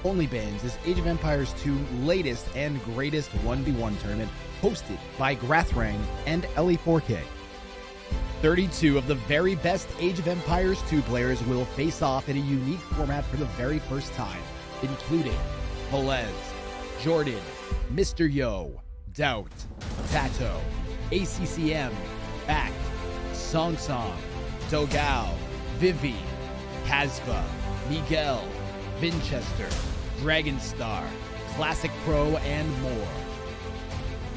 OnlyBans is Age of Empires 2 latest and greatest 1v1 tournament hosted by Grathrang and LE4K. 32 of the very best Age of Empires 2 players will face off in a unique format for the very first time, including Velez, Jordan, Mr. Yo, Doubt, Tato, ACCM, Back, Song Song, Dogal, Vivi, Kazva, Miguel, Vinchester, Dragonstar, Classic Pro, and more.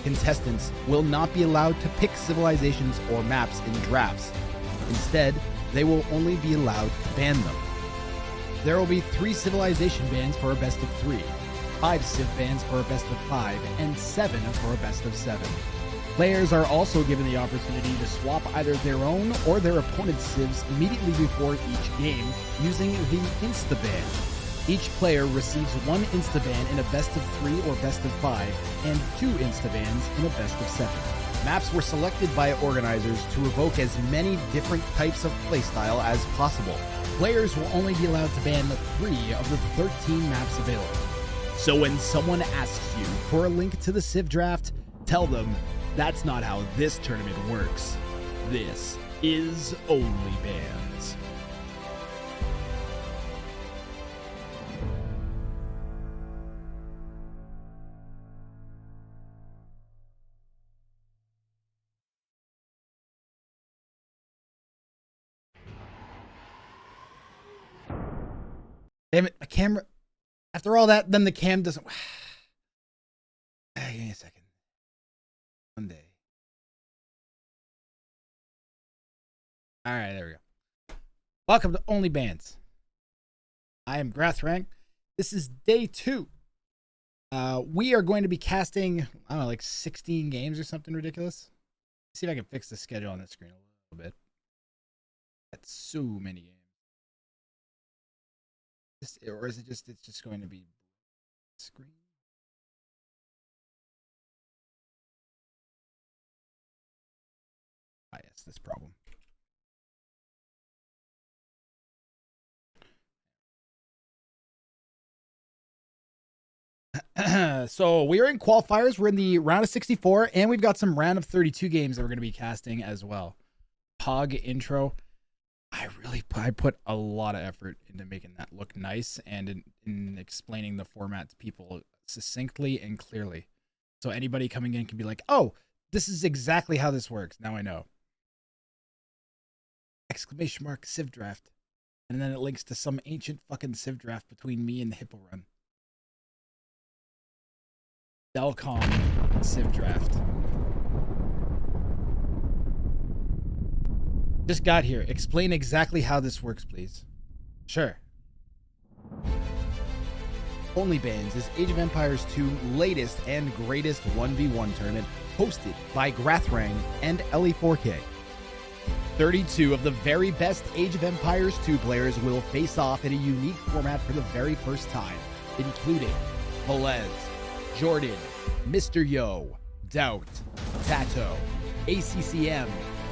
Contestants will not be allowed to pick civilizations or maps in drafts. Instead, they will only be allowed to ban them. There will be 3 civilization bans for a best of 3, 5 civ bans for a best of 5, and 7 for a best of 7. Players are also given the opportunity to swap either their own or their opponent's civs immediately before each game using the Insta-Ban. Each player receives 1 Insta-Ban in a best of 3 or best of 5, and 2 Insta-Bans in a best of 7. Maps were selected by organizers to evoke as many different types of playstyle as possible. Players will only be allowed to ban 3 of the 13 maps available. So when someone asks you for a link to the Civ draft, tell them that's not how this tournament works. This is OnlyBans. Damn it, my camera. After all that, then the cam doesn't. Give me a second. One day. All right, there we go. Welcome to OnlyBans. I am Grathrang. This is day 2. We are going to be casting, I don't know, like 16 games or something ridiculous. Let's see if I can fix the schedule on the screen a little bit. That's so many games. Or is it just, it's just going to be screen? Ah, yes, this problem. So we are in qualifiers. We're in the round of 64, and we've got some round of 32 games that we're going to be casting as well. Pog intro. I put a lot of effort into making that look nice and in explaining the format to people succinctly and clearly. So anybody coming in can be like, oh, this is exactly how this works. Now I know. Exclamation mark Civ draft. And then it links to some ancient fucking Civ draft between me and the Hippo Run. Delcom Civ draft. Just got here. Explain exactly how this works, please. Sure. OnlyBans is Age of Empires 2 latest and greatest 1v1 tournament hosted by Grathrang and LE4K. 32 of the very best Age of Empires 2 players will face off in a unique format for the very first time, including Velez, Jordan, Mr. Yo, Doubt, Tato, ACCM,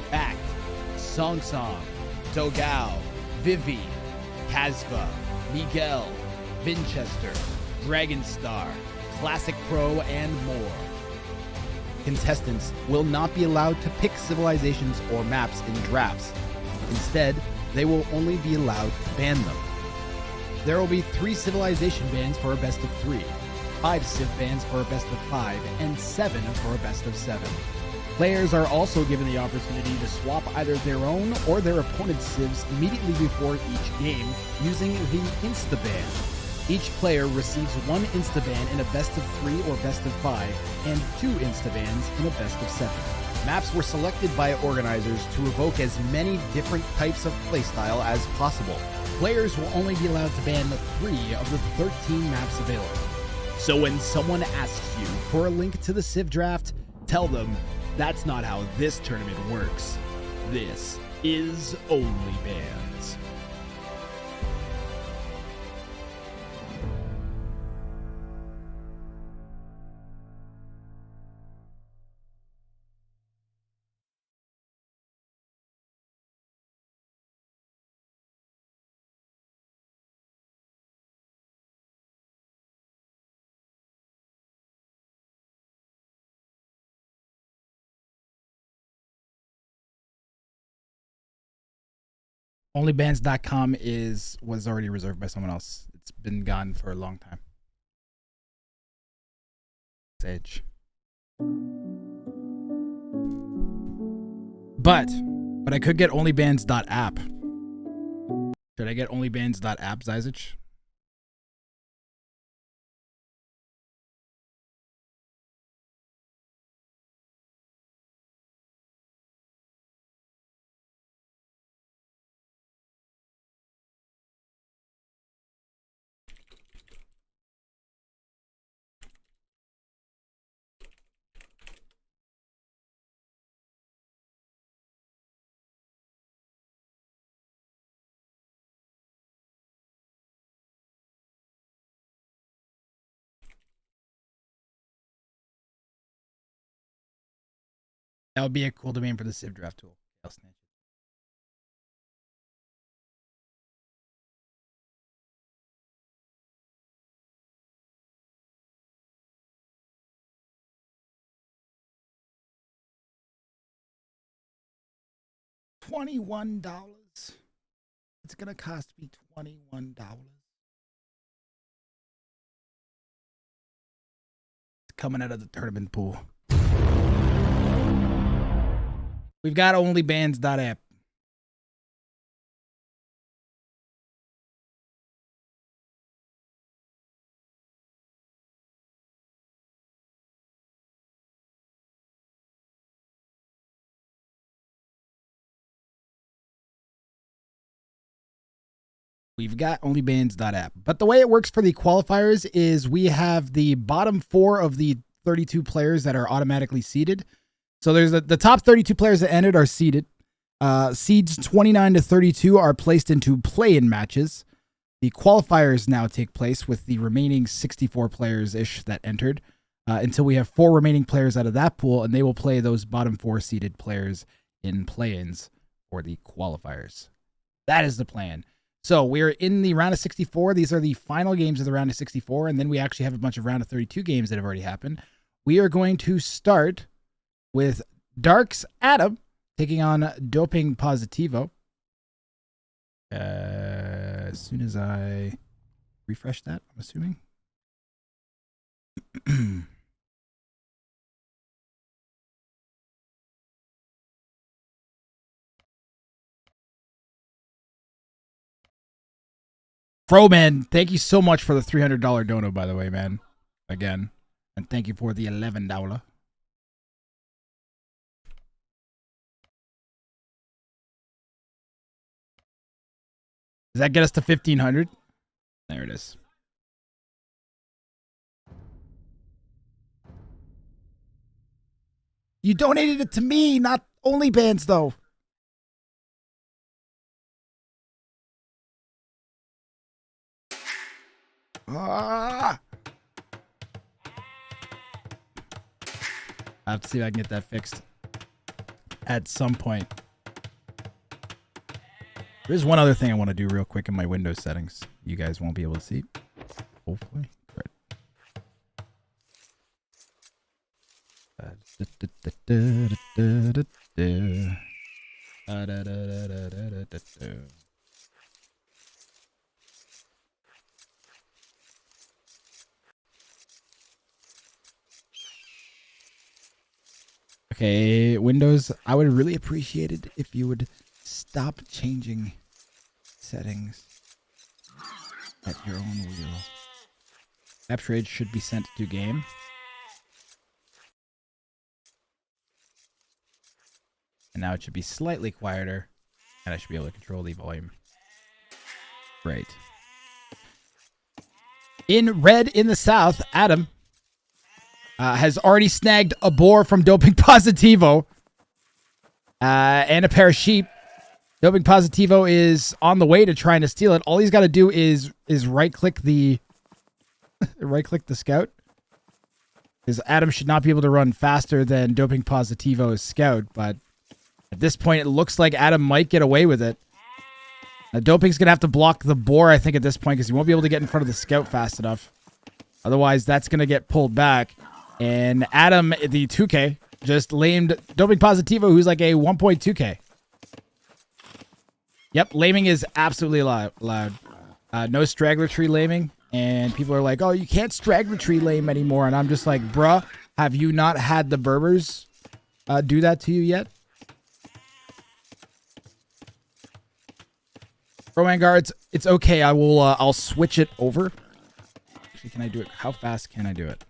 Back, Song Song, Dogal, Vivi, Kazva, Miguel, Vinchester, Dragonstar, Classic Pro, and more. Contestants will not be allowed to pick civilizations or maps in drafts. Instead, they will only be allowed to ban them. There will be 3 civilization bans for a best of 3, 5 civ bans for a best of 5, and 7 for a best of 7. Players are also given the opportunity to swap either their own or their opponent's civs immediately before each game using the Insta-Ban. Each player receives 1 Insta-Ban in a best of 3 or best of 5, and 2 Insta-Bans in a best of 7. Maps were selected by organizers to evoke as many different types of playstyle as possible. Players will only be allowed to ban 3 of the 13 maps available. So when someone asks you for a link to the Civ draft, tell them that's not how this tournament works. This is OnlyBans. OnlyBans.com was already reserved by someone else. It's been gone for a long time. Sage. But I could get OnlyBans.app. Should I get OnlyBans.app, Zizich? That would be a cool domain for the Civ Draft tool. I'll snatch it. $21. It's gonna cost me $21. It's coming out of the tournament pool. We've got OnlyBans.app. We've got OnlyBans.app. But the way it works for the qualifiers is we have the bottom 4 of the 32 players that are automatically seeded. So there's the top 32 players that entered are seeded. Seeds 29 to 32 are placed into play-in matches. The qualifiers now take place with the remaining 64 players-ish that entered until we have 4 remaining players out of that pool, and they will play those bottom 4 seeded players in play-ins for the qualifiers. That is the plan. So we're in the round of 64. These are the final games of the round of 64, and then we actually have a bunch of round of 32 games that have already happened. We are going to start with Dark's Adam taking on Doping Positivo. As soon as I refresh that, I'm assuming. Froman, thank you so much for the $300 dono, by the way, man. Again. And thank you for the $11. Does that get us to 1,500? There it is. You donated it to me, not OnlyBans, though. Ah! I have to see if I can get that fixed at some point. There's one other thing I want to do real quick in my Windows settings. You guys won't be able to see. Hopefully. Okay, Windows, I would really appreciate it if you would stop changing settings at your own wheel. Capture age should be sent to game. And now it should be slightly quieter, and I should be able to control the volume. Great. In red in the south, Adam has already snagged a boar from Doping Positivo and a pair of sheep. Doping Positivo is on the way to trying to steal it. All he's got to do is right-click the right-click the scout. Because Adam should not be able to run faster than Doping Positivo's scout, but at this point, it looks like Adam might get away with it. Doping's going to have to block the boar, I think, at this point, because he won't be able to get in front of the scout fast enough. Otherwise, that's going to get pulled back. And Adam, the 2K, just lamed Doping Positivo, who's like a 1.2K. Yep, laming is absolutely loud. No straggler tree laming, and people are like, "Oh, you can't straggler tree lame anymore," and I'm just like, "Bruh, have you not had the Berbers do that to you yet?" Rowangar, it's okay. I'll switch it over. Actually, can I do it? How fast can I do it?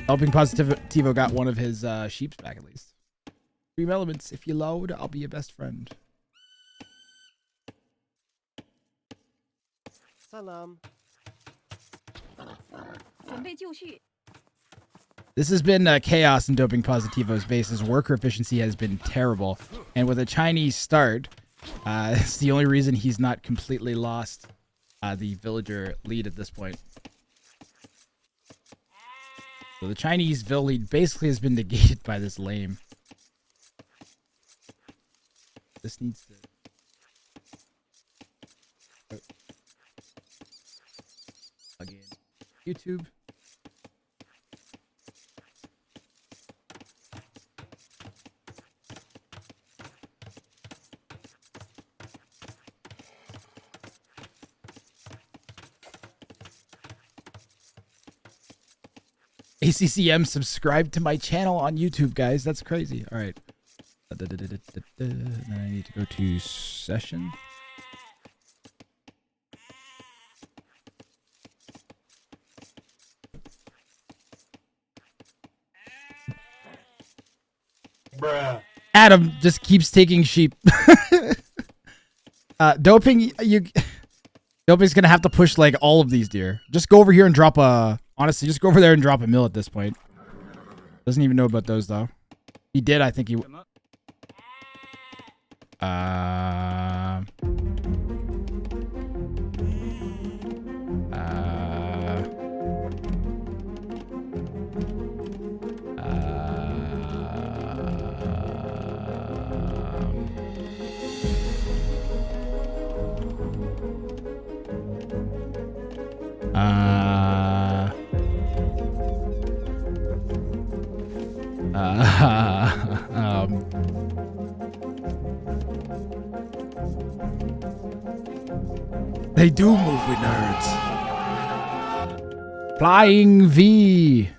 Helping Positivo got one of his sheeps back at least. Dream elements. If you load, I'll be your best friend. Salam. This has been chaos in Doping Positivo's base. His worker efficiency has been terrible. And with a Chinese start, it's the only reason he's not completely lost the villager lead at this point. So the Chinese vill lead basically has been negated by this lame. This needs to... Plug in YouTube. ACCM, subscribe to my channel on YouTube, guys. That's crazy. All right. Then I need to go to session. Bruh. Adam just keeps taking sheep. Doping's gonna have to push like all of these deer. Just go over here and drop a... Honestly, just go over there and drop a mill at this point. Doesn't even know about those though. He did, I think he... They do move with nerds. Flying V.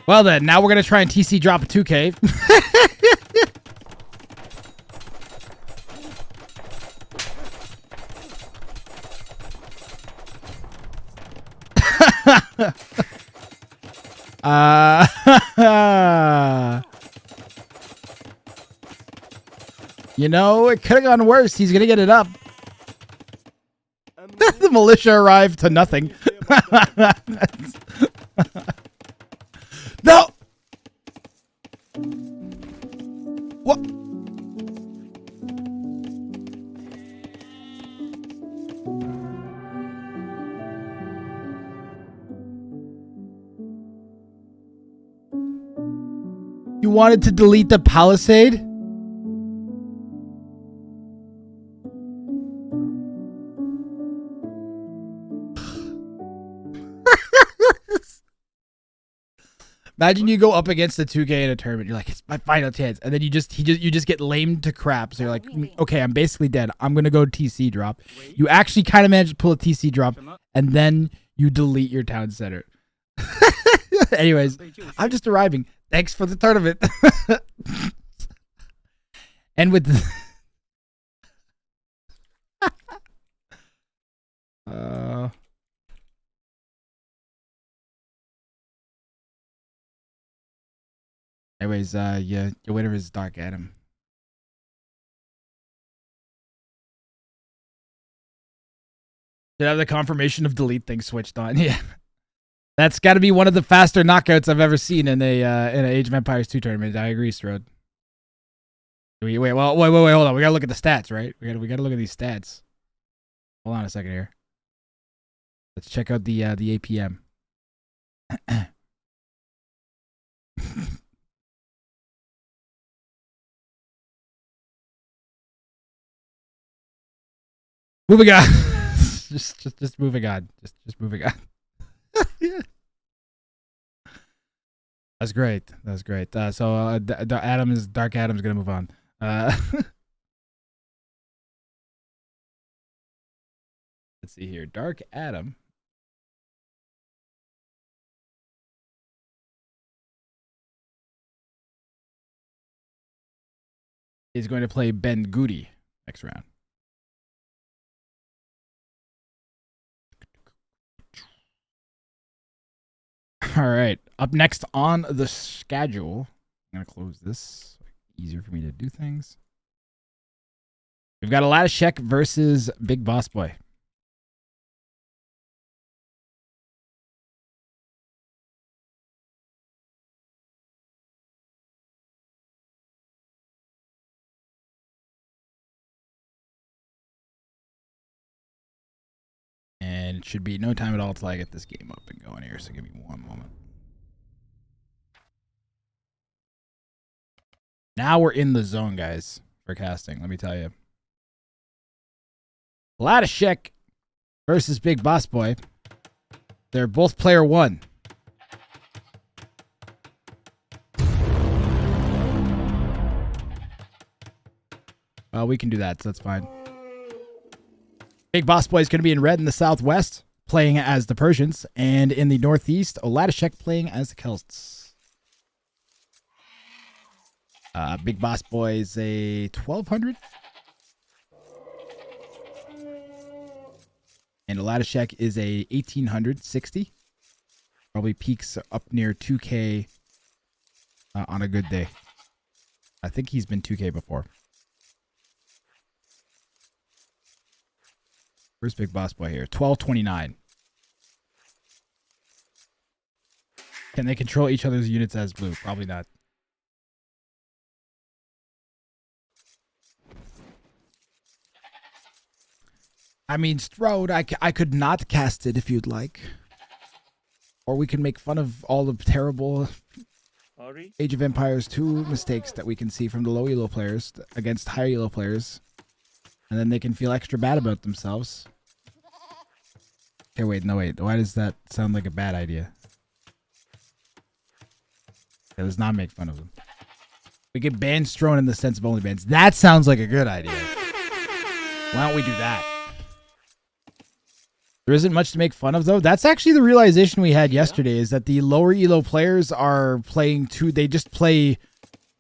Well then, now we're going to try and TC drop a 2K. You know, it could have gone worse. He's going to get it up. The militia arrived to nothing. No! What? You wanted to delete the palisade? Imagine you go up against the 2K in a tournament. You're like, it's my final chance, and then you just get lamed to crap. So you're like, okay, I'm basically dead. I'm gonna go TC drop. You actually kind of managed to pull a TC drop, and then you delete your town center. Anyways, I'm just arriving. Thanks for the tournament. And with the anyways, yeah, your winner is Dark Adam. Should have the confirmation of delete thing switched on. Yeah. That's got to be one of the faster knockouts I've ever seen in a Age of Empires 2 tournament. I agree, Strode. Wait, hold on. We gotta look at the stats, right? We gotta look at these stats. Hold on a second here. Let's check out the APM. Moving on. just moving on. Just moving on. Yeah. That's great. That's great. So Dark Adam's gonna move on. Let's see here. Dark Adam. Is going to play Ben Goody next round. All right. Up next on the schedule, I'm going to close this. Easier for me to do things. We've got Aladashek versus Big Boss Boy. And it should be no time at all till I get this game up and going here, so give me one moment. Now we're in the zone, guys, for casting, let me tell you. Aladashek versus Big Boss Boy. They're both player 1. Well, we can do that, so that's fine. Big Boss Boy is going to be in red in the southwest, playing as the Persians, and in the northeast, Aladashek playing as the Celts. Big Boss Boy is a 1200, and Aladashek is a 1860. Probably peaks up near 2K on a good day. I think he's been 2K before. Where's Big Boss Boy here? 1229. Can they control each other's units as blue? Probably not. I mean, Strode, I could not cast it if you'd like. Or we can make fun of all the terrible Age of Empires 2 mistakes that we can see from the low elo players against high elo players. And then they can feel extra bad about themselves. Okay, wait, no, wait. Why does that sound like a bad idea? Okay, let's not make fun of them. We can ban Strone in the sense of OnlyBans. That sounds like a good idea. Why don't we do that? There isn't much to make fun of, though. That's actually the realization we had yesterday, is that the lower elo players are playing too... They just play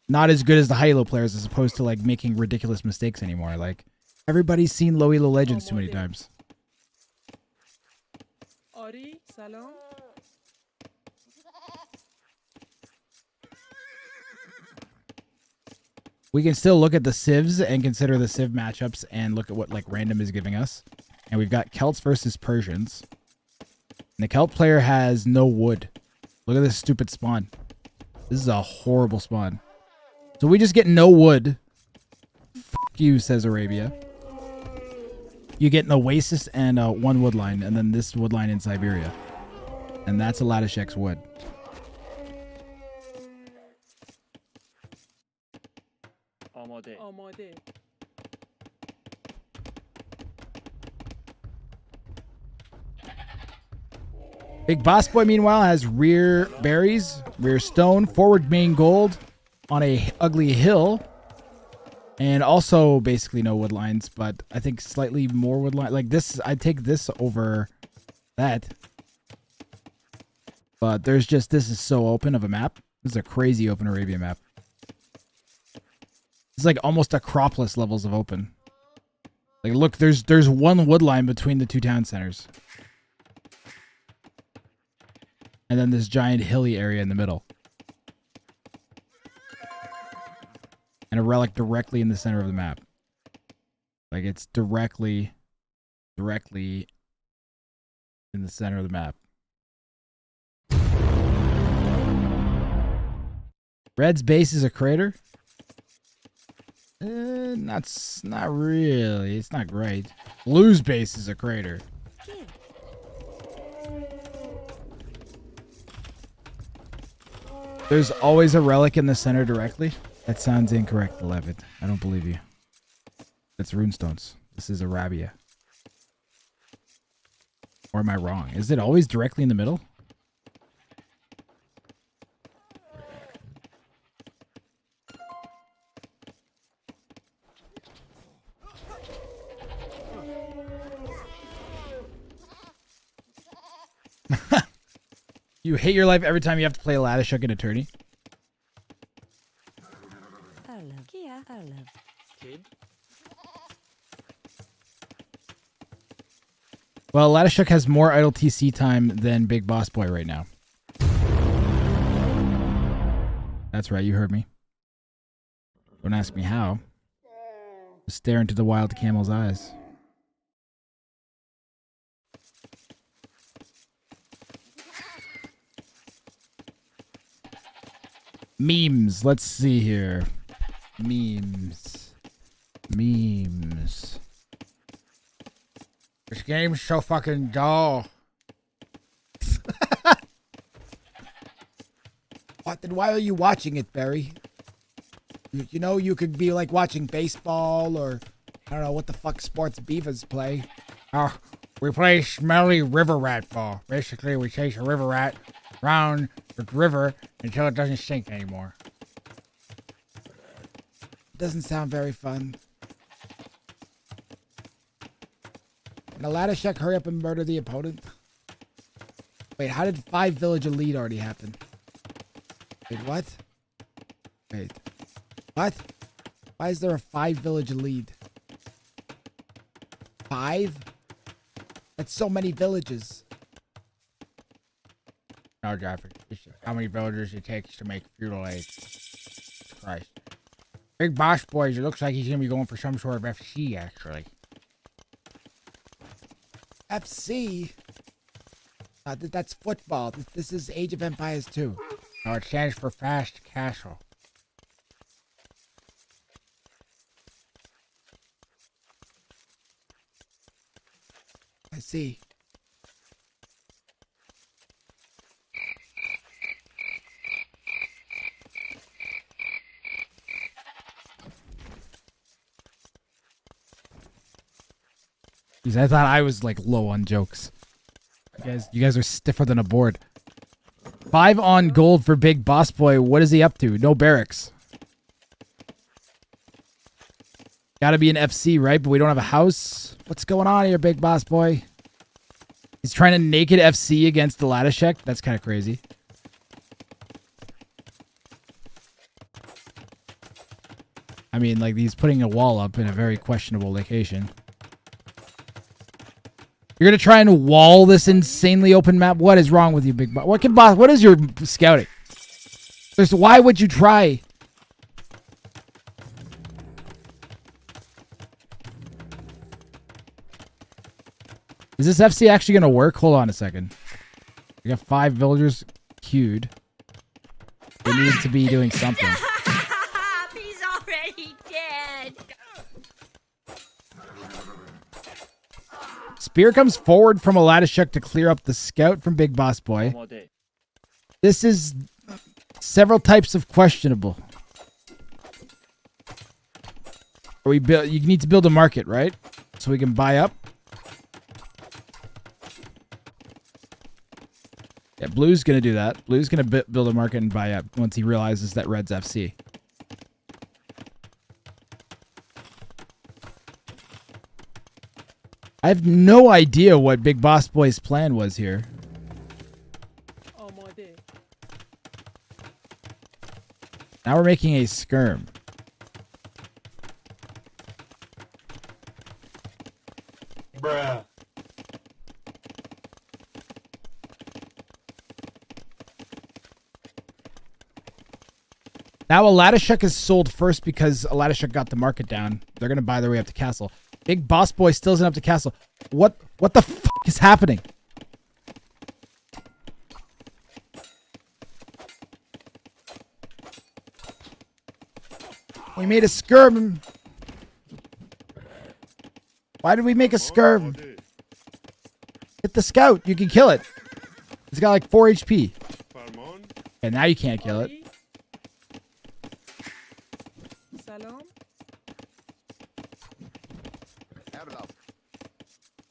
not as good as the high elo players, as opposed to, like, making ridiculous mistakes anymore. Like, everybody's seen low elo legends too many times. We can still look at the civs and consider the civ matchups and look at what like random is giving us. And we've got Celts versus Persians. And the Celt player has no wood. Look at this stupid spawn. This is a horrible spawn. So we just get no wood. Fuck you, says Arabia. You get an oasis and one wood line, and then this wood line in Siberia. And that's Aladashek's wood. Big Boss Boy, meanwhile, has rear berries, rear stone, forward main gold on a ugly hill. And also basically no wood lines, but I think slightly more wood line. Like this, I'd take this over that. But there's just, this is so open of a map. This is a crazy open Arabia map. It's like almost Acropolis levels of open. Like look, there's one wood line between the two town centers. And then this giant hilly area in the middle. And a relic directly in the center of the map. Like it's directly in the center of the map. Red's base is a crater. Not really. It's not great. Blue's base is a crater. There's always a relic in the center directly. That sounds incorrect, Levitt. I don't believe you. That's runestones. This is Arabia. Or am I wrong? Is it always directly in the middle? You hate your life every time you have to play a ladder shuck and attorney? Well, Ladishuk has more idle TC time than Big Boss Boy right now. That's right, you heard me. Don't ask me how. Just stare into the wild camel's eyes. Memes. Let's see here. Memes. Memes. This game's so fucking dull. What? Then why are you watching it, Barry? You know, you could be like watching baseball or I don't know what the fuck sports beavers play. Oh, we play smelly river rat ball. Basically, we chase a river rat around the river until it doesn't sink anymore. Doesn't sound very fun. Can a ladder check hurry up and murder the opponent? Wait, how did 5 villager lead already happen? Wait, what? Wait. What? Why is there a 5 villager lead? 5? That's so many villages. No, Jeffrey. How many villagers it takes to make feudal age. Christ. Big Boss Boys, it looks like he's going to be going for some sort of FC, actually. FC? That's football. This is Age of Empires 2. No, it stands for Fast Castle. I see. Jeez, I thought I was like low on jokes. You guys are stiffer than a board. 5 on gold for Big Boss Boy. What is he up to? No barracks. Gotta be an FC, right? But we don't have a house. What's going on here, Big Boss Boy? He's trying to naked FC against the Ladishek. That's kind of crazy. I mean, like, he's putting a wall up in a very questionable location. You're gonna try and wall this insanely open map? What is wrong with you, Big Boss? What is your scouting? Why would you try? Is this FC actually gonna work? Hold on a second. We got 5 villagers queued. We need to be doing something. He's already dead. Spear comes forward from Aladishuk to clear up the scout from Big Boss Boy. This is several types of questionable. You need to build a market, right? So we can buy up. Yeah, Blue's going to do that. Blue's going to build a market and buy up once he realizes that Red's FC. I have no idea what Big Boss Boy's plan was here. Oh my day. Now we're making a skirm. Bruh. Now Aladishuk is sold first because Aladishuk got the market down. They're going to buy their way up to castle. Big Boss Boy still isn't up to castle. What the fuck is happening? We made a skirm. Why did we make a skirm? Hit the scout. You can kill it. It's got like 4 HP. And now you can't kill it.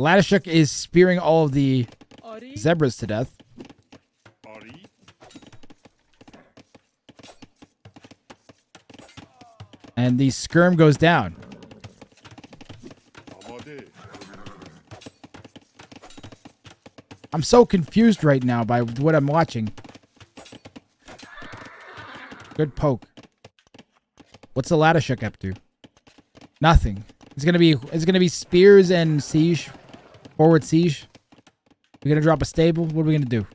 Latishuk is spearing all of the Ari. zebras to death. Ari. And the skirm goes down. Amade. I'm so confused right now by what I'm watching. Good poke. What's the Latishuk up to? Nothing. It's gonna be spears and siege. Forward siege. We're gonna drop a stable. What are we gonna do?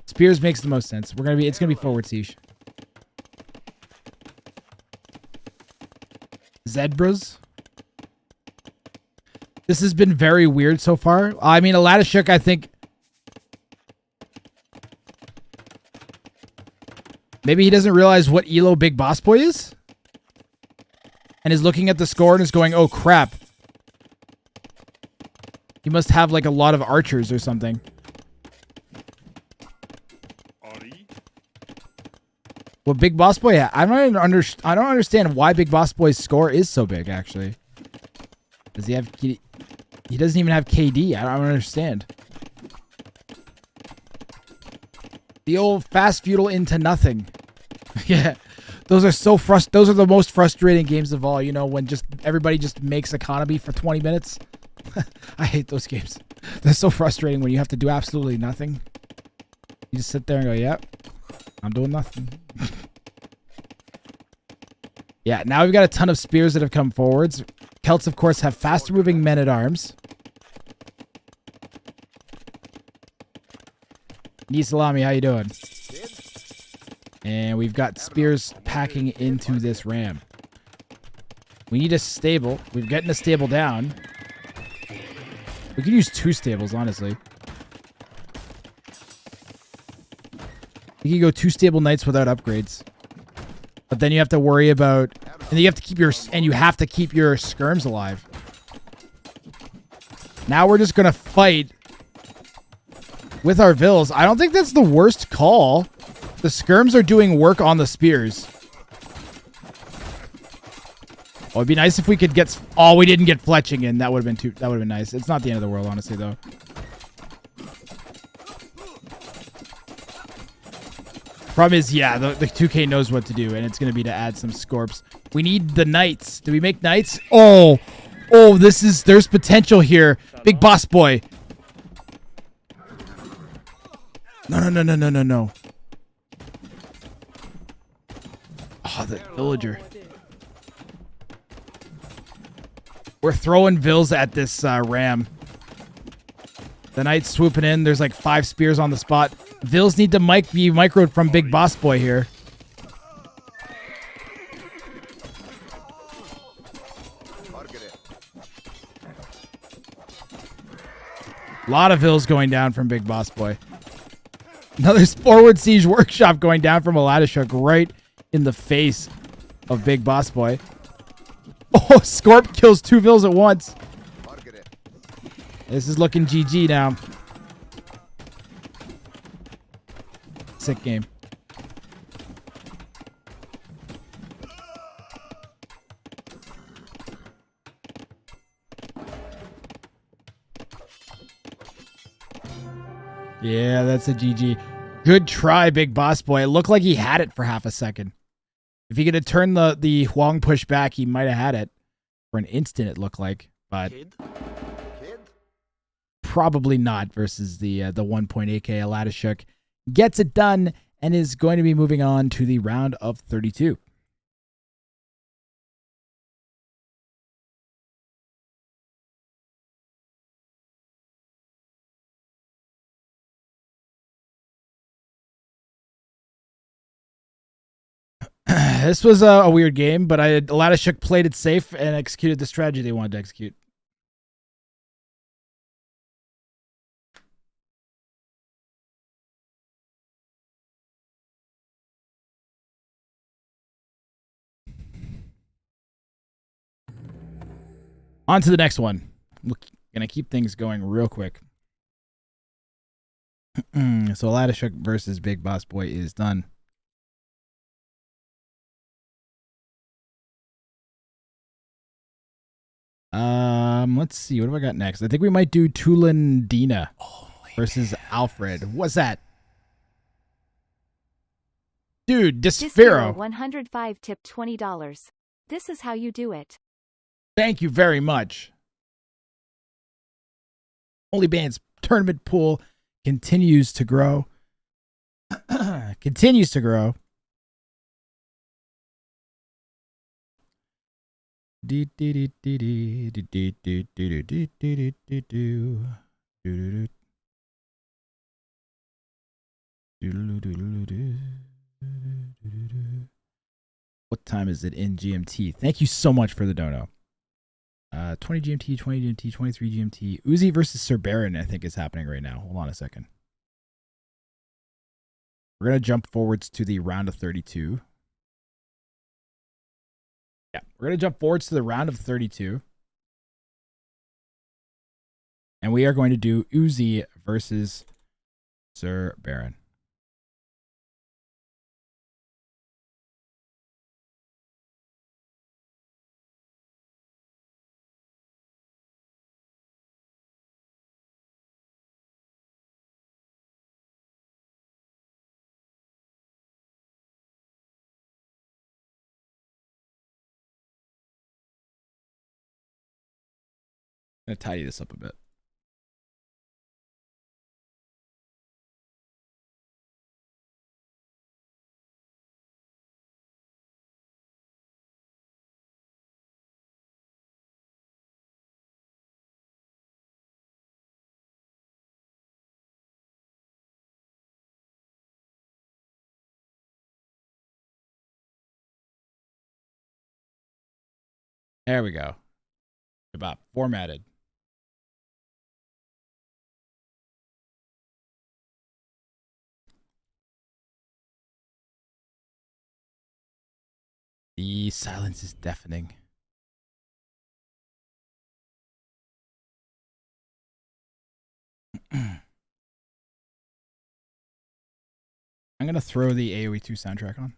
Spears makes the most sense. It's gonna be forward siege. Zebras. This has been very weird so far. I mean, Latishuk, I think. Maybe he doesn't realize what elo Big Boss Boy is? And is looking at the score and is going, oh crap. He must have like a lot of archers or something. Ari. Well, Big Boss Boy, I don't understand why Big Boss Boy's score is so big, actually. Does he have... He doesn't even have KD. I don't understand. The old fast feudal into nothing. Yeah. Those are so those are the most frustrating games of all, you know, when just everybody just makes economy for 20 minutes. I hate those games. They're so frustrating when you have to do absolutely nothing. You just sit there and go, yep, I'm doing nothing. Yeah, now we've got a ton of spears that have come forwards. Celts, of course, have faster moving men-at-arms. Nisalami, how you doing? And we've got spears packing into this ram. We need a stable. We're getting a stable down. We could use 2 stables, honestly. You can go 2 stable knights without upgrades. But then you have to worry about... And you have to keep your skirms alive. Now we're just going to fight with our vills. I don't think that's the worst call. The skirms are doing work on the spears. Oh, it'd be nice if we could get... Oh, we didn't get fletching in. That would have been nice. It's not the end of the world, honestly, though. Problem is, yeah, the 2K knows what to do, and it's going to be to add some scorps. We need the knights. Do we make knights? Oh, there's potential here. Big Boss Boy. No. Oh, the villager. We're throwing vills at this ram. The knight's swooping in. There's like 5 spears on the spot. Vills need to be microed from Big Boss Boy here. A lot of vills going down from Big Boss Boy. Another forward siege workshop going down from Latishuk right in the face of Big Boss Boy. Oh, Scorp kills 2 vills at once. This is looking GG now. Sick game. Yeah, that's a GG. Good try, Big Boss Boy. It looked like he had it for half a second. If he could have turned the Huang push back, he might have had it. For an instant, it looked like. But probably not versus the 1.8k Latishuk. Gets it done and is going to be moving on to the round of 32. This was a weird game, but Latishuk played it safe and executed the strategy they wanted to execute. On to the next one. We're gonna keep things going real quick. So Latishuk versus Big Boss Boy is done. Let's see. What have I got next? I think we might do Tulin Dina versus Alfred. What's that? Dude, Despero. 105 tip $20. This is how you do it. Thank you very much. OnlyBans tournament pool continues to grow. Continues to grow. What time is it in GMT? Thank you so much for the dono. 20 GMT, 20 GMT, 23 GMT. Uzi versus Sir Baron, I think, is happening right now. Hold on a second. We're going to jump forwards to the round of 32. Yeah, we're going to jump forwards to the round of 32. And we are going to do Uzi versus Sir Baron. I'm going to tidy this up a bit. There we go. About formatted. The silence is deafening. I'm going to throw the AoE 2 soundtrack on.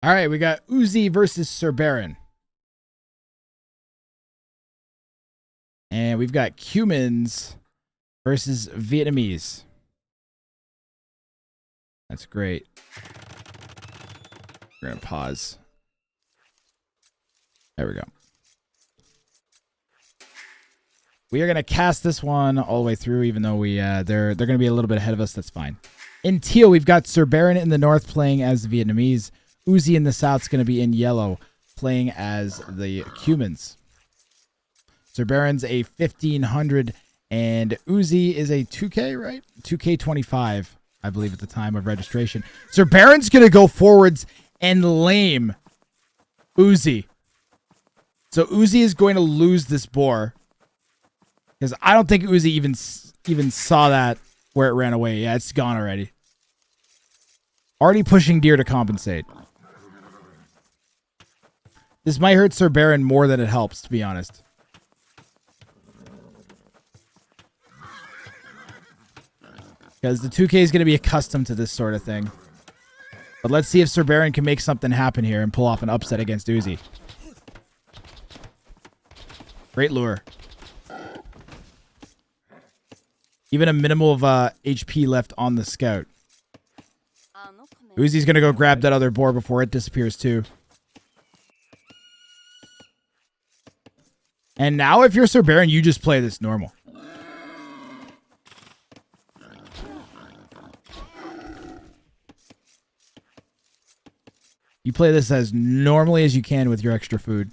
All right, we got Uzi versus Sir Baron. And we've got Cumans versus Vietnamese. That's great. We're going to pause. There we go. We are going to cast this one all the way through, even though they're going to be a little bit ahead of us. That's fine. In teal, we've got Sir Baron in the north playing as the Vietnamese. Uzi in the south is going to be in yellow playing as the Cumans. Sir Baron's a 1500 and Uzi is a 2K, right? 2K25, I believe, at the time of registration. Sir Baron's going to go forwards and lame Uzi. So Uzi is going to lose this boar. Because I don't think Uzi even saw that where it ran away. Yeah, it's gone already. Already pushing deer to compensate. This might hurt Sir Baron more than it helps, to be honest. Because the 2K is going to be accustomed to this sort of thing. But let's see if Sir Baron can make something happen here and pull off an upset against Uzi. Great lure. Even a minimal of HP left on the scout. Uzi's going to go grab that other boar before it disappears too. And now if you're Sir Baron, you just play this normal. You play this as normally as you can with your extra food.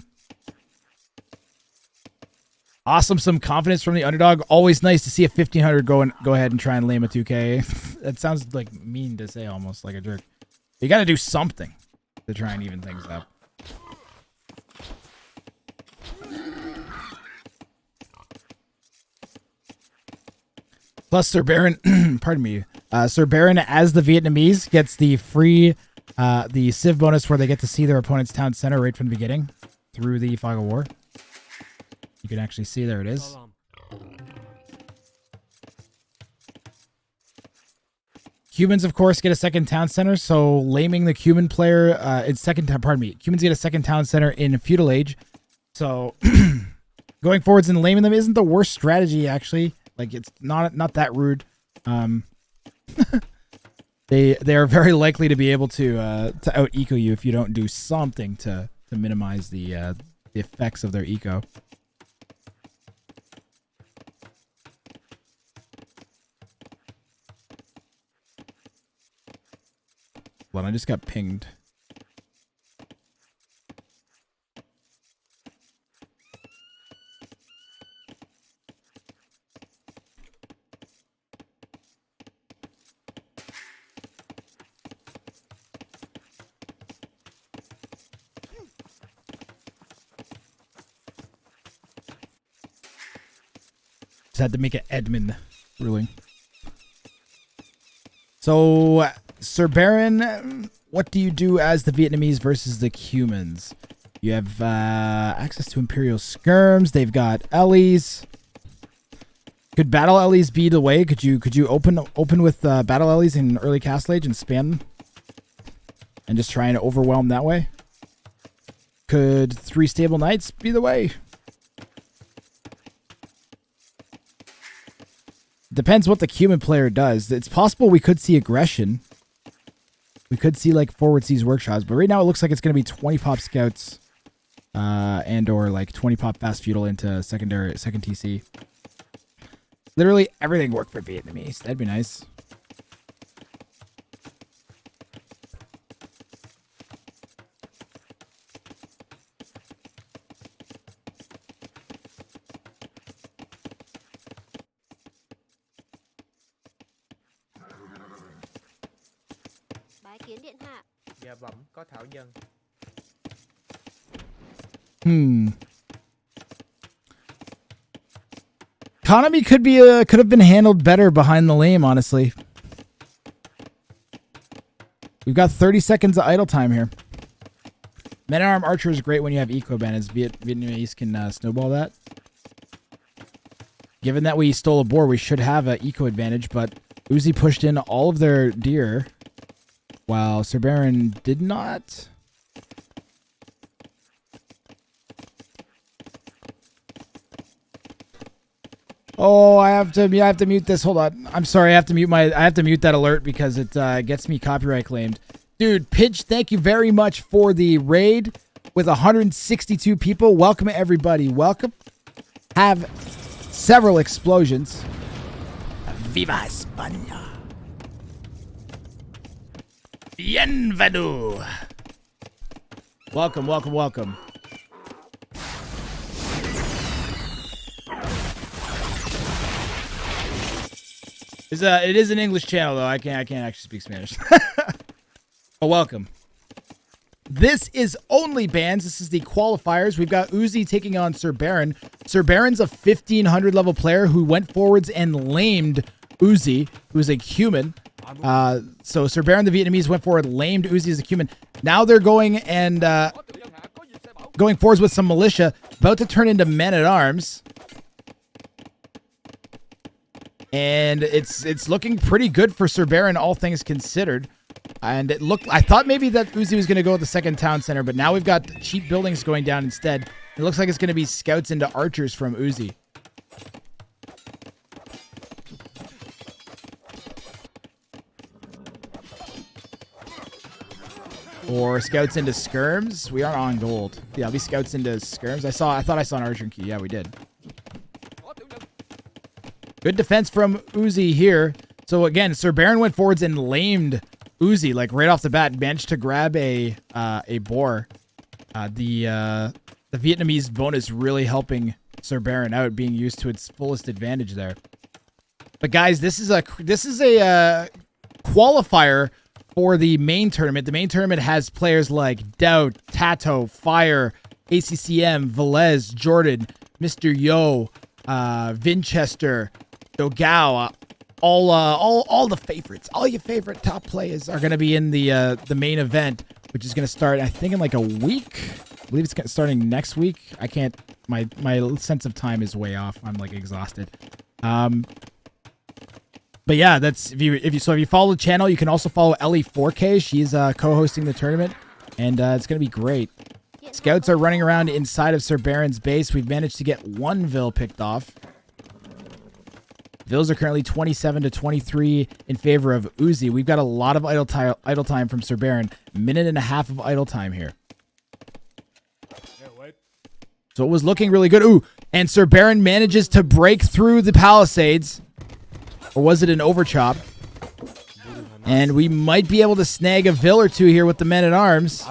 Awesome. Some confidence from the underdog. Always nice to see a 1500 go ahead and try and lame a 2K. That sounds like mean to say, almost like a jerk. You got to do something to try and even things up. Plus, Sir Baron, pardon me, Sir Baron as the Vietnamese gets the free, the Civ bonus where they get to see their opponent's town center right from the beginning through the Fog of War. You can actually see there it is. Cubans, of course, get a second town center, so laming the Cuban player, Cubans get a second town center in Feudal Age. So going forwards and laming them isn't the worst strategy, actually. Like, it's not that rude. They are very likely to be able to out eco you if you don't do something to minimize the effects of their eco. Well, I just got pinged. Just had to make an admin ruling. So, Sir Baron, what do you do as the Vietnamese versus the Cumans? You have access to Imperial Skirms. They've got Ellies. Could Battle Ellies be the way? Could you open with Battle Ellies in early Castle Age and spam them? And just try and overwhelm that way? Could 3 Stable Knights be the way? Depends what the Cuban player does. It's possible we could see aggression. We could see like forward siege workshops, but right now it looks like it's going to be 20 pop scouts and or like 20 pop fast feudal into second TC. Literally everything worked for Vietnamese. That'd be nice. Dạ bẩm có thảo dân. Economy could have been handled better behind the lame, honestly. We've got 30 seconds of idle time here. Men-at-arm archer is great when you have eco ban, as Vietnamese can snowball that. Given that we stole a boar, we should have an eco advantage, but Uzi pushed in all of their deer, while Sir Baron did not. Oh, I have to mute this. Hold on. I'm sorry. I have to mute that alert because it gets me copyright claimed. Dude, Pidge, thank you very much for the raid with 162 people. Welcome everybody. Welcome. Have several explosions. Viva España. Bienvenido. Welcome, welcome, welcome. It is an English channel though. I can't actually speak Spanish. Oh, welcome. This is OnlyBans. This is the qualifiers. We've got Uzi taking on Sir Baron. Sir Baron's a 1500 level player who went forwards and lamed Uzi, who's a Cuban. So Sir Baron, the Vietnamese, went forward, lamed Uzi as a Cuban. Now they're going and going forwards with some militia, about to turn into men-at-arms. And it's looking pretty good for Sir Baron, all things considered. And I thought maybe that Uzi was going to go with the second town center, but now we've got cheap buildings going down instead. It looks like it's going to be scouts into archers from Uzi. Or scouts into skirms. We are on gold. Yeah, I'll be scouts into skirms. I thought I saw an archer key. Yeah, we did. Good defense from Uzi here. So again, Sir Baron went forwards and lamed Uzi, like right off the bat, managed to grab a boar. The Vietnamese bonus really helping Sir Baron out, being used to its fullest advantage there. But guys, this is a qualifier for the main tournament. The main tournament has players like Doubt, Tato, Fire, ACCM, Velez, Jordan, Mr. Yo, Vinchester, Dogao, all the favorites. All your favorite top players are going to be in the main event, which is going to start, I think, in like a week. I believe it's starting next week. I can't. My sense of time is way off. I'm like exhausted. But yeah, that's if you follow the channel, you can also follow Ellie4K. She's co-hosting the tournament, and it's gonna be great. Scouts are running around inside of Sir Baron's base. We've managed to get one Vil picked off. Vils are currently 27 to 23 in favor of Uzi. We've got a lot of idle time from Sir Baron. Minute and a half of idle time here. So it was looking really good. Ooh, and Sir Baron manages to break through the palisades. Or was it an overchop? And we might be able to snag a Vil or two here with the men-at-arms.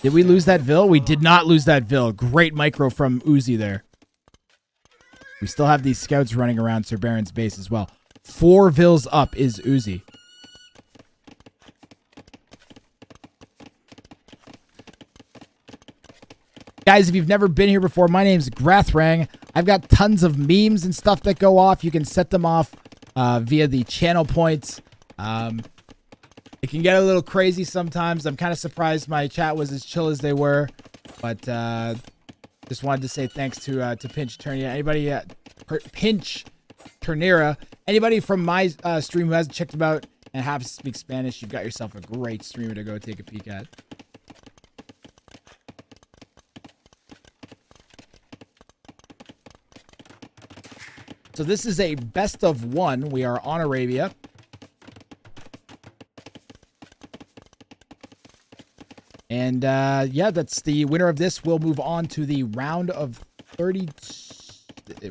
Did we lose that Vil? We did not lose that Vil. Great micro from Uzi there. We still have these scouts running around Sir Baron's base as well. 4 Vils up is Uzi. Guys, if you've never been here before, my name's Grathrang. I've got tons of memes and stuff that go off. You can set them off via the channel points. It can get a little crazy sometimes. I'm kind of surprised my chat was as chill as they were. But just wanted to say thanks to Pinch Turnera. Anybody Pinch Turnera. Anybody from my stream who hasn't checked them out and happens to speak Spanish, you've got yourself a great streamer to go take a peek at. So this is a best of 1. We are on Arabia. And yeah, that's the winner of this. We'll move on to the round of 30.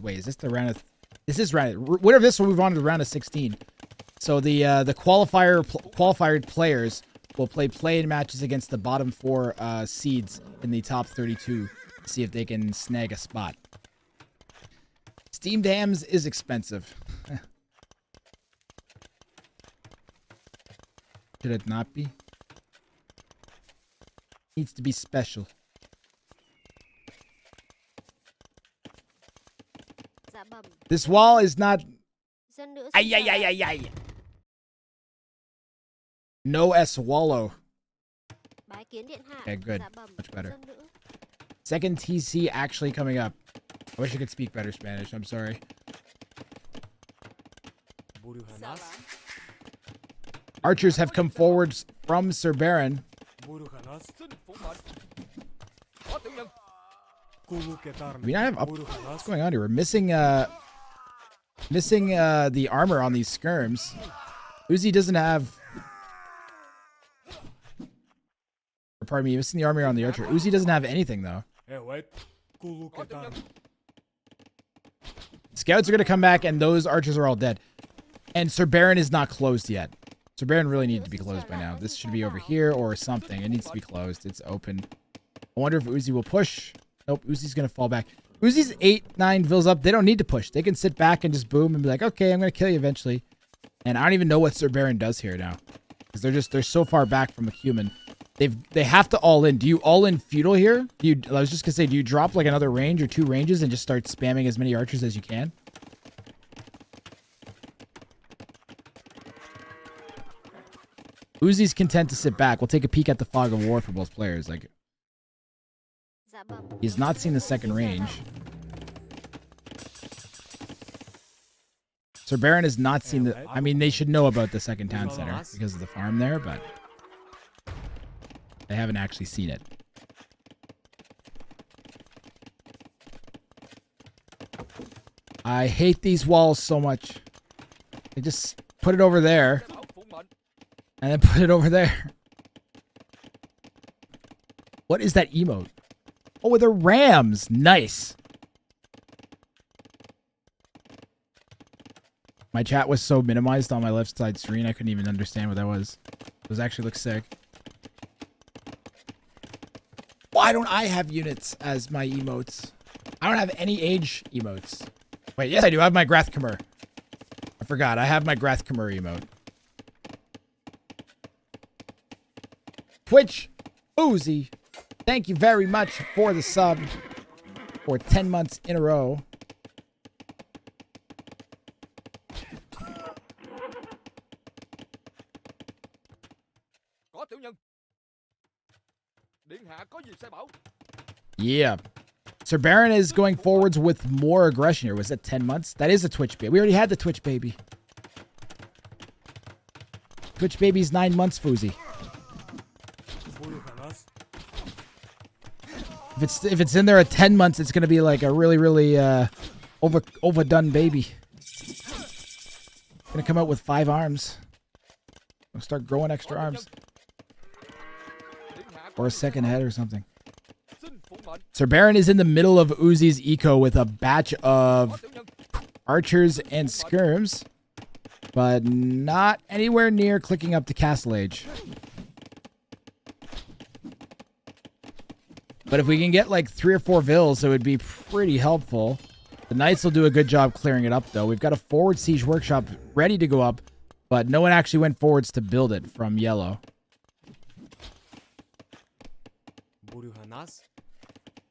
Wait, is this the round of? This is round. Winner of this will move on to the round of 16. So the qualified players will play play-in matches against the bottom 4 seeds in the top 32 to see if they can snag a spot. Steamed hams is expensive. Should it not be? Needs to be special. This wall is not... Ay, ay, ay, ay, ay. No S-wallow. Okay, good. Much better. Second TC actually coming up. I wish I could speak better Spanish. I'm sorry. Archers have come forward from Sir Baron. Do we not have up? What's going on here? We're missing the armor on these skirms. Uzi doesn't have... Or pardon me, missing the armor on the archer. Uzi doesn't have anything, though. Scouts are going to come back, and those archers are all dead. And Sir Baron is not closed yet. Sir Baron really needed to be closed by now. This should be over here or something. It needs to be closed. It's open. I wonder if Uzi will push. Nope, Uzi's going to fall back. Uzi's 8-9 Vils up. They don't need to push. They can sit back and just boom and be like, okay, I'm going to kill you eventually. And I don't even know what Sir Baron does here now. Because they're so far back from a human. They have to all in. Do you all in feudal here? I was just going to say, do you drop like another range or 2 ranges and just start spamming as many archers as you can? Uzi's content to sit back. We'll take a peek at the fog of war for both players. Like, he's not seen the second range. Sir Baron has not seen the... I mean, they should know about the second town center because of the farm there, but they haven't actually seen it. I hate these walls so much. They just put it over there. And then put it over there. What is that emote? Oh, they're rams. Nice. My chat was so minimized on my left side screen, I couldn't even understand what that was. Those actually look sick. Why don't I have units as my emotes? I don't have any age emotes. Wait, yes I do. I have my Grathkamer. I forgot. I have my Grathkamer emote. Twitch Uzi, thank you very much for the sub for 10 months in a row. Yeah. Sir Baron is going forwards with more aggression here. Was that 10 months? That is a Twitch baby. We already had the Twitch baby. Twitch baby's 9 months, Foozy. If it's in there at 10 months, it's gonna be like a really overdone baby. Gonna come out with 5 arms. Gonna start growing extra arms. Or a second head or something. Sir Baron is in the middle of Uzi's eco with a batch of archers and skirms, but not anywhere near clicking up to Castle Age. But if we can get like 3 or 4 vills, it would be pretty helpful. The Knights will do a good job clearing it up, though. We've got a forward siege workshop ready to go up, but no one actually went forwards to build it from yellow.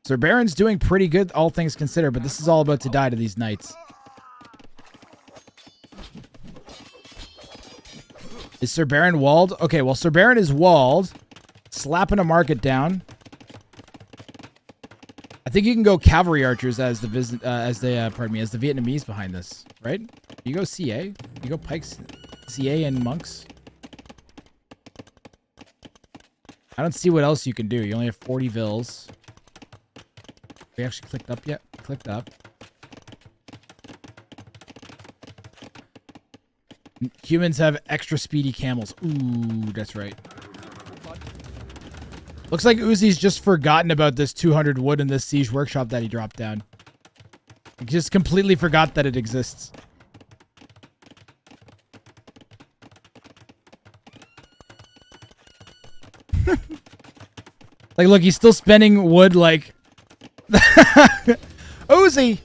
Sir Baron's doing pretty good, all things considered, but this is all about to die to these Knights. Is Sir Baron walled? Okay, well, Sir Baron is walled. Slapping a market down. I think you can go cavalry archers as the Vietnamese behind this, right? You go CA, you go pikes, CA and monks. I don't see what else you can do. You only have 40 vills. We actually clicked up yet? Clicked up. Humans have extra speedy camels. Ooh, that's right. Looks like Uzi's just forgotten about this 200 wood in this siege workshop that he dropped down. He just completely forgot that it exists. Like, look, he's still spending wood like... Uzi!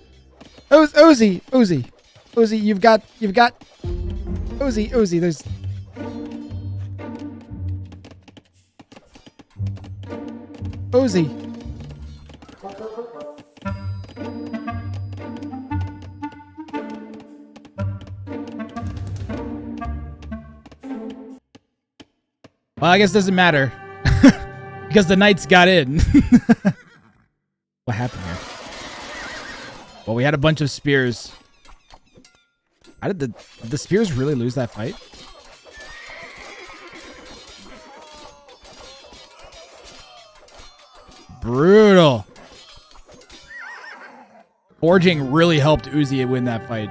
Uzi, you've got... Uzi, there's... Uzi. Well, I guess it doesn't matter. Because the Knights got in. What happened here? Well, we had a bunch of spears. How did the spears really lose that fight? Brutal. Forging really helped Uzi win that fight.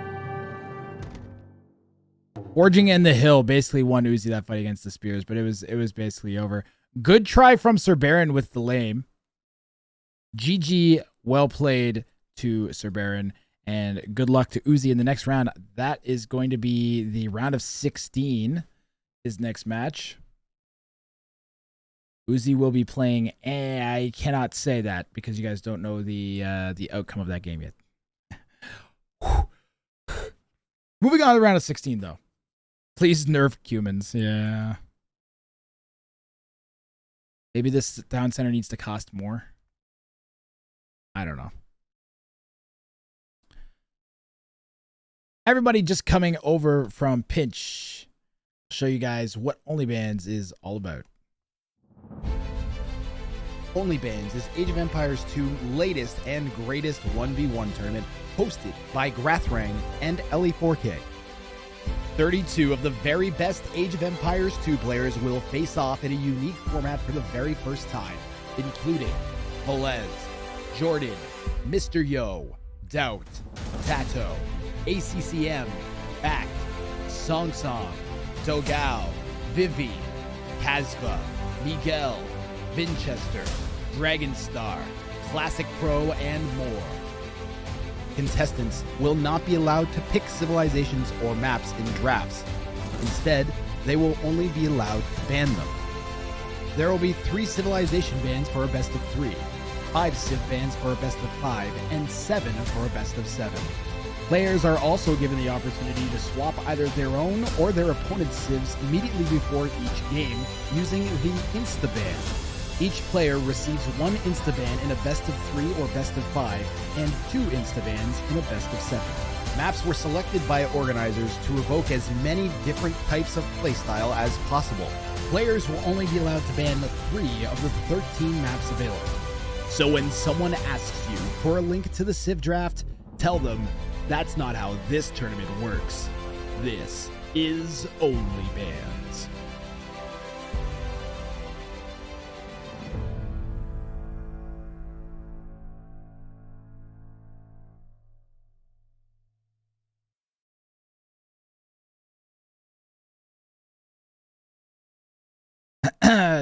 Forging and the hill basically won Uzi that fight against the spears, but it was basically over. Good try from Sir Baron with the lame. GG, well played to Sir Baron, and good luck to Uzi in the next round. That is going to be the round of 16, his next match. Uzi will be playing, I cannot say that because you guys don't know the outcome of that game yet. Moving on to the round of 16, though. Please nerf humans. Yeah. Maybe this town center needs to cost more. I don't know. Everybody just coming over from Pinch. I'll show you guys what OnlyBans is all about. OnlyBans is Age of Empires 2 latest and greatest 1v1 tournament hosted by Grathrang and LE4K. 32 of the very best Age of Empires 2 players will face off in a unique format for the very first time, including Velez, Jordan, Mr. Yo, Doubt, Tato, ACCM, Back, Song Song, Dogao, Vivi, Kazva, Miguel, Vinchester, Dragonstar, Classic Pro, and more. Contestants will not be allowed to pick civilizations or maps in drafts. Instead, they will only be allowed to ban them. There will be 3 civilization bans for a best of 3. 5 Civ bans for a best of 5, and 7 for a best of 7. Players are also given the opportunity to swap either their own or their opponent's civs immediately before each game using the Instaban. Each player receives 1 Instaban in a best of 3 or best of 5, and 2 Instabans in a best of 7. Maps were selected by organizers to evoke as many different types of playstyle as possible. Players will only be allowed to ban 3 of the 13 maps available. So when someone asks you for a link to the Civ draft, tell them that's not how this tournament works. This is OnlyBans.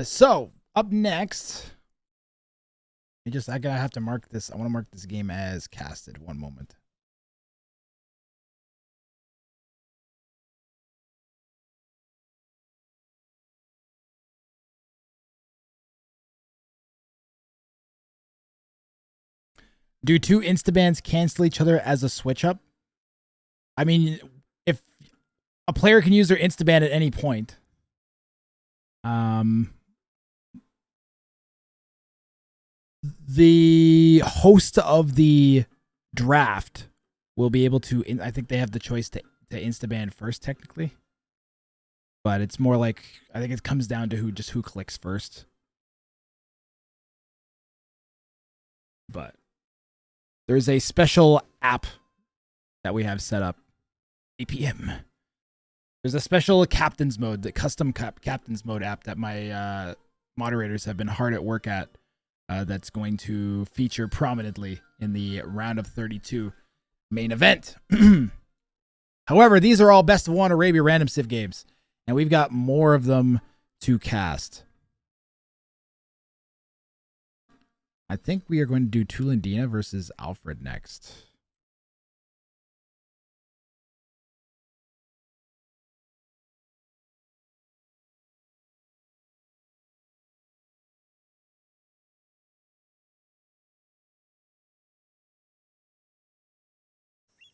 So, up next, I gotta have to mark this. I want to mark this game as casted. One moment. Do 2 Instabans cancel each other as a switch up? I mean, if a player can use their Instaban at any point, the host of the draft will be able to, I think they have the choice to Instaban first technically, but it's more like, I think it comes down to who clicks first. But there's a special app that we have set up. APM. There's a special captain's mode, the custom captain's mode app that my moderators have been hard at work at. That's going to feature prominently in the round of 32 main event. However, these are all best of 1 Arabia random Civ games, and we've got more of them to cast. I think we are going to do Tulendina versus Alfred next.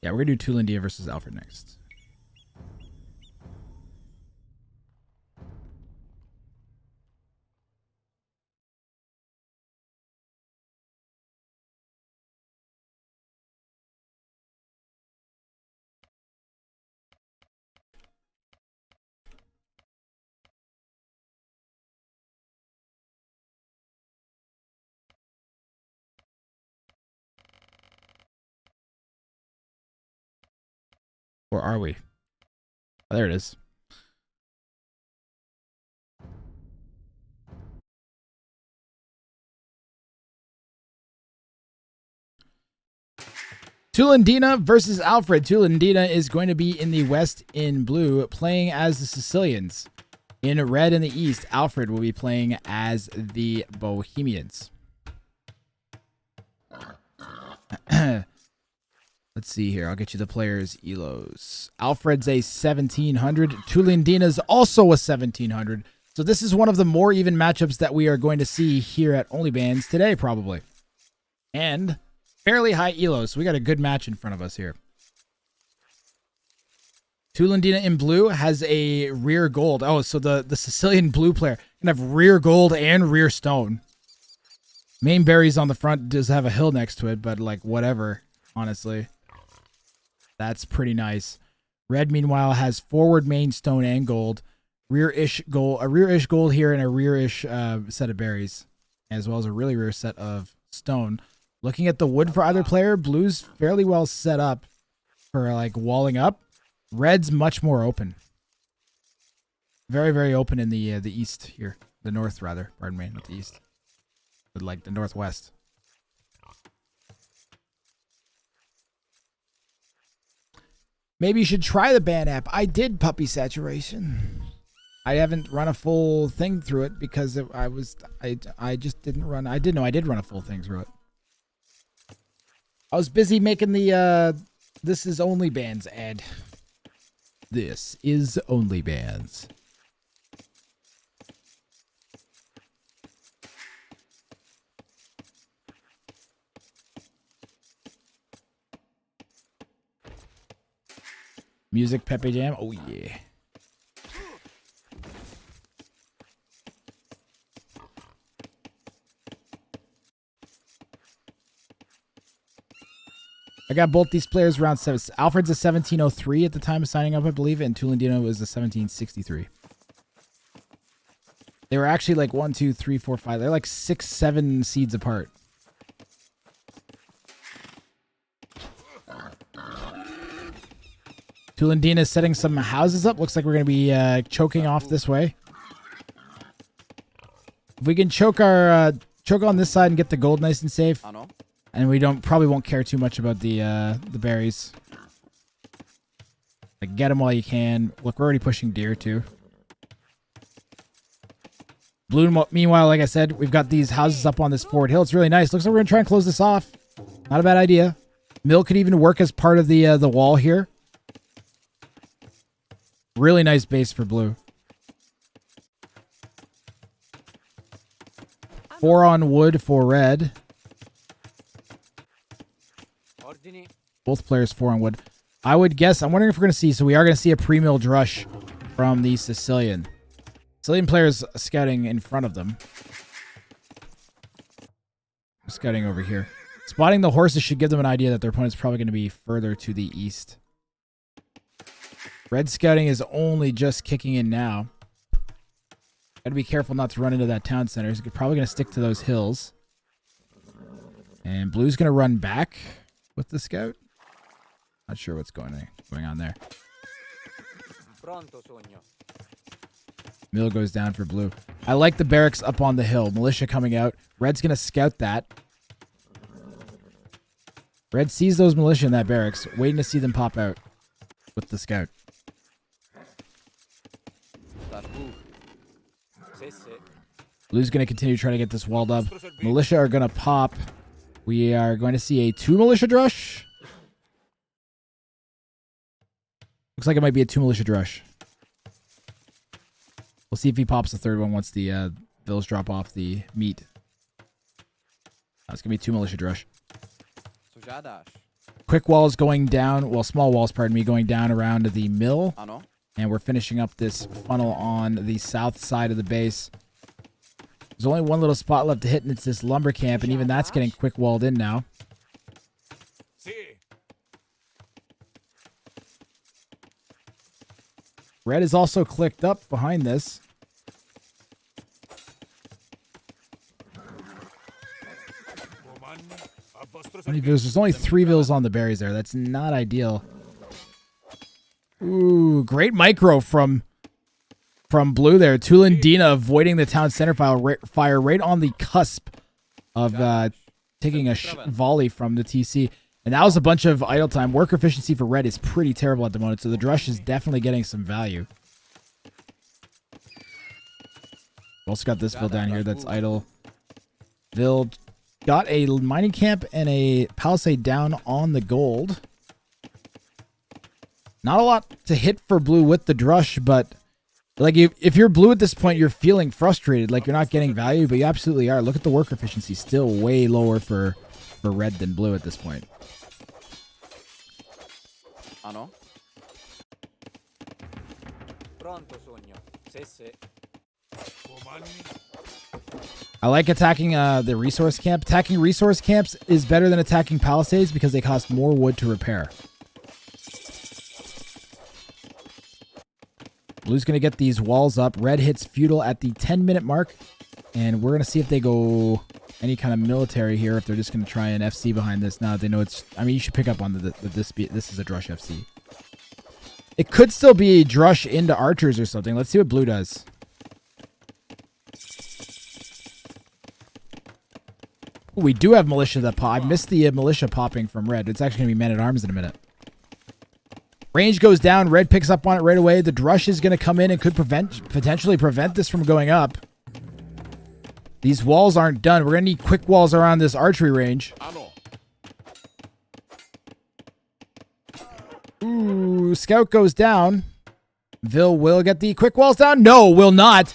Yeah, we're going to do Tulendina versus Alfred next. Or are we? Oh, there it is. Tulendina versus Alfred. Tulendina is going to be in the west in blue, playing as the Sicilians. In red in the east, Alfred will be playing as the Bohemians. Let's see here. I'll get you the players' elos. Alfred's a 1700. Tulendina's also a 1700. So this is one of the more even matchups that we are going to see here at OnlyBans today, probably. And fairly high elos. So we got a good match in front of us here. Tulendina in blue has a rear gold. Oh, so the Sicilian blue player can have rear gold and rear stone. Main berries on the front does have a hill next to it, but like whatever, honestly. That's pretty nice. Red, meanwhile, has forward main stone and gold. Rear-ish gold, a rear-ish gold here and a rear-ish set of berries, as well as a really rare set of stone. Looking at the wood for either player, blue's fairly well set up for like walling up. Red's much more open. Very, very open in the east here. The north, rather. Pardon me, not the east. But like the northwest. Maybe you should try the ban app. I did puppy saturation. I haven't run a full thing through it because I just didn't run. I did run a full thing through it. I was busy making the this is OnlyBans ad. This is OnlyBans. Music Pepe Jam. Oh, yeah. I got both these players around 7. Alfred's a 1703 at the time of signing up, I believe, and Tulandino was a 1763. They were actually like 1, 2, 3, 4, 5. They're like 6, 7 seeds apart. Tulandina is setting some houses up. Looks like we're going to be choking off this way. If we can choke on this side and get the gold nice and safe, and we probably won't care too much about the berries. Like, get them while you can. Look, we're already pushing deer too. Blue, meanwhile, like I said, we've got these houses up on this forward hill. It's really nice. Looks like we're going to try and close this off. Not a bad idea. Mill could even work as part of the wall here. Really nice base for blue. 4 on wood for red. Both players 4 on wood. I would guess, I'm wondering if we're going to see, so we are going to see a pre-mill drush from the Sicilian. Sicilian players scouting in front of them. Scouting over here. Spotting the horses should give them an idea that their opponent's probably going to be further to the east. Red scouting is only just kicking in now. Gotta be careful not to run into that town center. He's probably going to stick to those hills. And blue's going to run back with the scout. Not sure what's going on there. Mill goes down for blue. I like the barracks up on the hill. Militia coming out. Red's going to scout that. Red sees those militia in that barracks, waiting to see them pop out with the scout. Blue's going to continue trying to get this walled up. Militia are going to pop. We are going to see a 2 militia drush. Looks like it might be a 2 militia drush. We'll see if he pops the 3rd one once the bills drop off the meat. It's going to be 2 militia drush. Quick walls going down. Well, small walls, pardon me, going down around the mill. And we're finishing up this funnel on the south side of the base. There's only one little spot left to hit, and it's this lumber camp, and even that's getting quick walled in now. Red is also clicked up behind this. There's only 3 vills on the berries there. That's not ideal. Ooh, great micro from blue there. Tulandina avoiding the town center fire right on the cusp of taking a volley from the TC. And that was a bunch of idle time. Work efficiency for red is pretty terrible at the moment, so the drush is definitely getting some value. We've also got this vill down here that's idle. Vill got a mining camp and a palisade down on the gold. Not a lot to hit for blue with the drush, but like if you're blue at this point, you're feeling frustrated, like you're not getting value, but you absolutely are. Look at the work efficiency, still way lower for red than blue at this point. I like attacking the resource camp. Attacking resource camps is better than attacking palisades because they cost more wood to repair. Blue's going to get these walls up. Red hits feudal at the 10-minute mark. And we're going to see if they go any kind of military here, if they're just going to try an FC behind this. Now they know it's... I mean, you should pick up on this is a drush FC. It could still be a drush into archers or something. Let's see what blue does. Ooh, we do have militia that pop. I missed the militia popping from red. It's actually going to be men-at-arms in a minute. Range goes down. Red picks up on it right away. The drush is going to come in and could potentially prevent this from going up. These walls aren't done. We're going to need quick walls around this archery range. Ooh, scout goes down. Vill will get the quick walls down. No, will not.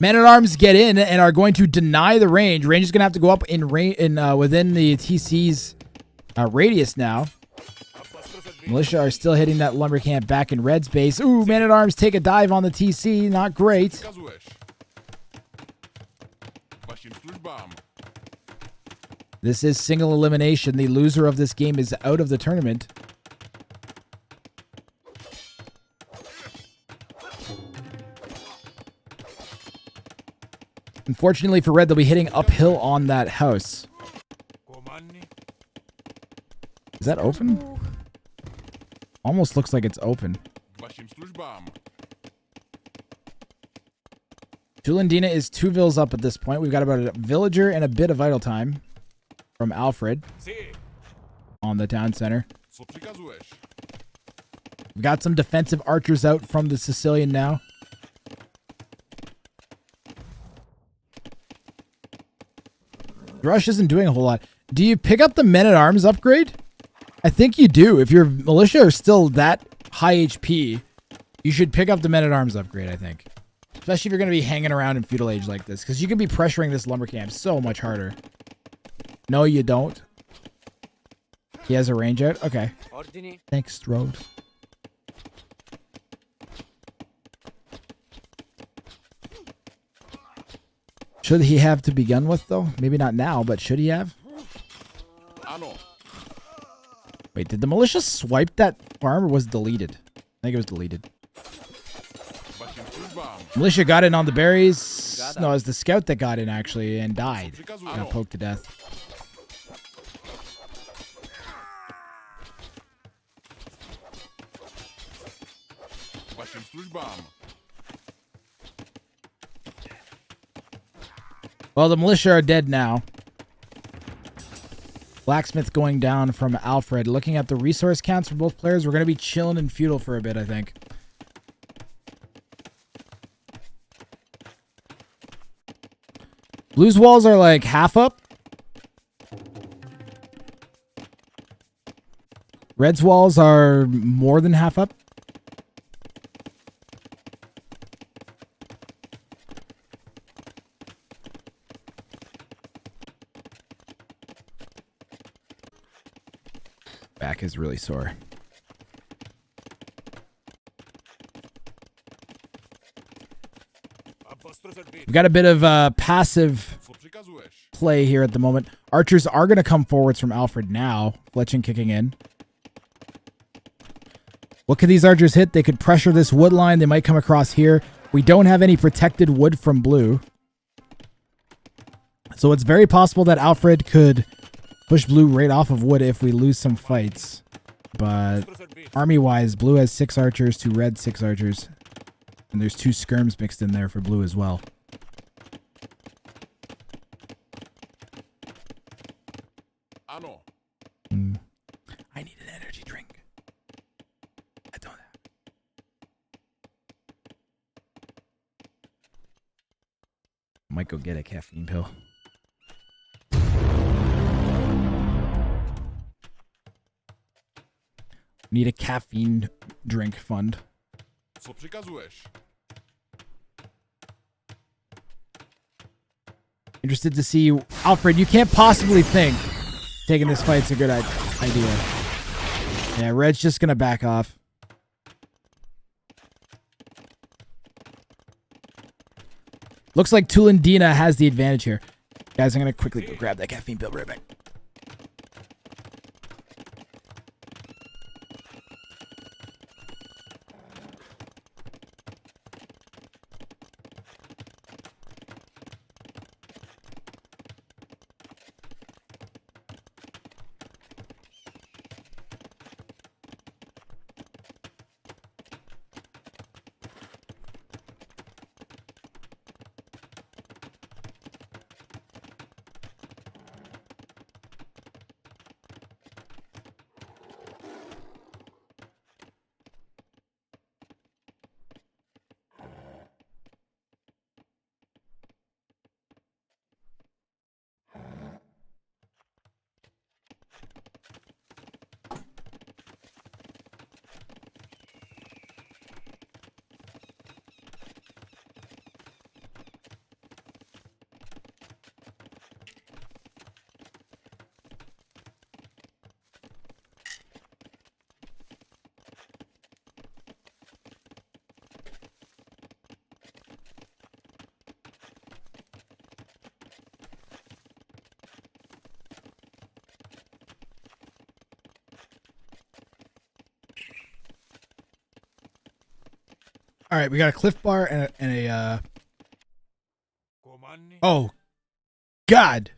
Men-at-arms get in and are going to deny the range. Range is going to have to go up in within the TC's radius now. Militia are still hitting that lumber camp back in Red's base. Ooh, Man-at-Arms take a dive on the TC. Not great. This is single elimination. The loser of this game is out of the tournament. Unfortunately for Red, they'll be hitting uphill on that house. Is that open? Almost looks like it's open. Julendina is 2 vills up at this point. We've got about a villager and a bit of idle time from Alfred on the town center. We've got some defensive archers out from the Sicilian now. Rush isn't doing a whole lot. Do you pick up the Men-at-Arms upgrade? I think you do. If your militia are still that high HP, you should pick up the Men-at-Arms upgrade, I think. Especially if you're going to be hanging around in Feudal Age like this, because you can be pressuring this lumber camp so much harder. No, you don't. He has a range out? Okay. Thanks, Strode. Should he have to begin with, though? Maybe not now, but should he have? Wait, did the militia swipe that farm or was it deleted? I think it was deleted. Militia got in on the berries. No, it was the scout that got in, actually, and died. Got poked to death. Well, the militia are dead now. Blacksmith going down from Alfred. Looking at the resource counts for both players, we're going to be chilling in Feudal for a bit, I think. Blue's walls are like half up. Red's walls are more than half up. Back is really sore. We've got a bit of passive play here at the moment. Archers are going to come forwards from Alfred now. Fletching kicking in. What could these archers hit? They could pressure this wood line. They might come across here. We don't have any protected wood from blue. So it's very possible that Alfred could push blue right off of wood if we lose some fights. But army-wise, blue has 6 archers to red 6 archers. And there's 2 skirms mixed in there for blue as well. I need an energy drink. I don't have. Might go get a caffeine pill. Need a caffeine drink fund. Interested to see Alfred. You can't possibly think taking this fight's a good idea. Yeah, Red's just gonna back off. Looks like Tulendina has the advantage here. Guys, I'm gonna quickly go grab that caffeine pill right back. All right, we got a Cliff Bar and a oh, God.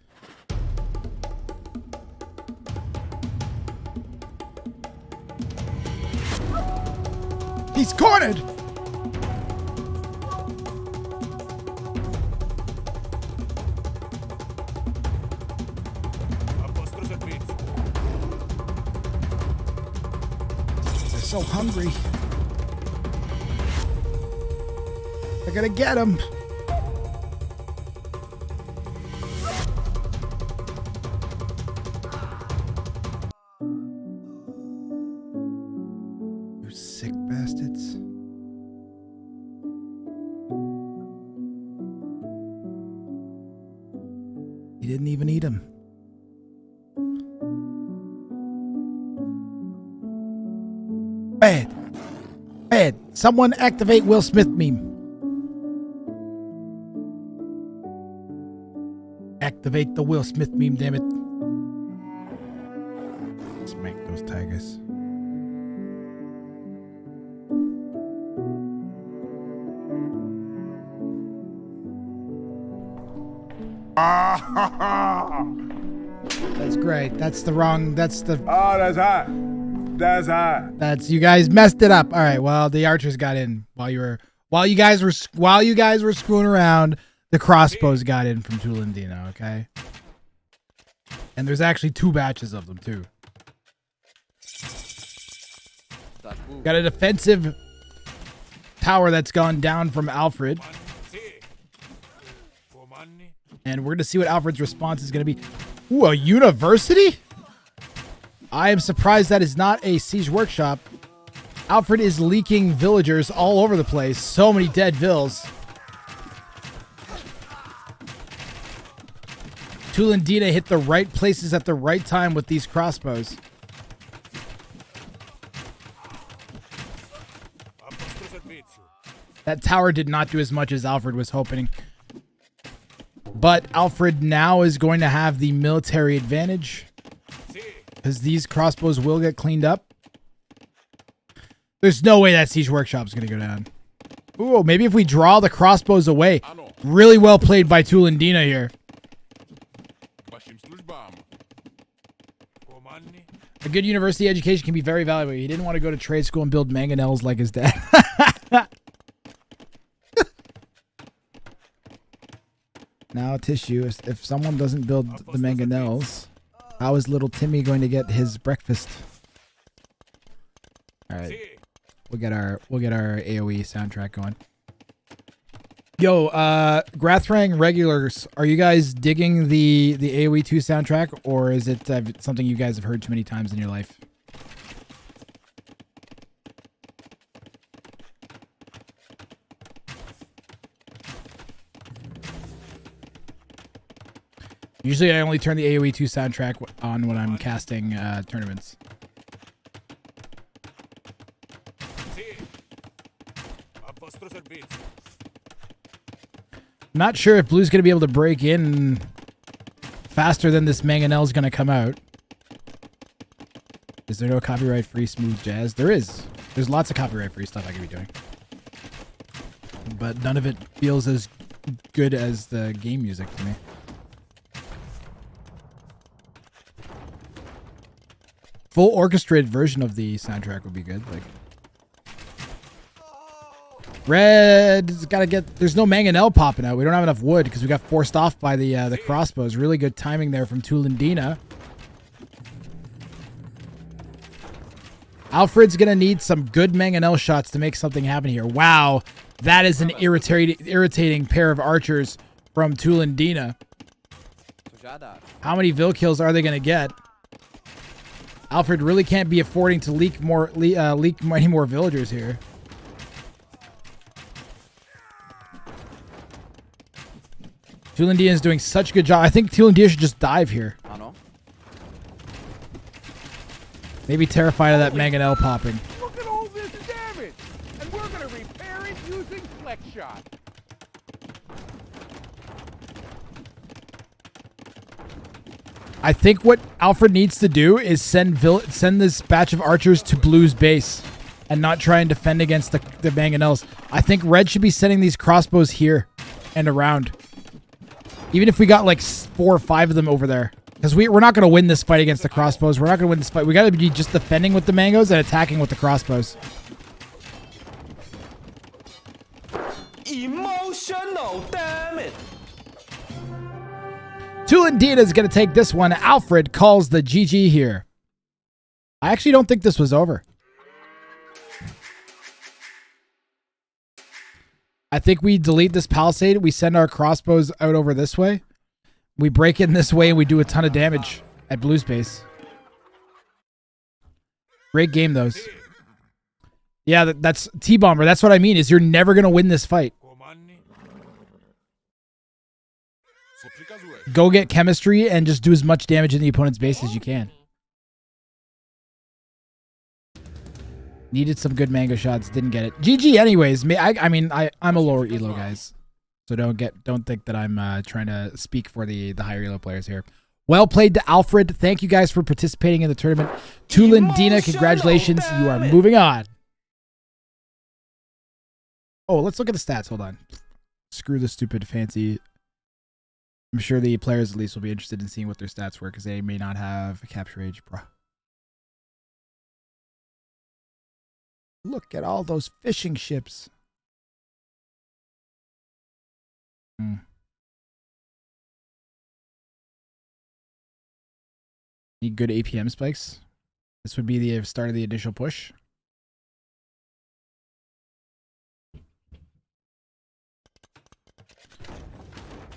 He's cornered. They're so hungry. I gotta get him. You sick bastards. He didn't even eat him. Bad. Bad. Someone activate Will Smith meme. Activate the Will Smith meme, damn it. Smack those tigers. That's great. That's the wrong. That's the. Oh, that's hot. That's hot. That's, you guys messed it up. All right. Well, the archers got in while you guys were screwing around. The crossbows got in from Tulandina, okay? And there's actually 2 batches of them, too. Got a defensive tower that's gone down from Alfred. And we're going to see what Alfred's response is going to be. Ooh, a university? I am surprised that is not a siege workshop. Alfred is leaking villagers all over the place. So many dead vills. Tulandina hit the right places at the right time with these crossbows. That tower did not do as much as Alfred was hoping. But Alfred now is going to have the military advantage, because these crossbows will get cleaned up. There's no way that siege workshop is going to go down. Ooh, maybe if we draw the crossbows away. Really well played by Tulandina here. A good university education can be very valuable. He didn't want to go to trade school and build mangonels like his dad. Now, Tissue, if someone doesn't build the mangonels, how is little Timmy going to get his breakfast? All right, we'll get our AOE soundtrack going. Yo, Grathrang regulars, are you guys digging the AOE 2 soundtrack, or is it something you guys have heard too many times in your life? Usually I only turn the AOE 2 soundtrack on when I'm casting tournaments. Not sure if Blue's going to be able to break in faster than this Mangonel's going to come out. Is there no copyright-free smooth jazz? There is. There's lots of copyright-free stuff I could be doing. But none of it feels as good as the game music to me. Full orchestrated version of the soundtrack would be good. Like, Red's got to get... There's no Mangonel popping out. We don't have enough wood because we got forced off by the crossbows. Really good timing there from Tulandina. Alfred's going to need some good Mangonel shots to make something happen here. Wow. That is an irritating pair of archers from Tulandina. How many Vil kills are they going to get? Alfred really can't be affording to leak many more villagers here. Tulandina is doing such a good job. I think Tulandina should just dive here. Maybe terrified of that Mangonel popping. Look at all this damage! And we're gonna repair it using Flex Shot. I think what Alfred needs to do is send this batch of archers to Blue's base. and not try and defend against the mangonels. I think red should be sending these crossbows here and around. Even if we got like 4 or 5 of them over there. Because we're not going to win this fight against the crossbows. We're not going to win this fight. We got to be just defending with the mangoes and attacking with the crossbows. Emotional, damn it. Tulindina is going to take this one. Alfred calls the GG here. I actually don't think this was over. I think we delete this palisade. We send our crossbows out over this way. We break in this way and we do a ton of damage at Blue's base. Great game, those. Yeah, that's T-Bomber. That's what I mean, is you're never going to win this fight. Go get chemistry and just do as much damage in the opponent's base as you can. Needed some good mango shots. Didn't get it. GG anyways. I mean, I'm a lower elo, guys. So don't think that I'm trying to speak for the higher elo players here. Well played to Alfred. Thank you guys for participating in the tournament. Tulindina, congratulations. You are moving on. Oh, let's look at the stats. Hold on. Screw the stupid fancy. I'm sure the players at least will be interested in seeing what their stats were because they may not have a capture age, bro. Look at all those fishing ships. Need good APM spikes. This would be the start of the initial push.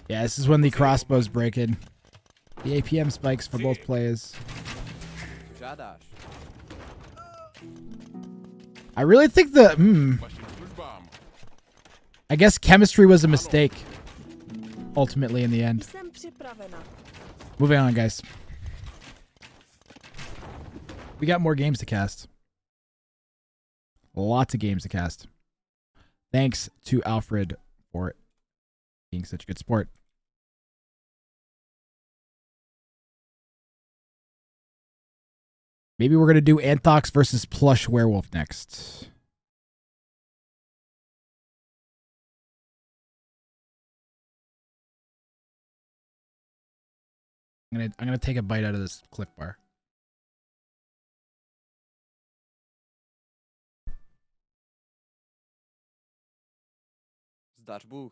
Yeah, this is when the crossbows break in. The APM spikes for both players. I really think I guess chemistry was a mistake. Ultimately, in the end. Moving on, guys. We got more games to cast. Lots of games to cast. Thanks to Alfred for being such a good sport. Maybe we're going to do Anthox versus Plush Werewolf next. I'm gonna take a bite out of this Cliff Bar. Zdacz Buch.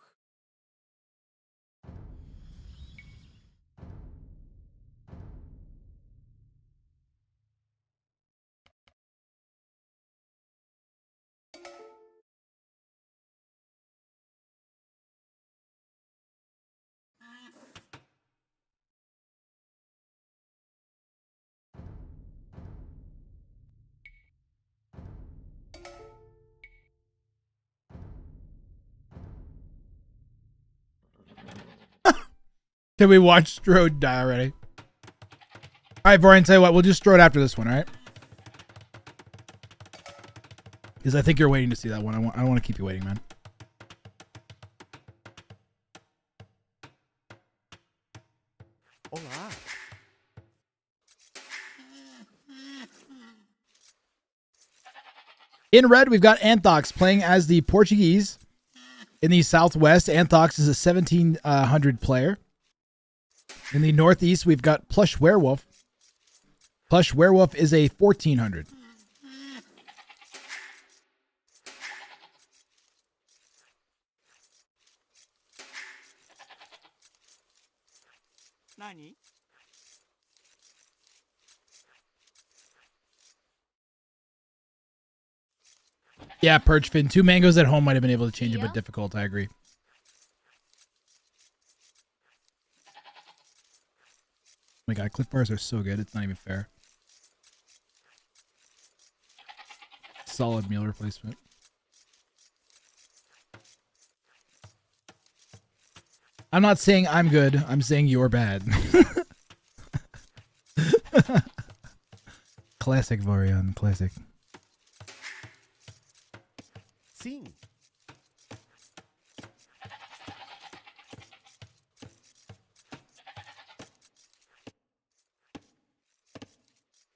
Can we watch Strode die already? All right, Vorian, tell you what, we'll do Strode after this one, all right? Because I think you're waiting to see that one. I don't want to keep you waiting, man. Olá. In red, we've got Anthox playing as the Portuguese. In the Southwest, Anthox is a 1700 player. In the Northeast, we've got Plush Werewolf. Plush Werewolf is a 1400. Nani? Yeah, Perchfin. 2 mangoes at home might have been able to change it, but difficult. I agree. Oh my god, Cliff Bars are so good. It's not even fair. Solid meal replacement. I'm not saying I'm good. I'm saying you're bad. Classic, Vorian. Classic. Sim.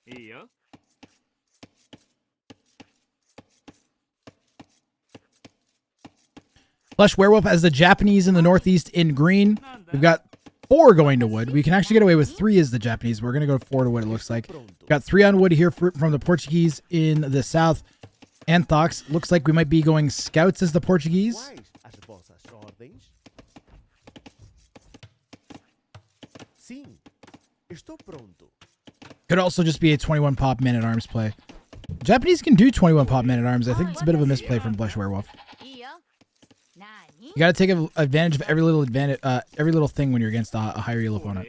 Iya. Flesh Werewolf has the Japanese in the Northeast in green. We've got 4 going to wood. We can actually get away with 3 as the Japanese. We're going to go 4 to wood, it looks like. Got 3 on wood here from the Portuguese in the South. Anthox. Looks like we might be going Scouts as the Portuguese. Could also just be a 21 pop man-at-arms play. Japanese can do 21 pop man-at-arms. I think it's a bit of a misplay from Flesh Werewolf. You got to take advantage of every little thing when you're against a higher eel opponent.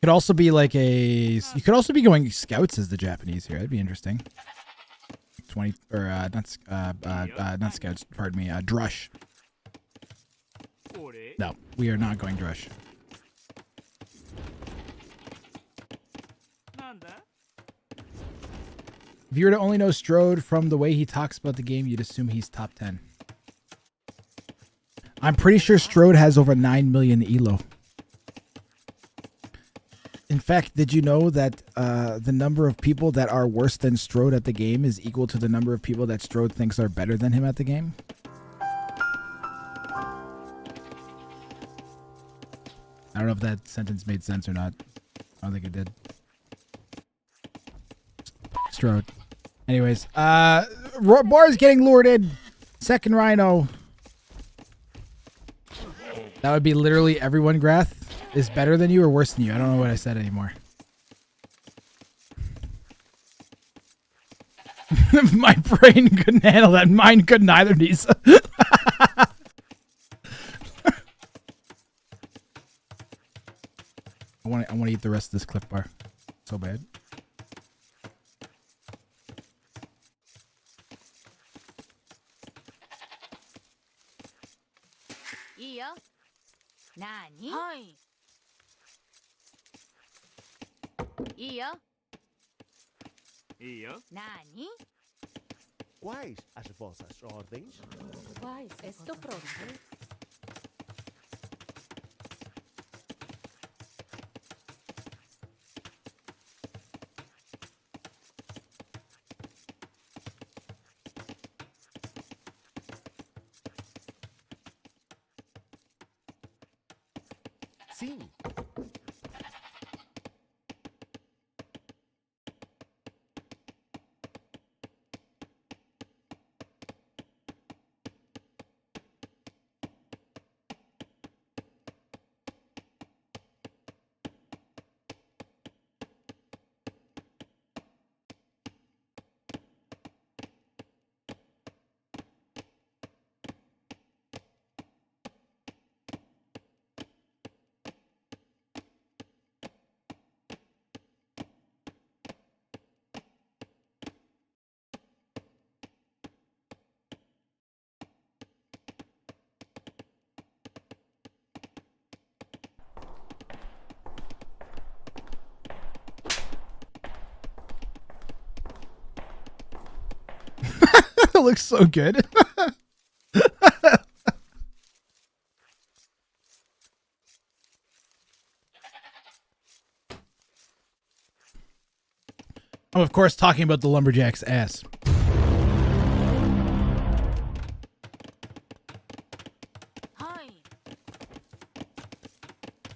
Could also be like you could also be going Scouts as the Japanese here. That'd be interesting. 20 or not Scouts. Pardon me. Drush. No, we are not going Drush. If you were to only know Strode from the way he talks about the game, you'd assume he's top 10. I'm pretty sure Strode has over 9 million ELO. In fact, did you know that the number of people that are worse than Strode at the game is equal to the number of people that Strode thinks are better than him at the game? I don't know if that sentence made sense or not. I don't think it did. Strode. Anyways, Bar's getting lured in. Second Rhino. That would be literally everyone, Grath, is better than you or worse than you. I don't know what I said anymore. My brain couldn't handle that. Mine couldn't either, Nisa. I want to eat the rest of this Cliff Bar. So bad. Quais as vossas ordens? Quais? Estou pronto. Sim. It looks so good. I'm of course talking about the lumberjack's ass.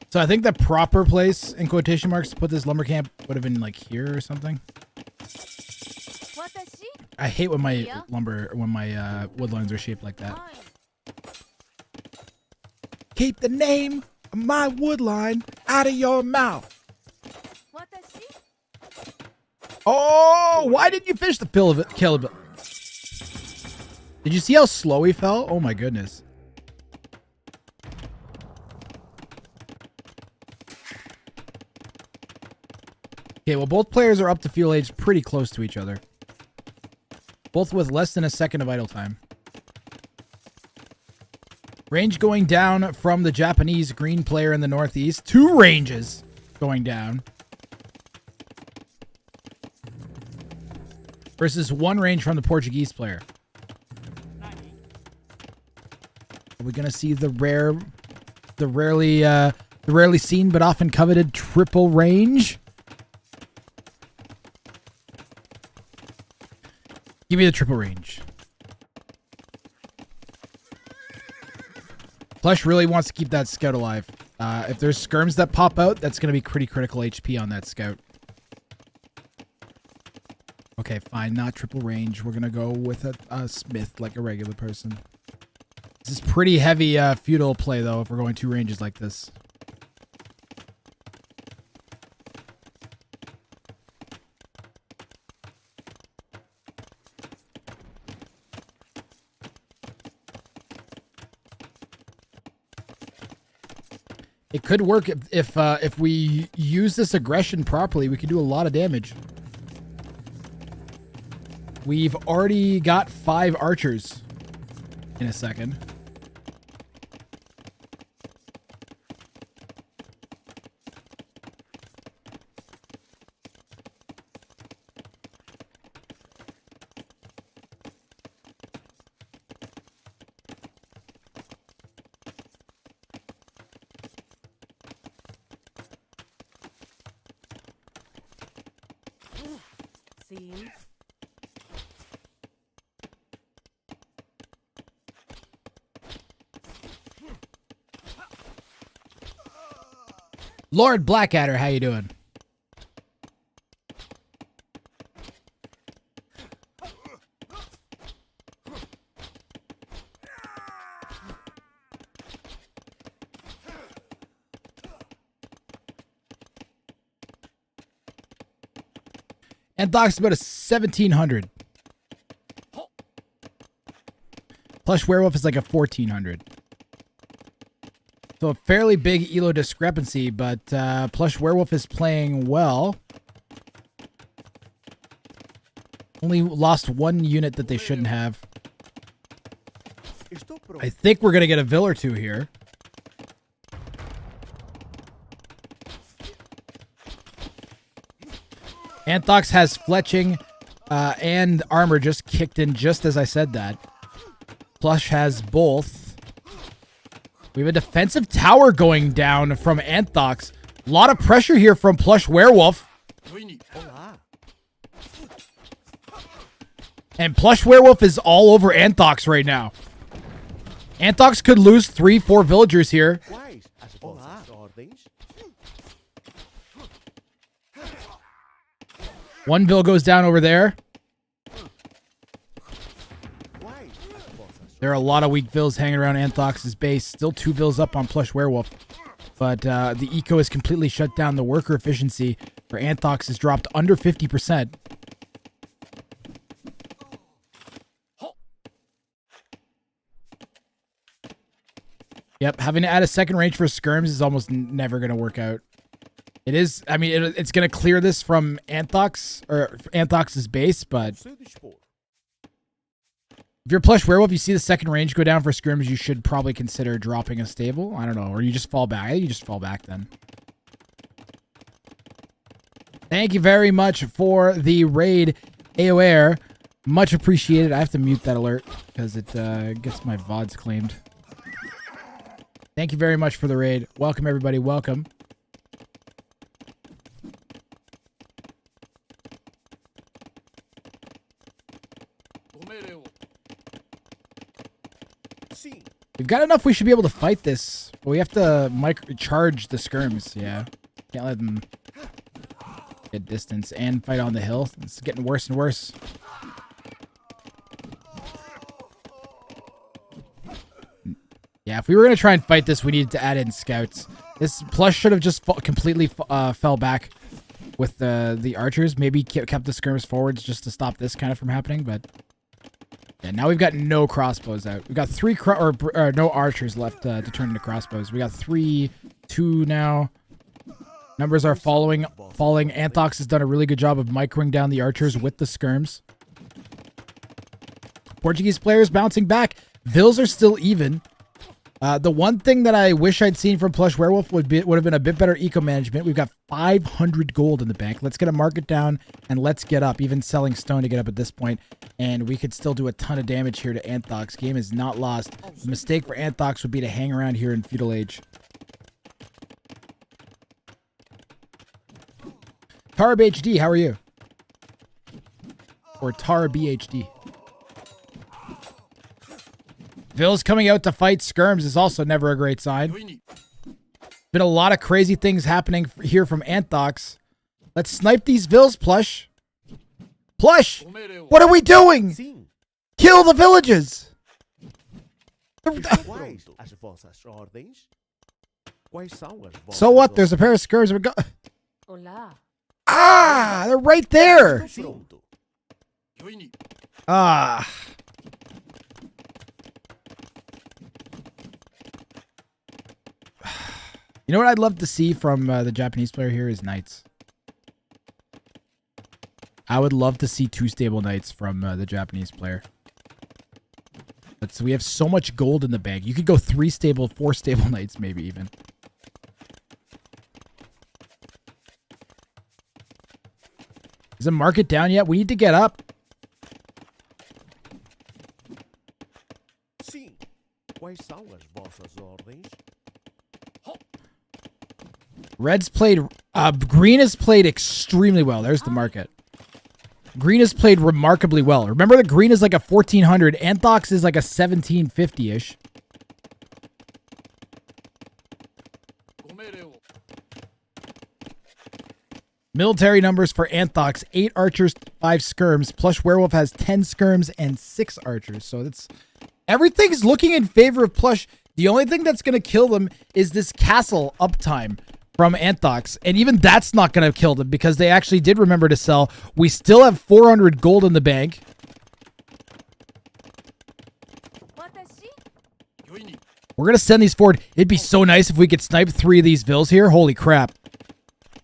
So I think the proper place in quotation marks to put this lumber camp would have been like here or something. I hate when my woodlines are shaped like that. Keep the name of my woodline out of your mouth. Oh, why didn't you fish the kill of it? Did you see how slow he fell? Oh my goodness. Okay, well, both players are up to fuel age pretty close to each other. Both with less than a second of idle time. Range going down from the Japanese green player in the Northeast. 2 ranges going down. Versus 1 range from the Portuguese player. Are we going to see the rarely seen but often coveted triple range? Give me the triple range. Plush really wants to keep that scout alive. If there's skirms that pop out, that's going to be pretty critical HP on that scout. Okay, fine. Not triple range. We're going to go with a smith like a regular person. This is pretty heavy feudal play, though, if we're going 2 ranges like this. It could work if we use this aggression properly. We could do a lot of damage. We've already got 5 archers in a second. Scene. Lord Blackadder, how you doing? And Doc's about a 1700. Plush Werewolf is like a 1400. So a fairly big elo discrepancy, but Plush Werewolf is playing well. Only lost 1 unit that they shouldn't have. I think we're going to get a Vill or 2 here. Anthox has fletching and armor just kicked in just as I said that. Plush has both. We have a defensive tower going down from Anthox. A lot of pressure here from Plush Werewolf. And Plush Werewolf is all over Anthox right now. Anthox could lose 3-4 villagers here. One Vill goes down over there. There are a lot of weak Vills hanging around Anthox's base. Still 2 Vills up on Plush Werewolf. But the eco is completely shut down. The worker efficiency for Anthox has dropped under 50%. Yep, having to add a second range for skirms is almost never going to work out. It is, I mean, it's going to clear this from Anthox, or Anthox's base, but if you're Plush Werewolf, you see the second range go down for skirms, you should probably consider dropping a stable. I don't know, or you just fall back. I think you just fall back then. Thank you very much for the raid, AOAir. Much appreciated. I have to mute that alert because it gets my VODs claimed. Thank you very much for the raid. Welcome, everybody. Welcome. We've got enough. We should be able to fight this, but we have to charge the skirms. Yeah, can't let them get distance and fight on the hill. It's getting worse and worse. Yeah, if we were gonna try and fight this, we needed to add in scouts. This Plush should have just completely fell back with the archers. Maybe kept the skirms forwards just to stop this kind of from happening, but. Yeah, now we've got no crossbows out. We've got no archers left to turn into crossbows. We got 3, 2 now. Numbers are falling. Anthox has done a really good job of microing down the archers with the skirms. Portuguese players bouncing back. Vills are still even. The one thing that I wish I'd seen from Plush Werewolf would have been a bit better eco management. We've got 500 gold in the bank. Let's get a market down and let's get up. Even selling stone to get up at this point. And we could still do a ton of damage here to Anthox. Game is not lost. The mistake for Anthox would be to hang around here in Feudal Age. Tarb HD, how are you? Or Tar BHD. Ville's coming out to fight skirms is also never a great sign. Been a lot of crazy things happening here from Anthox. Let's snipe these Vills, Plush. Plush! What are we doing? Sim. Kill the villages! Quais as vossas ordens? Quais são as vossas So what? There's a pair of skirms. Hola. Ah! They're right there! Estou pronto. Ah. You know what I'd love to see from the Japanese player here is knights. I would love to see 2 stable knights from the Japanese player. But so we have so much gold in the bank. You could go 3 stable, 4 stable knights maybe even. Is the market down yet? We need to get up. Sim. Quais são as vossas ordens? Red's played, green has played extremely well. There's the market. Green has played remarkably well. Remember that green is like a 1400. Anthox is like a 1750-ish. Military numbers for Anthox: 8 archers, 5 skirms. Plush Werewolf has 10 skirms and 6 archers. So that's everything's looking in favor of Plush. The only thing that's going to kill them is this castle uptime from Anthox. And even that's not going to kill them because they actually did remember to sell. We still have 400 gold in the bank. We're going to send these forward. It'd be so nice if we could snipe 3 of these vills here. Holy crap.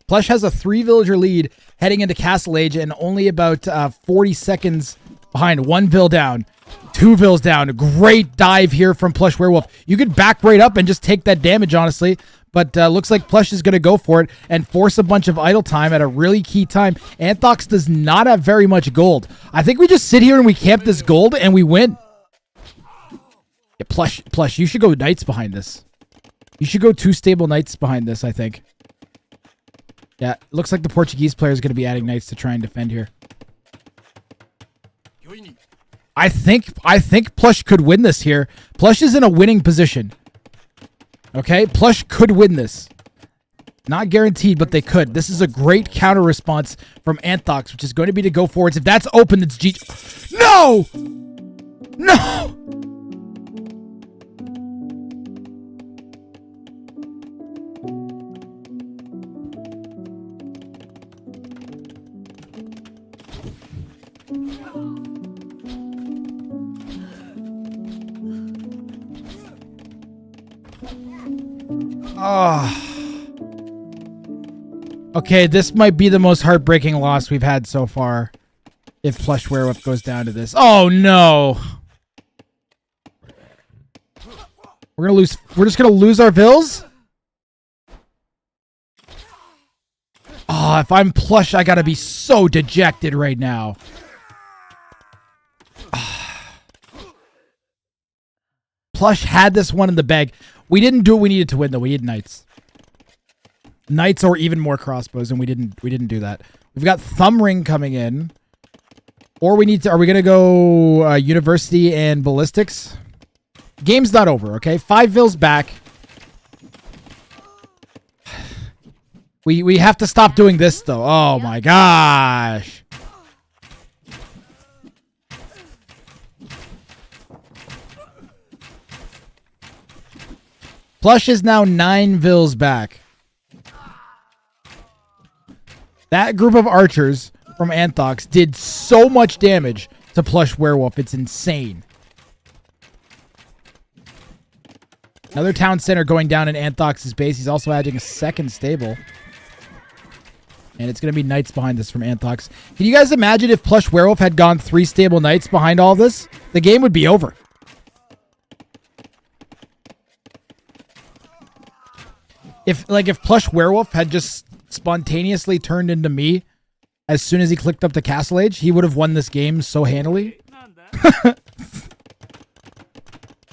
Plush has a 3 villager lead heading into Castle Age and only about 40 seconds behind. 1 vill down. 2 vills down. A great dive here from Plush Werewolf. You could back right up and just take that damage, honestly. But looks like Plush is going to go for it and force a bunch of idle time at a really key time. Anthox does not have very much gold. I think we just sit here and we camp this gold and we win. Yeah, Plush, you should go knights behind this. You should go 2 stable knights behind this, I think. Yeah, looks like the Portuguese player is going to be adding knights to try and defend here. I think Plush could win this here. Plush is in a winning position. Okay, Plush could win this. Not guaranteed, but they could. This is a great counter response from Anthox, which is going to be to go forwards. If that's open, it's G. No! No! Oh. Okay, this might be the most heartbreaking loss we've had so far. If Plush Werewolf goes down to this. Oh no. We're gonna lose. We're just gonna lose our vills? Oh, if I'm Plush, I gotta be so dejected right now. Plush had this one in the bag. We didn't do what we needed to win, though. We needed knights. Knights or even more crossbows, and we didn't do that. We've got Thumb Ring coming in. Or we need to... Are we going to go University and Ballistics? Game's not over, okay? 5 vills back. We have to stop doing this, though. Oh, my gosh. Plush is now 9 vills back. That group of archers from Anthox did so much damage to Plush Werewolf. It's insane. Another town center going down in Anthox's base. He's also adding a second stable. And it's going to be knights behind this from Anthox. Can you guys imagine if Plush Werewolf had gone 3 stable knights behind all this? The game would be over. If Plush Werewolf had just spontaneously turned into me as soon as he clicked up to Castle Age, he would have won this game so handily.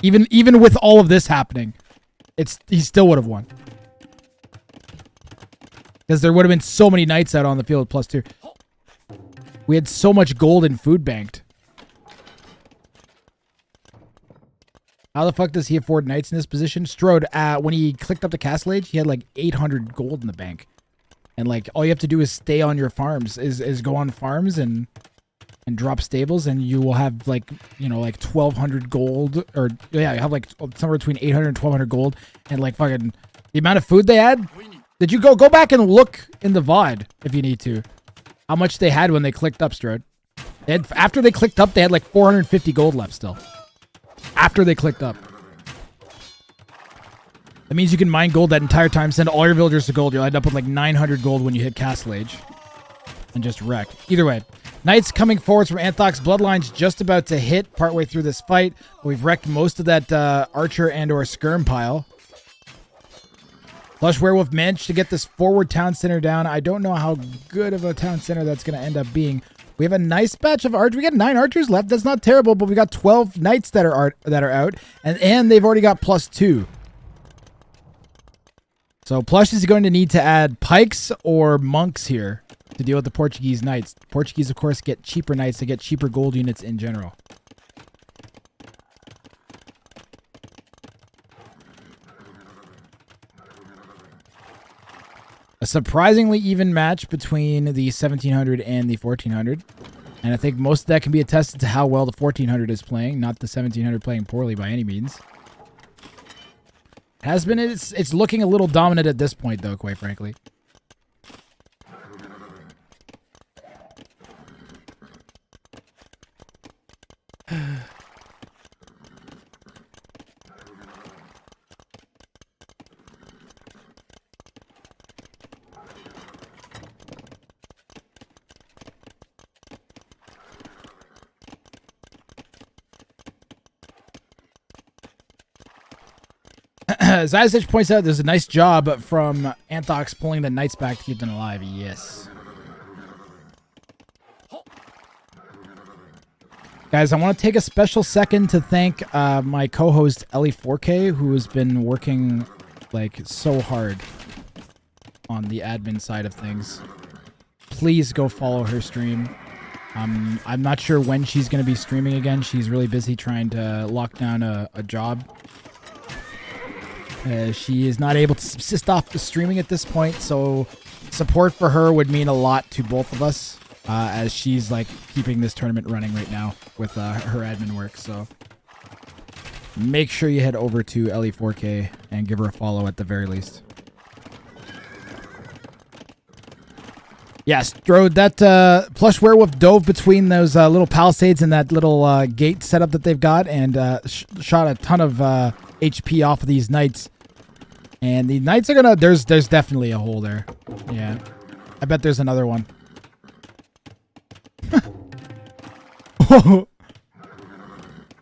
Even with all of this happening, he still would have won. Because there would have been so many knights out on the field +2. We had so much gold and food banked. How the fuck does he afford knights in this position? Strode, when he clicked up the castle age, he had like 800 gold in the bank. And like all you have to do is stay on your farms, is go on farms and drop stables, and you will have like, you know, like 1,200 gold, or yeah, you have like somewhere between 800 and 1,200 gold, and like fucking the amount of food they had. Did you go back and look in the VOD if you need to? How much they had when they clicked up, Strode? After they clicked up, they had like 450 gold left still. After they clicked up. That means you can mine gold that entire time, send all your villagers to gold. You'll end up with like 900 gold when you hit Castle Age. And just wreck. Either way. Knights coming forwards from Anthoc's Bloodlines just about to hit partway through this fight. We've wrecked most of that Archer and or Skirm pile. Plush Werewolf managed to get this forward town center down. I don't know how good of a town center that's going to end up being. We have a nice batch of archers. We got 9 archers left. That's not terrible, but we got 12 knights that are out, and they've already got +2. So Plush is going to need to add pikes or monks here to deal with the Portuguese knights. The Portuguese, of course, get cheaper knights. They get cheaper gold units in general. A surprisingly even match between the 1700 and the 1400. And I think most of that can be attested to how well the 1400 is playing, not the 1700 playing poorly by any means. It's looking a little dominant at this point, though, quite frankly. Zazich points out there's a nice job from Anthox pulling the knights back to keep them alive. Yes. Guys, I want to take a special second to thank my co-host Ellie4K, who has been working like so hard on the admin side of things. Please go follow her stream. I'm not sure when she's going to be streaming again. She's really busy trying to lock down a job. She is not able to subsist off the streaming at this point, so support for her would mean a lot to both of us, as she's like keeping this tournament running right now with her admin work. So make sure you head over to Ellie4K and give her a follow at the very least. Yes, Strode, that Plush Werewolf dove between those little palisades and that little gate setup that they've got, and shot a ton of HP off of these knights. And the knights are gonna... There's definitely a hole there. Yeah. I bet there's another one.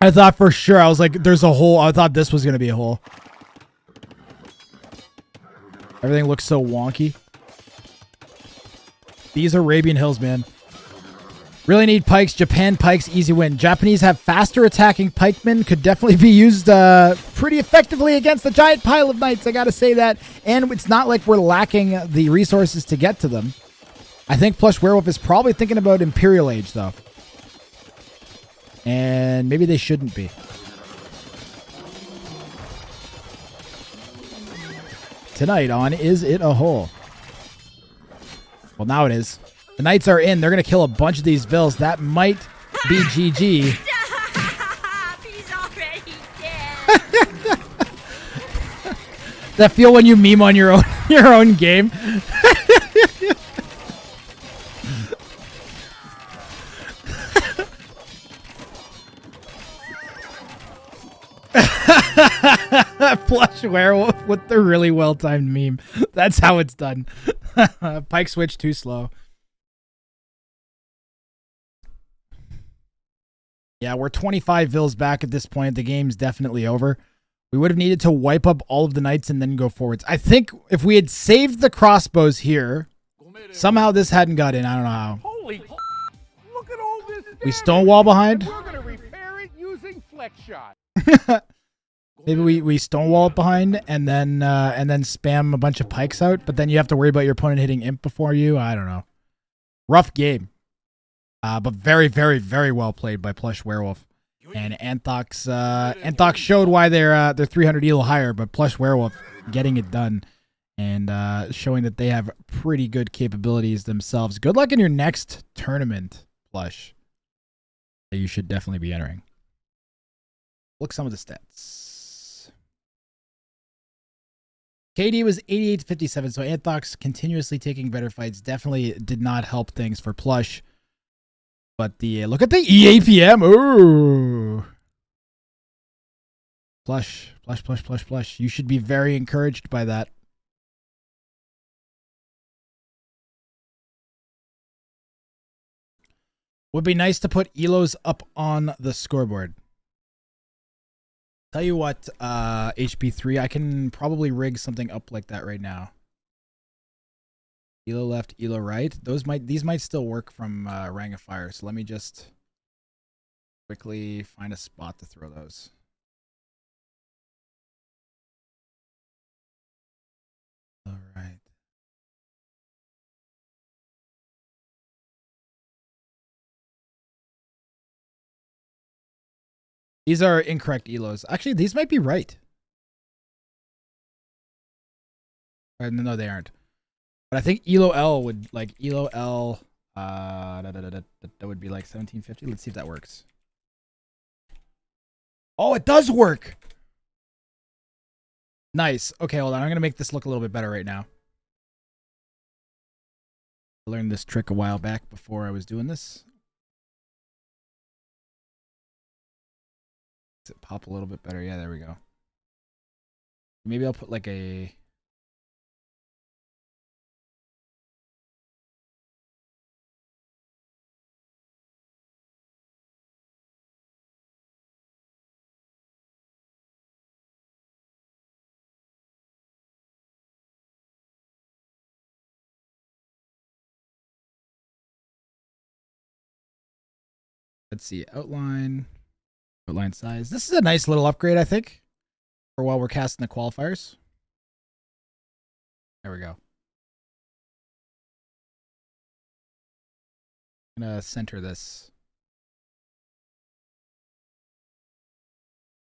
I thought for sure. I was like, there's a hole. I thought this was gonna be a hole. Everything looks so wonky. These Arabian Hills, man. Really need pikes. Japan pikes, easy win. Japanese have faster attacking pikemen. Could definitely be used pretty effectively against the giant pile of knights. I gotta say that. And it's not like we're lacking the resources to get to them. I think Plush Werewolf is probably thinking about Imperial Age, though. And maybe they shouldn't be. Tonight on Is It a Hole? Well, now it is. The knights are in. They're going to kill a bunch of these vills. That might be GG. Stop! He's already dead. That feel when you meme on your own game? Plush Werewolf with the really well-timed meme. That's how it's done. Pike switch too slow. Yeah, we're 25 vills back at this point. The game's definitely over. We would have needed to wipe up all of the knights and then go forwards. I think if we had saved the crossbows here, somehow this hadn't got in. I don't know how. Holy, look at all this. We stonewall behind? We're gonna repair it using flex shot. Maybe we stonewall it behind and then spam a bunch of pikes out, but then you have to worry about your opponent hitting imp before you. I don't know. Rough game. But very, very, very well played by Plush Werewolf. And Anthox showed why they're 300 elo higher, but Plush Werewolf getting it done and showing that they have pretty good capabilities themselves. Good luck in your next tournament, Plush. That you should definitely be entering. Look some of the stats. KD was 88 to 57, so Anthox continuously taking better fights definitely did not help things for Plush. But the look at the EAPM. Ooh. Plush. You should be very encouraged by that. Would be nice to put Elos up on the scoreboard. Tell you what, HP3, I can probably rig something up like that right now. Elo left, Elo right. These might still work from Ring of Fire. So let me just quickly find a spot to throw those. All right. These are incorrect Elos. Actually, these might be right. No, they aren't. But I think Elo L would like Elo L. That would be like 1750. Let's see if that works. Oh, it does work. Nice. Okay, hold on. I'm gonna make this look a little bit better right now. I learned this trick a while back before I was doing this. Does it pop a little bit better? Yeah, there we go. Maybe I'll put like a. Let's see, outline size. This is a nice little upgrade, I think, for while we're casting the qualifiers. There we go. I'm gonna center this.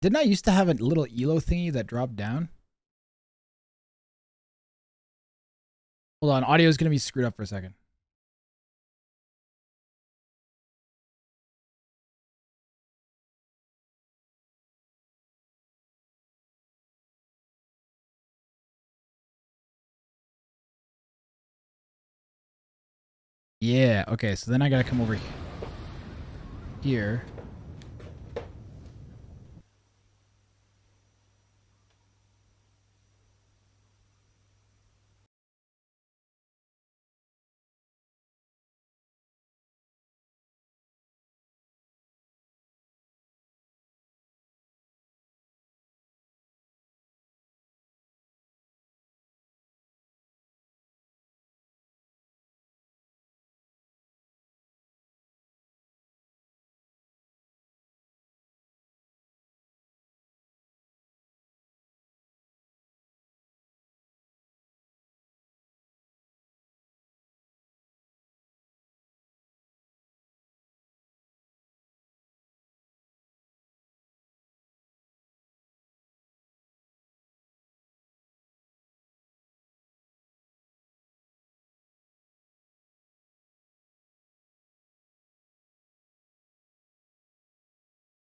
Didn't I used to have a little Elo thingy that dropped down? Hold on, audio is gonna be screwed up for a second. Yeah, okay, so then I gotta come over here.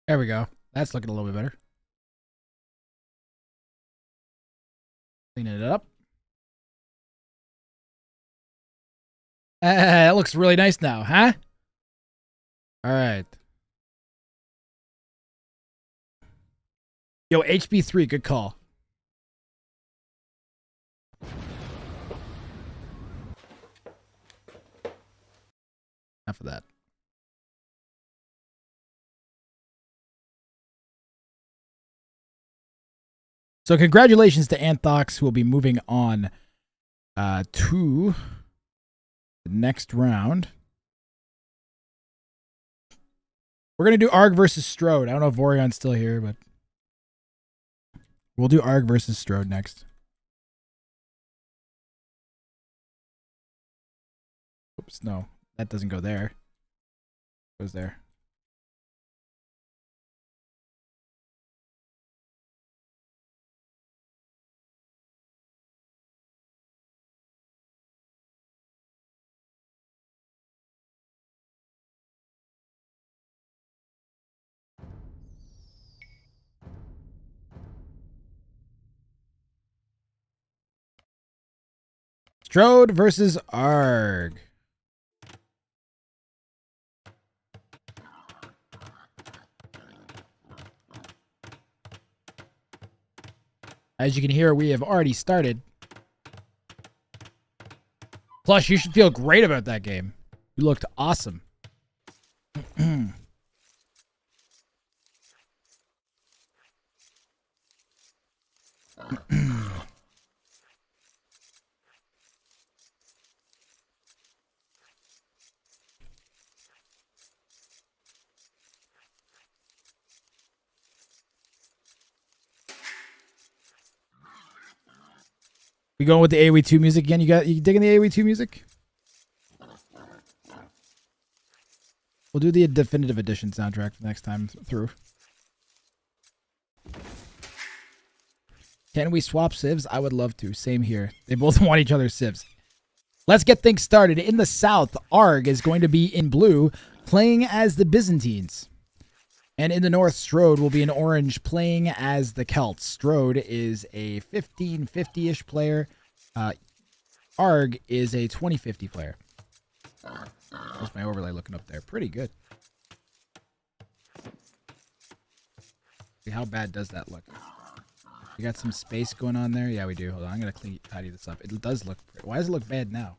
There we go. That's looking a little bit better. Cleaning it up. That looks really nice now, huh? All right. Yo, HB3, good call. Enough of that. So congratulations to Anthox, who will be moving on to the next round. We're going to do Arg versus Strode. I don't know if Vorion's still here, but we'll do Arg versus Strode next. Oops, no. That doesn't go there. It goes there. Strode versus Arg. As you can hear, we have already started. Plus, you should feel great about that game. You looked awesome. We going with the AOE2 music again? You digging the AOE2 music? We'll do the definitive edition soundtrack next time through. Can we swap civs? I would love to. Same here. They both want each other's civs. Let's get things started. In the south, Arg is going to be in blue, playing as the Byzantines. And in the north, Strode will be in orange, playing as the Celts. Strode is a 1550-ish player. Arg is a 2050 player. There's my overlay looking up there. Pretty good. See, how bad does that look? We got some space going on there. Yeah, we do. Hold on. I'm going to tidy this up. It does look... Why does it look bad now?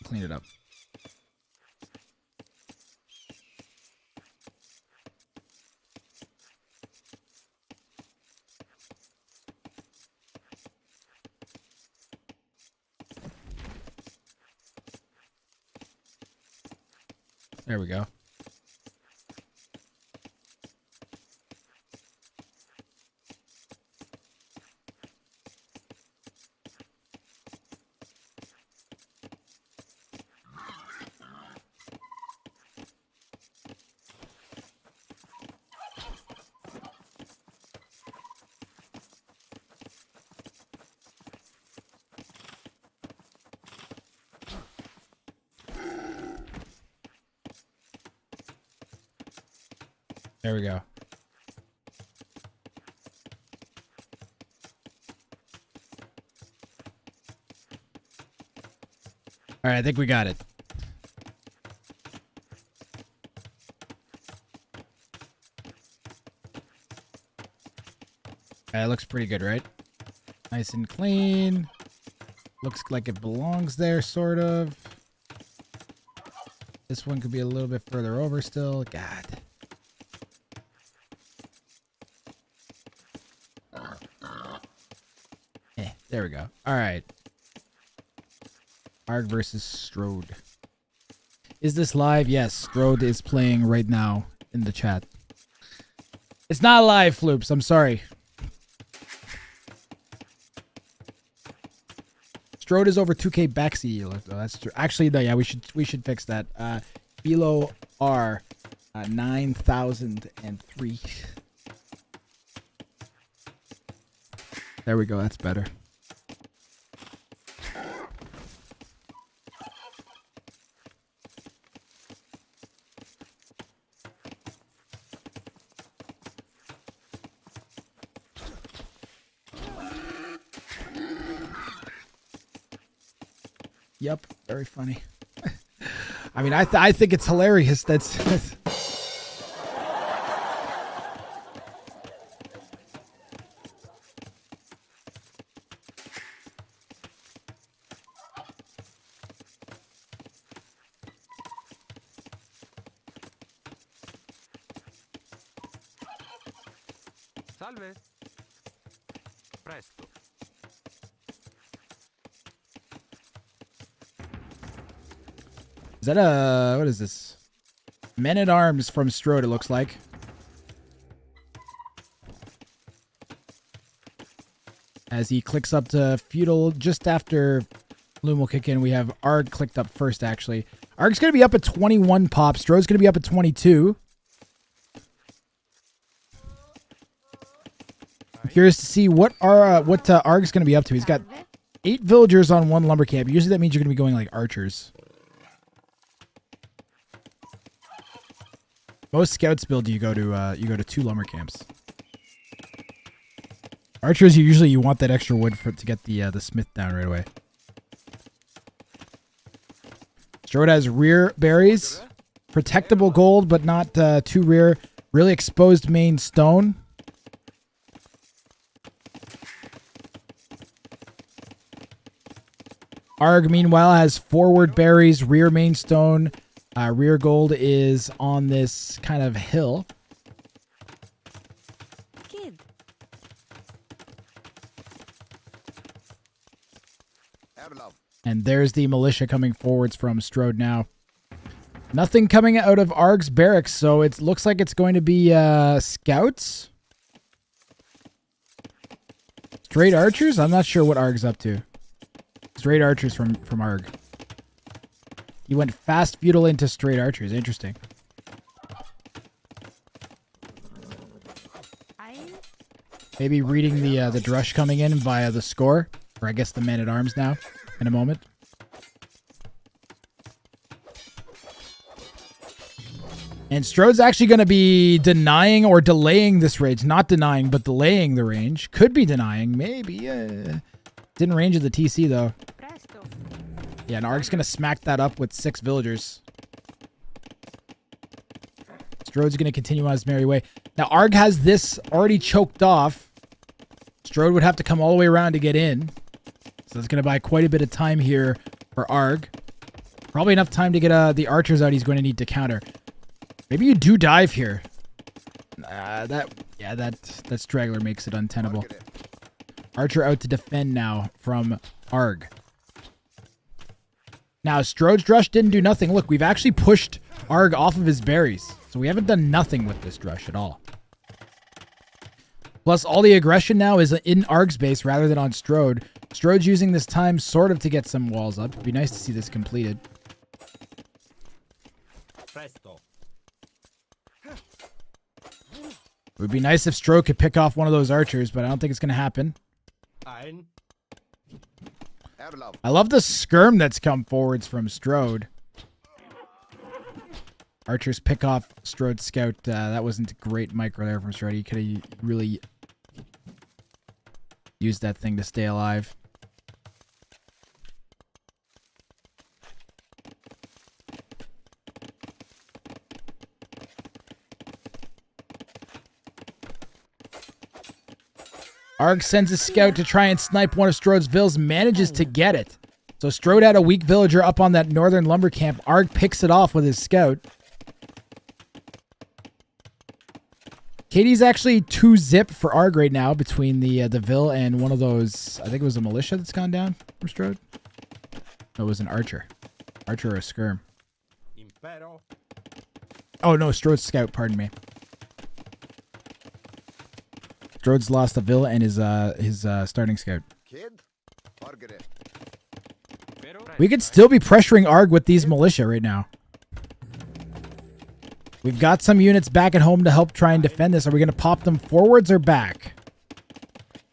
Clean it up. There we go. There we go. All right, I think we got it. It looks pretty good, right? Nice and clean. Looks like it belongs there, sort of. This one could be a little bit further over still. God. There we go. All right. Arg versus Strode. Is this live? Yes, Strode is playing right now in the chat. It's not live, Floops. I'm sorry. Strode is over 2K backseat. Oh, that's true. Actually, no. Yeah, we should fix that. Below R 9003. There we go. That's better. Yep, very funny. I mean, I think it's hilarious. That's Salve. Presto. Is that a... What is this? Men-at-Arms from Strode, it looks like. As he clicks up to Feudal just after Loom will kick in, we have Arg clicked up first, actually. Arg's going to be up at 21 pop. Strode's going to be up at 22. I'm curious to see what Arg's going to be up to. He's got 8 villagers on 1 lumber camp. Usually that means you're going to be going like archers. Most scouts build you go to 2 lumber camps. Archers, you want that extra wood to get the smith down right away. Strode has rear berries, protectable gold, but not too rare. Really exposed main stone. Arg, meanwhile, has forward berries, rear main stone. Rear gold is on this kind of hill. Kid. And there's the militia coming forwards from Strode now. Nothing coming out of Arg's barracks, so it looks like it's going to be scouts. Straight archers? I'm not sure what Arg's up to. Straight archers from Arg. He went fast feudal into straight archers. Interesting. Maybe reading the drush coming in via the score, or I guess the man at arms now in a moment. And Strode's actually going to be denying or delaying this range. Not denying, but delaying the range. Could be denying, maybe. Didn't range of the TC though. Yeah, and Arg's going to smack that up with 6 villagers. Strode's going to continue on his merry way. Now, Arg has this already choked off. Strode would have to come all the way around to get in. So it's going to buy quite a bit of time here for Arg. Probably enough time to get the archers out he's going to need to counter. Maybe you do dive here. That straggler makes it untenable. Archer out to defend now from Arg. Now, Strode's drush didn't do nothing. Look, we've actually pushed Arg off of his berries. So we haven't done nothing with this drush at all. Plus, all the aggression now is in Arg's base rather than on Strode. Strode's using this time sort of to get some walls up. It'd be nice to see this completed. Presto. It would be nice if Strode could pick off one of those archers, but I don't think it's going to happen. I love the skirm that's come forwards from Strode. Archers pick off Strode's scout. That wasn't a great micro there from Strode. He could have really used that thing to stay alive. Arg sends a scout to try and snipe one of Strode's vills, manages to get it. So Strode had a weak villager up on that northern lumber camp. Arg picks it off with his scout. Katie's actually 2-zip for Arg right now between the vill and one of those, I think it was a militia that's gone down from Strode. No, it was an archer. Archer or a skirm. Oh no, Strode's scout, pardon me. Strode's lost a villa and his starting scout. We could still be pressuring Arg with these militia right now. We've got some units back at home to help try and defend this. Are we going to pop them forwards or back?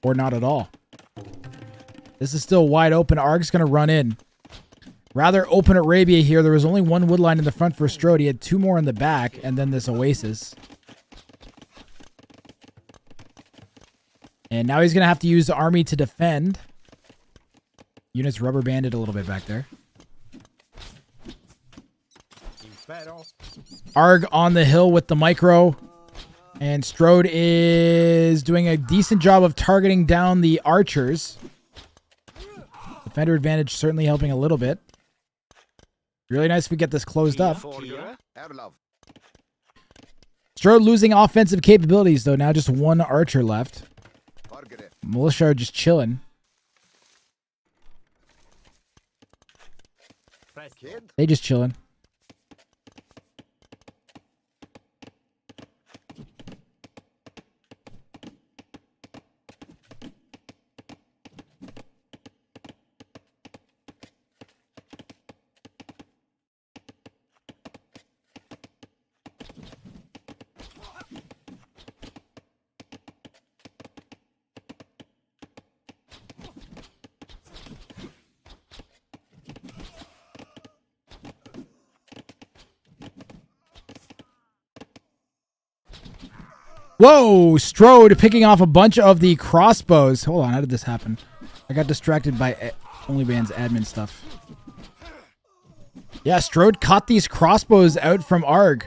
Or not at all? This is still wide open. Arg's going to run in. Rather open Arabia here. There was only one wood line in the front for Strode. He had 2 more in the back and then this oasis. And now he's going to have to use the army to defend. Units rubber banded a little bit back there. Arg on the hill with the micro. And Strode is doing a decent job of targeting down the archers. Defender advantage certainly helping a little bit. Really nice if we get this closed up. Strode losing offensive capabilities though. Now just 1 archer left. Militia are just chilling. They just chilling. Whoa, Strode picking off a bunch of the crossbows. Hold on, how did this happen? I got distracted by OnlyBans admin stuff. Yeah, Strode caught these crossbows out from Arg.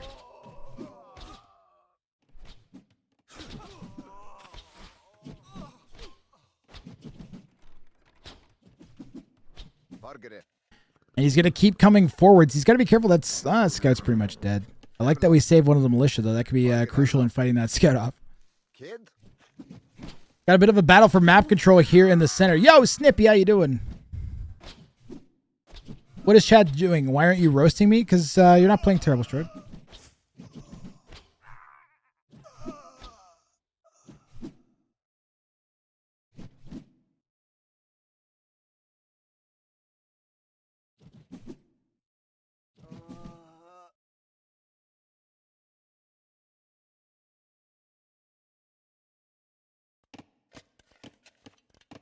And he's going to keep coming forwards. He's got to be careful. That scout's pretty much dead. I like that we saved one of the militia, though. That could be crucial in fighting that scout off. Got a bit of a battle for map control here in the center. Yo, Snippy, how you doing? What is chat doing? Why aren't you roasting me? Because you're not playing terrible, Strode.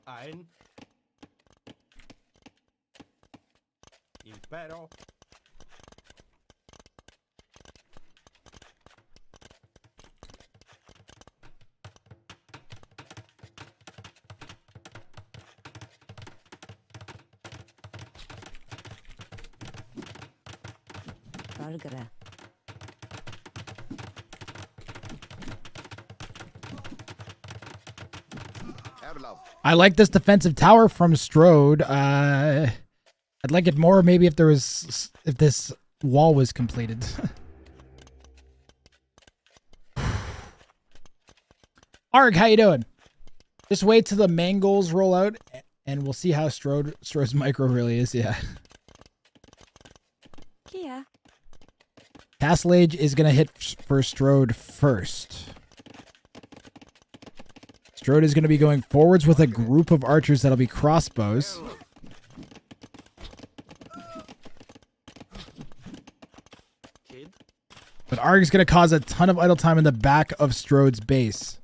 Ein Impero. Valgre. I like this defensive tower from Strode. I'd like it more maybe if this wall was completed. Arg, how you doing? Just wait till the mangoals roll out and we'll see how Strode's micro really is. Yeah. Kia. Castle Age is going to hit for Strode first. Strode is going to be going forwards with a group of archers that'll be crossbows. But Arg is going to cause a ton of idle time in the back of Strode's base.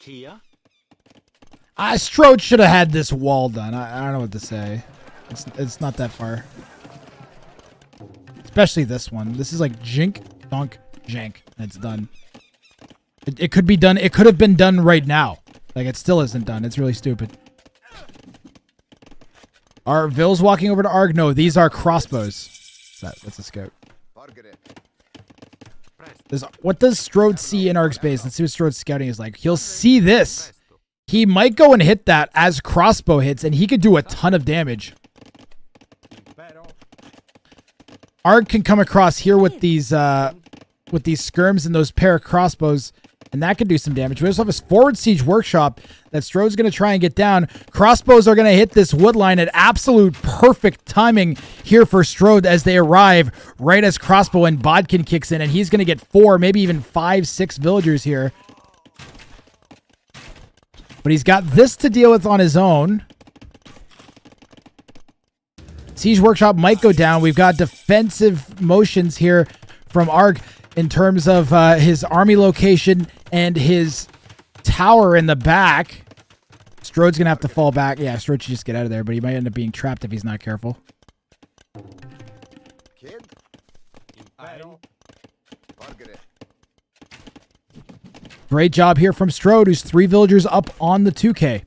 Kia. Strode should have had this wall done. I don't know what to say. It's not that far. Especially this one. This is like jink, donk, jank, and it's done. It could be done. It could have been done right now. Like, it still isn't done. It's really stupid. Are Vills walking over to Arg? No, these are crossbows. That's a scout. What does Strode see in Arg's base? Let's see what Strode's scouting is like. He'll see this. He might go and hit that as crossbow hits, and he could do a ton of damage. Arg can come across here with these skirms and those pair of crossbows, and that could do some damage. We also have his forward siege workshop that Strode's going to try and get down. Crossbows are going to hit this wood line at absolute perfect timing here for Strode as they arrive right as crossbow and Bodkin kicks in, and he's going to get 4, maybe even 5, 6 villagers here. But he's got this to deal with on his own. Siege Workshop might go down. We've got defensive motions here from Arg in terms of his army location and his tower in the back. Strode's going to have to fall back. Yeah, Strode should just get out of there, but he might end up being trapped if he's not careful. Great job here from Strode, who's 3 villagers up on the 2K.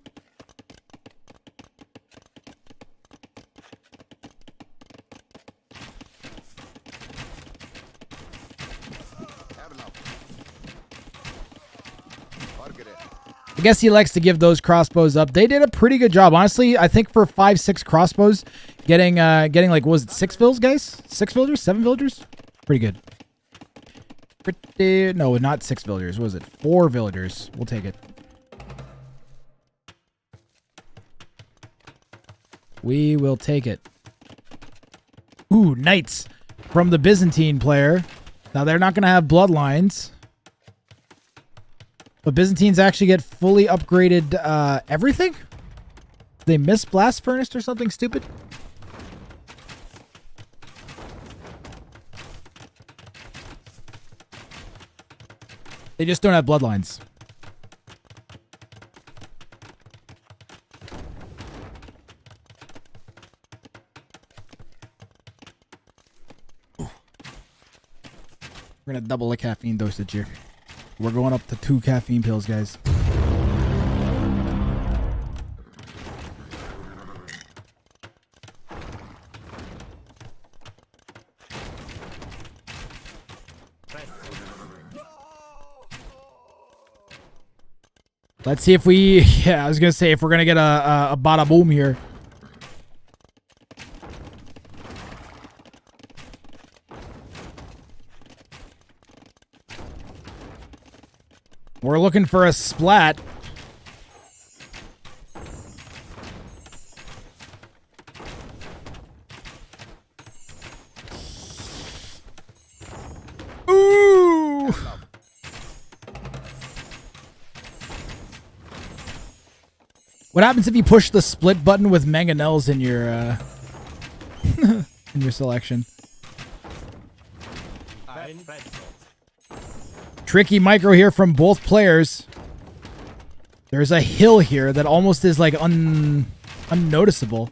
I guess he likes to give those crossbows up. They did a pretty good job. Honestly, I think for 5, 6 crossbows, getting like, what was it, 6 vills, guys? 6 villagers? 7 villagers? Pretty good. No, not 6 villagers. What was it? 4 villagers. We'll take it. We will take it. Ooh, knights from the Byzantine player. Now, they're not going to have bloodlines. But Byzantines actually get fully upgraded everything? Did they miss Blast Furnace or something stupid? They just don't have bloodlines. We're We're gonna double the caffeine dosage here. We're going up to 2 caffeine pills, guys. Let's see if we, yeah, I was going to say if we're going to get a bada boom here. We're looking for a splat. Ooh! What happens if you push the split button with mangonels in your in your selection? Tricky micro here from both players. There's a hill here that almost is like unnoticeable.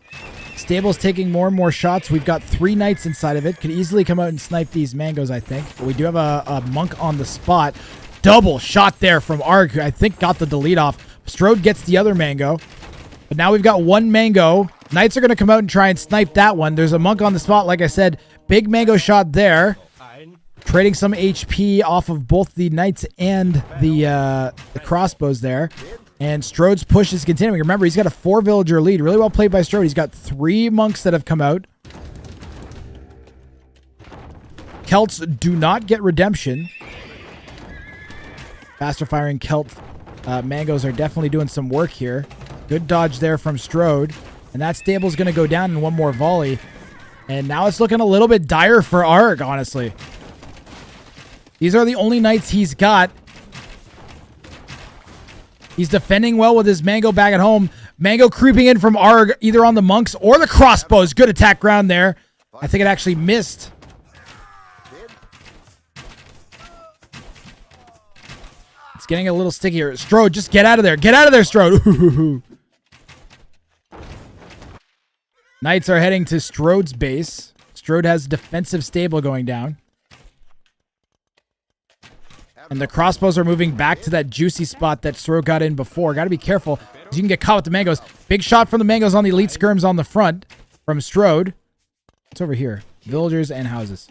Stable's taking more and more shots. We've got 3 knights inside of it. Could easily come out and snipe these mangoes, I think. But we do have a monk on the spot. Double shot there from Arg, who I think got the delete off. Strode gets the other mango. But now we've got 1 mango. Knights are going to come out and try and snipe that one. There's a monk on the spot, like I said. Big mango shot there. Trading some HP off of both the knights and the crossbows there. And Strode's push is continuing. Remember, he's got a 4 villager lead. Really well played by Strode. He's got 3 monks that have come out. Celts do not get redemption. Faster firing Celt mangoes are definitely doing some work here. Good dodge there from Strode. And that stable's going to go down in 1 more volley. And now it's looking a little bit dire for Arg, honestly. These are the only knights he's got. He's defending well with his mango back at home. Mango creeping in from Arg, either on the monks or the crossbows. Good attack ground there. I think it actually missed. It's getting a little stickier. Strode, just get out of there. Get out of there, Strode. Knights are heading to Strode's base. Strode has defensive stable going down. And the crossbows are moving back to that juicy spot that Strode got in before. Got to be careful, because you can get caught with the mangoes. Big shot from the mangoes on the elite skirms on the front from Strode. What's over here? Villagers and houses.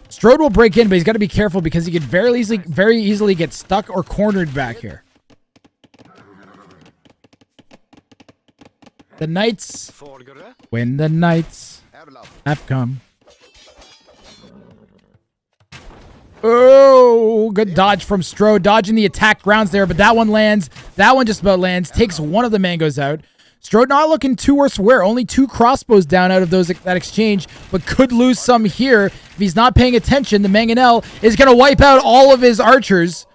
Strode will break in, but he's got to be careful because he could very easily get stuck or cornered back here. The knights, when the knights have come. Oh, good dodge from Strode. Dodging the attack grounds there, but that one lands. That one just about lands. Takes one of the mangoes out. Strode not looking too worse for wear. Only 2 crossbows down out of that exchange, but could lose some here. If he's not paying attention, the mangonel is going to wipe out all of his archers.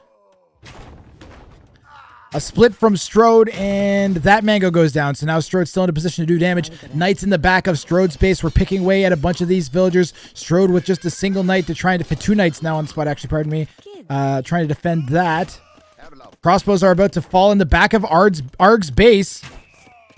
A split from Strode, and that mango goes down. So now Strode's still in a position to do damage. Knights in the back of Strode's base. We're picking away at a bunch of these villagers. Strode with just a single knight to try and defend 2 knights now on spot, actually, pardon me. Trying to defend that. Crossbows are about to fall in the back of Arg's base.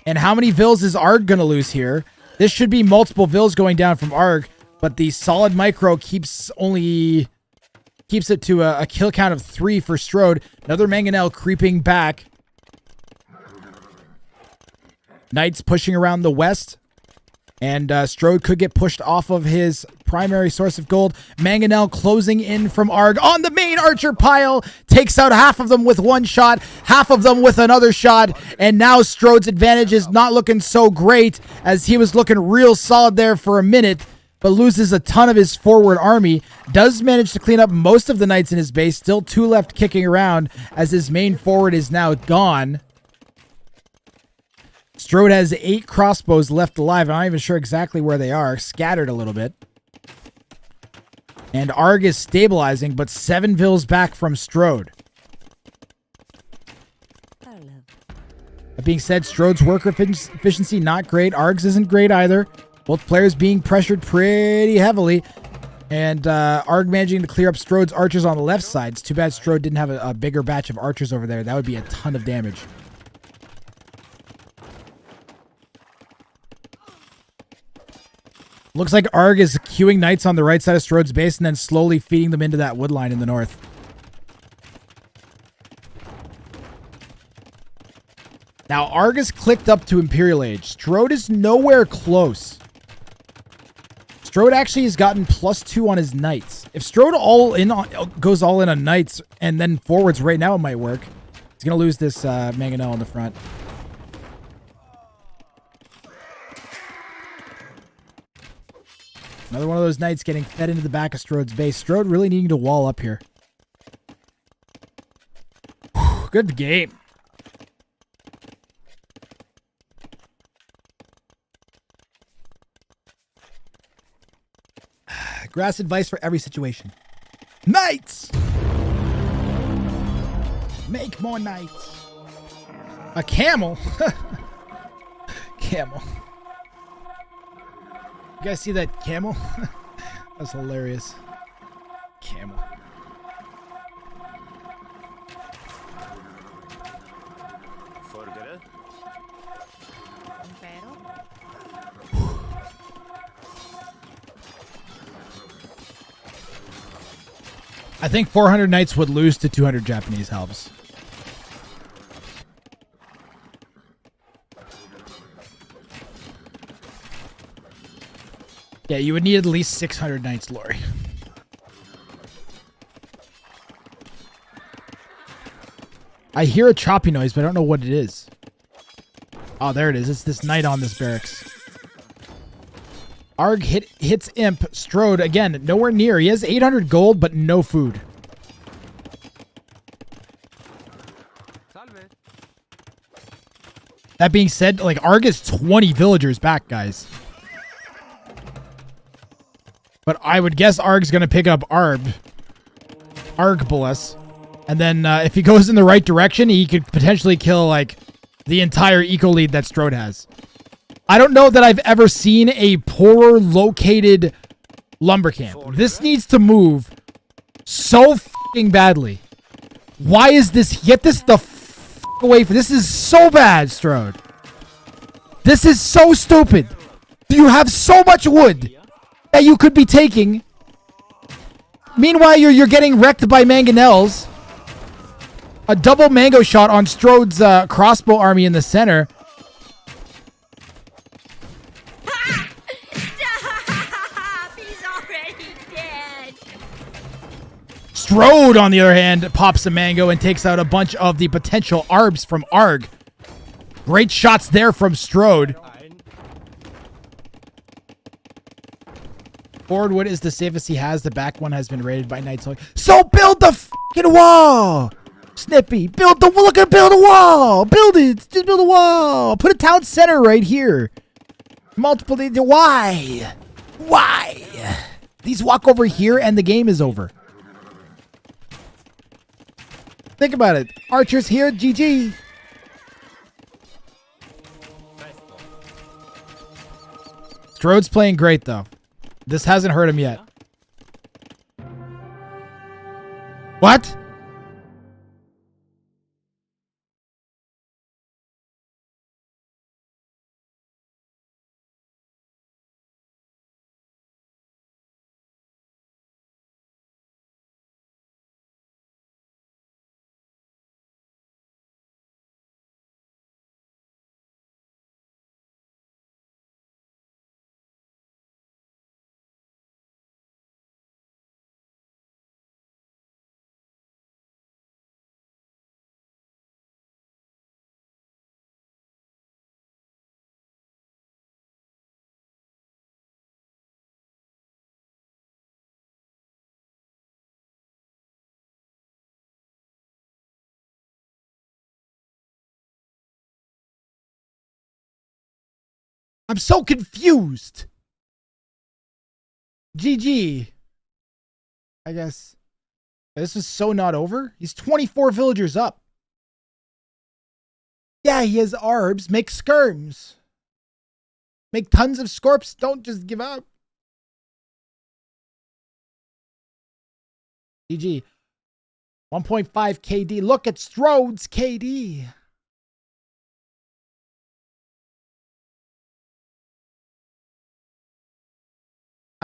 And how many vills is Arg going to lose here? This should be multiple vills going down from Arg, but the solid micro keeps it to a kill count of 3 for Strode. Another mangonel creeping back. Knights pushing around the west. And Strode could get pushed off of his primary source of gold. Mangonel closing in from Arg on the main archer pile. Takes out half of them with 1 shot. Half of them with another shot. And now Strode's advantage is not looking so great, as he was looking real solid there for a minute, but loses a ton of his forward army. Does manage to clean up most of the knights in his base. Still 2 left kicking around, as his main forward is now gone. Strode has 8 crossbows left alive. I'm not even sure exactly where they are. Scattered a little bit. And Arg is stabilizing, but 7 vills back from Strode. That being said, Strode's worker efficiency not great. Arg's isn't great either. Both players being pressured pretty heavily. And Arg managing to clear up Strode's archers on the left side. It's too bad Strode didn't have a bigger batch of archers over there. That would be a ton of damage. Looks like Arg is queuing knights on the right side of Strode's base and then slowly feeding them into that wood line in the north. Now, Arg is clicked up to Imperial Age. Strode is nowhere close. Strode actually has gotten +2 on his knights. If Strode goes all in on knights and then forwards right now, it might work. He's going to lose this Mangonel in the front. Another one of those knights getting fed into the back of Strode's base. Strode really needing to wall up here. Whew, good game. Grass advice for every situation. Knights! Make more knights. A camel? Camel. You guys see that camel? That's hilarious. Camel. I think 400 knights would lose to 200 Japanese helps. Yeah, you would need at least 600 knights, Lori. I hear a choppy noise, but I don't know what it is. Oh, there it is. It's this knight on this barracks. Arg hits Imp. Strode, again, nowhere near. He has 800 gold, but no food. That being said, like, Arg is 20 villagers back, guys. But I would guess Arg's going to pick up Argbalus. And then if he goes in the right direction, he could potentially kill, like, the entire eco lead that Strode has. I don't know that I've ever seen a poorer located lumber camp. This needs to move so f***ing badly. Why is this? Get this the f*** away from. This is so bad, Strode. This is so stupid. You have so much wood that you could be taking. Meanwhile, you're getting wrecked by mangonels. A double mango shot on Strode's crossbow army in the center. Strode, on the other hand, pops a mango and takes out a bunch of the potential arbs from Arg. Great shots there from Strode. Forward wood is the safest he has. The back one has been raided by knights. So build the fucking wall! Snippy, build a wall! Build it! Just build a wall! Put a town center right here. Multiple... Why? Why? These walk over here and the game is over. Think about it. Archers here, GG. Strode's playing great, though. This hasn't hurt him yet. What? I'm so confused. GG. I guess. This is so not over. He's 24 villagers up. Yeah, he has arbs. Make skirms. Make tons of scorps. Don't just give up. GG. 1.5 KD. Look at Strode's KD.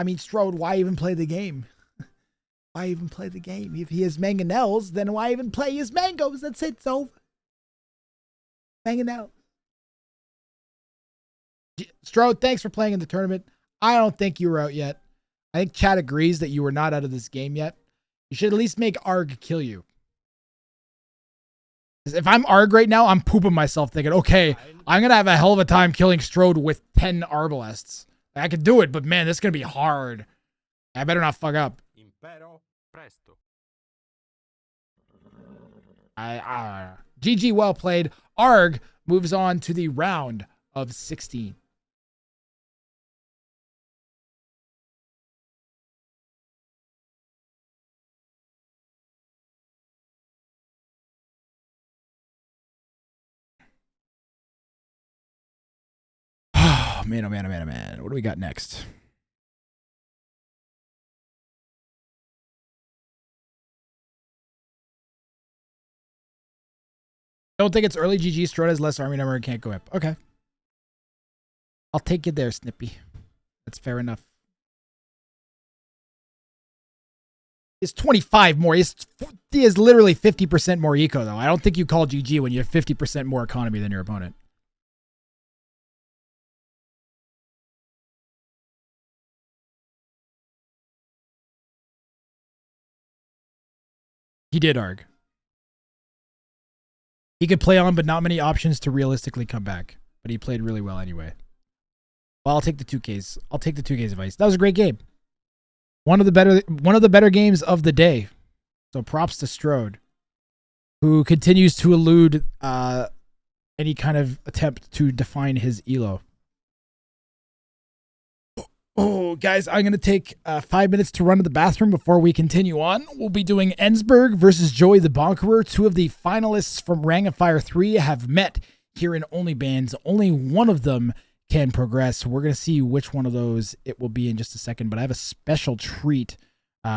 I mean, Strode, why even play the game? Why even play the game? If he has mangonels, then why even play his mangoes? That's it, so. Mangonels. Strode, thanks for playing in the tournament. I don't think you were out yet. I think chat agrees that you were not out of this game yet. You should at least make Arg kill you. If I'm Arg right now, I'm pooping myself thinking, okay, I'm going to have a hell of a time killing Strode with 10 Arbalests. I could do it, but man, this is going to be hard. I better not fuck up. Impero presto. GG, well played. Arg moves on to the round of 16. Oh, man, oh, man, oh, man, oh, man. What do we got next? Don't think it's early. GG. Strode has less army number and can't go up. Okay. I'll take you there, Snippy. That's fair enough. It's 25 more. He is literally 50% more eco, though. I don't think you call GG when you have 50% more economy than your opponent. He did Arg. He could play on, but not many options to realistically come back. But he played really well anyway. Well, I'll take the 2Ks. I'll take the 2Ks of ice. That was a great game. One of the better games of the day. So props to Strode, who continues to elude any kind of attempt to define his elo. Oh, guys, I'm going to take 5 minutes to run to the bathroom before we continue on. We'll be doing Ensberg versus Joey the Bonkerer. Two of the finalists from Ring of Fire 3 have met here in OnlyBans. Only one of them can progress. We're going to see which one of those it will be in just a second, but I have a special treat.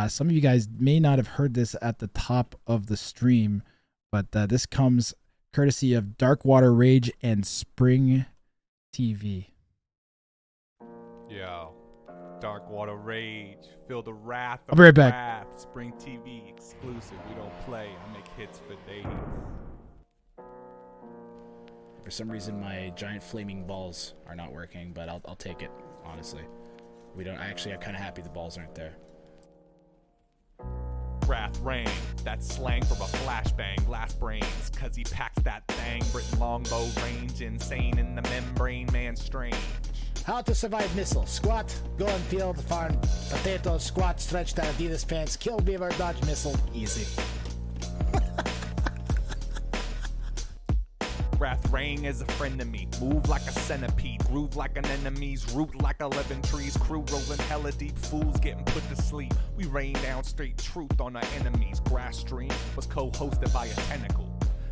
Some of you guys may not have heard this at the top of the stream, but this comes courtesy of Darkwater Rage and Spring TV. Yo. Darkwater Rage, feel the wrath of I'll be right back. wrath. Spring TV exclusive. We don't play. I make hits for days. For some reason, my giant flaming balls are not working, but I'll take it. Honestly, we don't. I'm kind of happy the balls aren't there. Wrath rain, that's slang from a flashbang. Last brains, cause he packs that thing. Britain longbow range, insane in the membrane, man strange. How to survive missile. Squat, go in field, farm potatoes, squat, stretch that Adidas pants, kill beaver, dodge missile. Easy. Wrath Rain is a friend of me. Move like a centipede, groove like an enemy's, root like 11 trees, crew rolling hella deep, fools getting put to sleep. We rain down straight truth on our enemies. Grass Stream was co-hosted by a tentacle.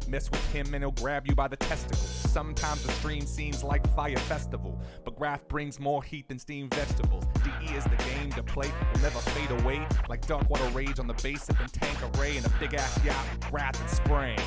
Mess with him and he'll grab you by the testicles. Sometimes the stream seems like Fire Festival, but Wrath brings more heat than steamed vegetables. DE is the game to play, will never fade away. Like Darkwater Rage on the base up in Tank Array and a big ass yacht with Wrath and Spring.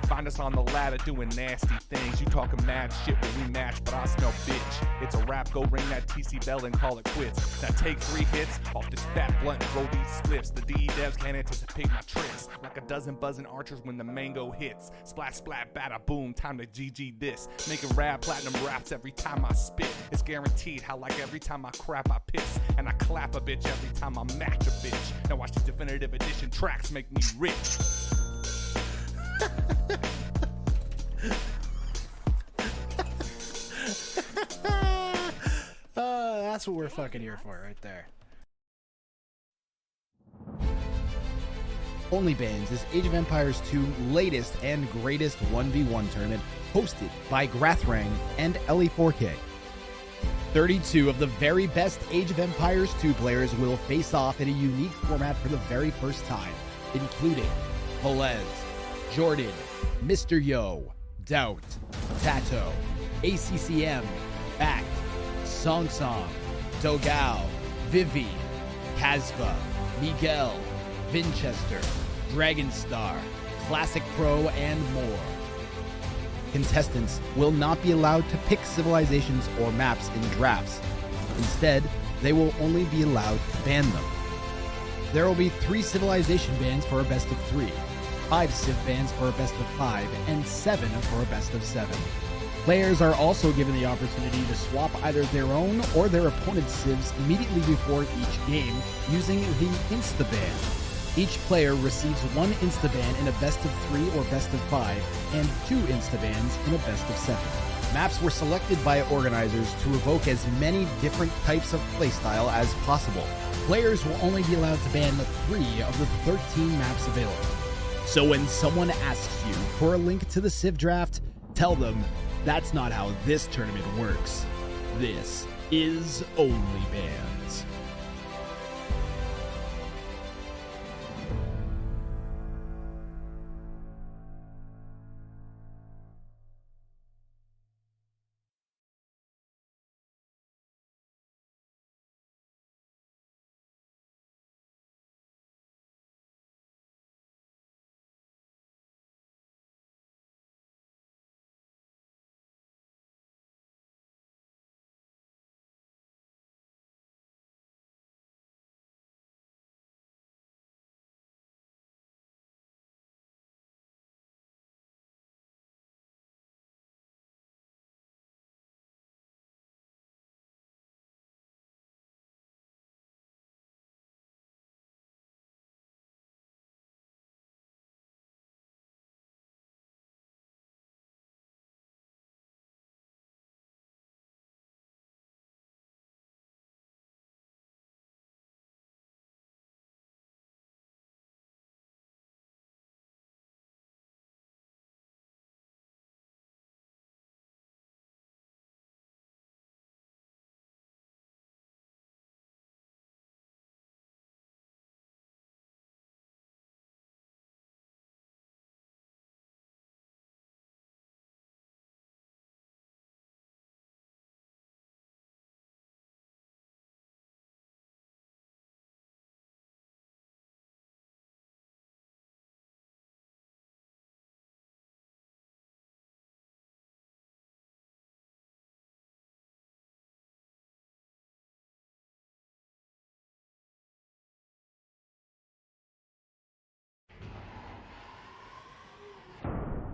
Find us on the ladder doing nasty things. You talking mad shit when we match, but I smell bitch. It's a rap, go ring that TC bell and call it quits. Now take 3 hits off this fat blunt and roll these spliffs. The DE devs can't anticipate my tricks. Like a dozen buzzing archers when the mango hits. Splat, splat, bada, boom, time to GG this. Making rap platinum raps every time I spit. It's guaranteed how like every time I crap I piss. And I clap a bitch every time I match a bitch. Now watch the definitive edition tracks make me rich. That's what we're fucking here for right there. OnlyBans is Age of Empires 2 latest and greatest 1v1 tournament hosted by Grathrang and LE4K. 32 of the very best Age of Empires 2 players will face off in a unique format for the very first time, including Velez, Jordan, Mr. Yo, Doubt, Tato, ACCM, Back, Song Song, Dogal, Vivi, Kazva, Miguel, Vinchester, Dragonstar, Classic Pro, and more. Contestants will not be allowed to pick civilizations or maps in drafts. Instead, they will only be allowed to ban them. There will be 3 civilization bans for a best of 3, 5 civ bans for a best of 5, and 7 for a best of 7. Players are also given the opportunity to swap either their own or their opponent's civs immediately before each game using the Insta-Ban. Each player receives 1 Insta-Ban in a best of 3 or best of 5, and 2 Insta-Bans in a best of 7. Maps were selected by organizers to evoke as many different types of playstyle as possible. Players will only be allowed to ban 3 of the 13 maps available. So when someone asks you for a link to the Civ draft, tell them that's not how this tournament works. This is OnlyBans.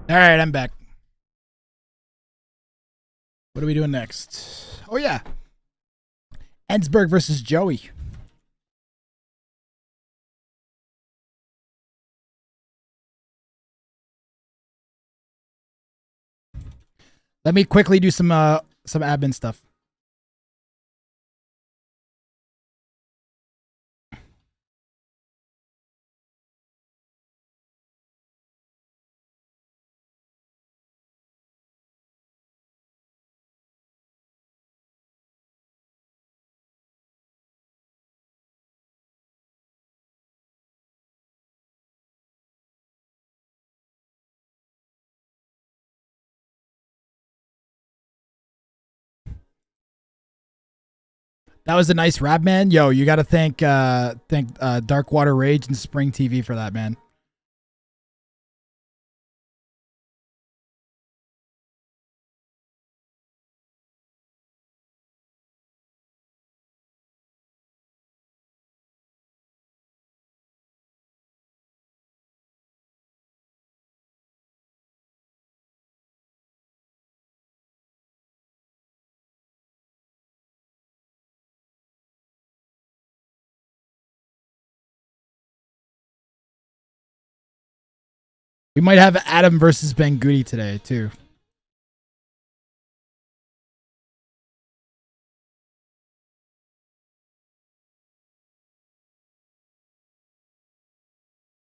All right, I'm back. What are we doing next? Oh, yeah. Ensberg versus Joey. Let me quickly do some admin stuff. That was a nice rap, man. Yo, you got to thank Darkwater Rage and Spring TV for that, man. We might have Adam versus Ben Goody today, too.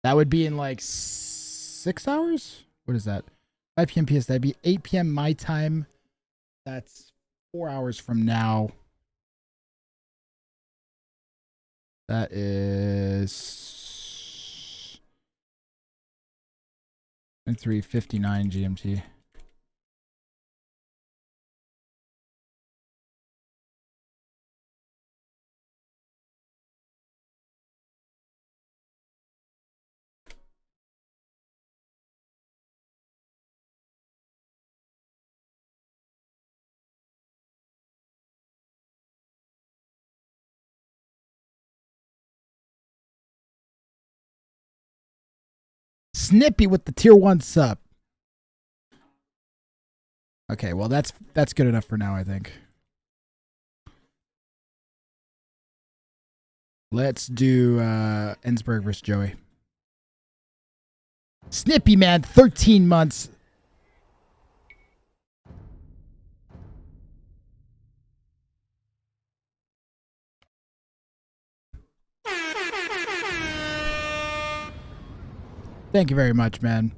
That would be in like 6 hours? What is that? 5 p.m. PS. That'd be 8 p.m. my time. That's 4 hours from now. That is 3:59 GMT. Snippy with the tier 1 sub. Okay, well that's good enough for now, I think. Let's do Ensberg versus Joey. Snippy man, 13 months. Thank you very much, man.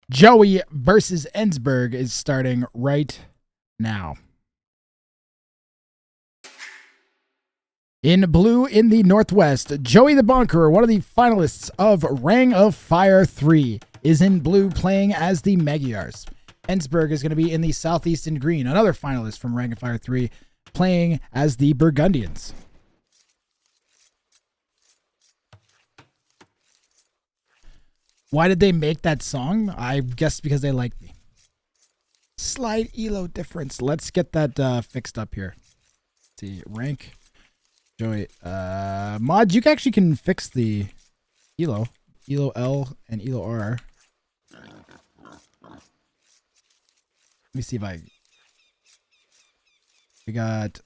Joey versus Ensberg is starting right now. In blue in the Northwest, Joey the Bonkerer, one of the finalists of Ring of Fire 3, is in blue playing as the Magyars. Ensberg is going to be in the Southeast in green, another finalist from Ring of Fire 3, playing as the Burgundians. Why did they make that song? I guess because they like me. Slight elo difference. Let's get that fixed up here. Let's see, rank. Joey, Mod, you actually can fix the elo. Elo L and elo R. Let me see if we got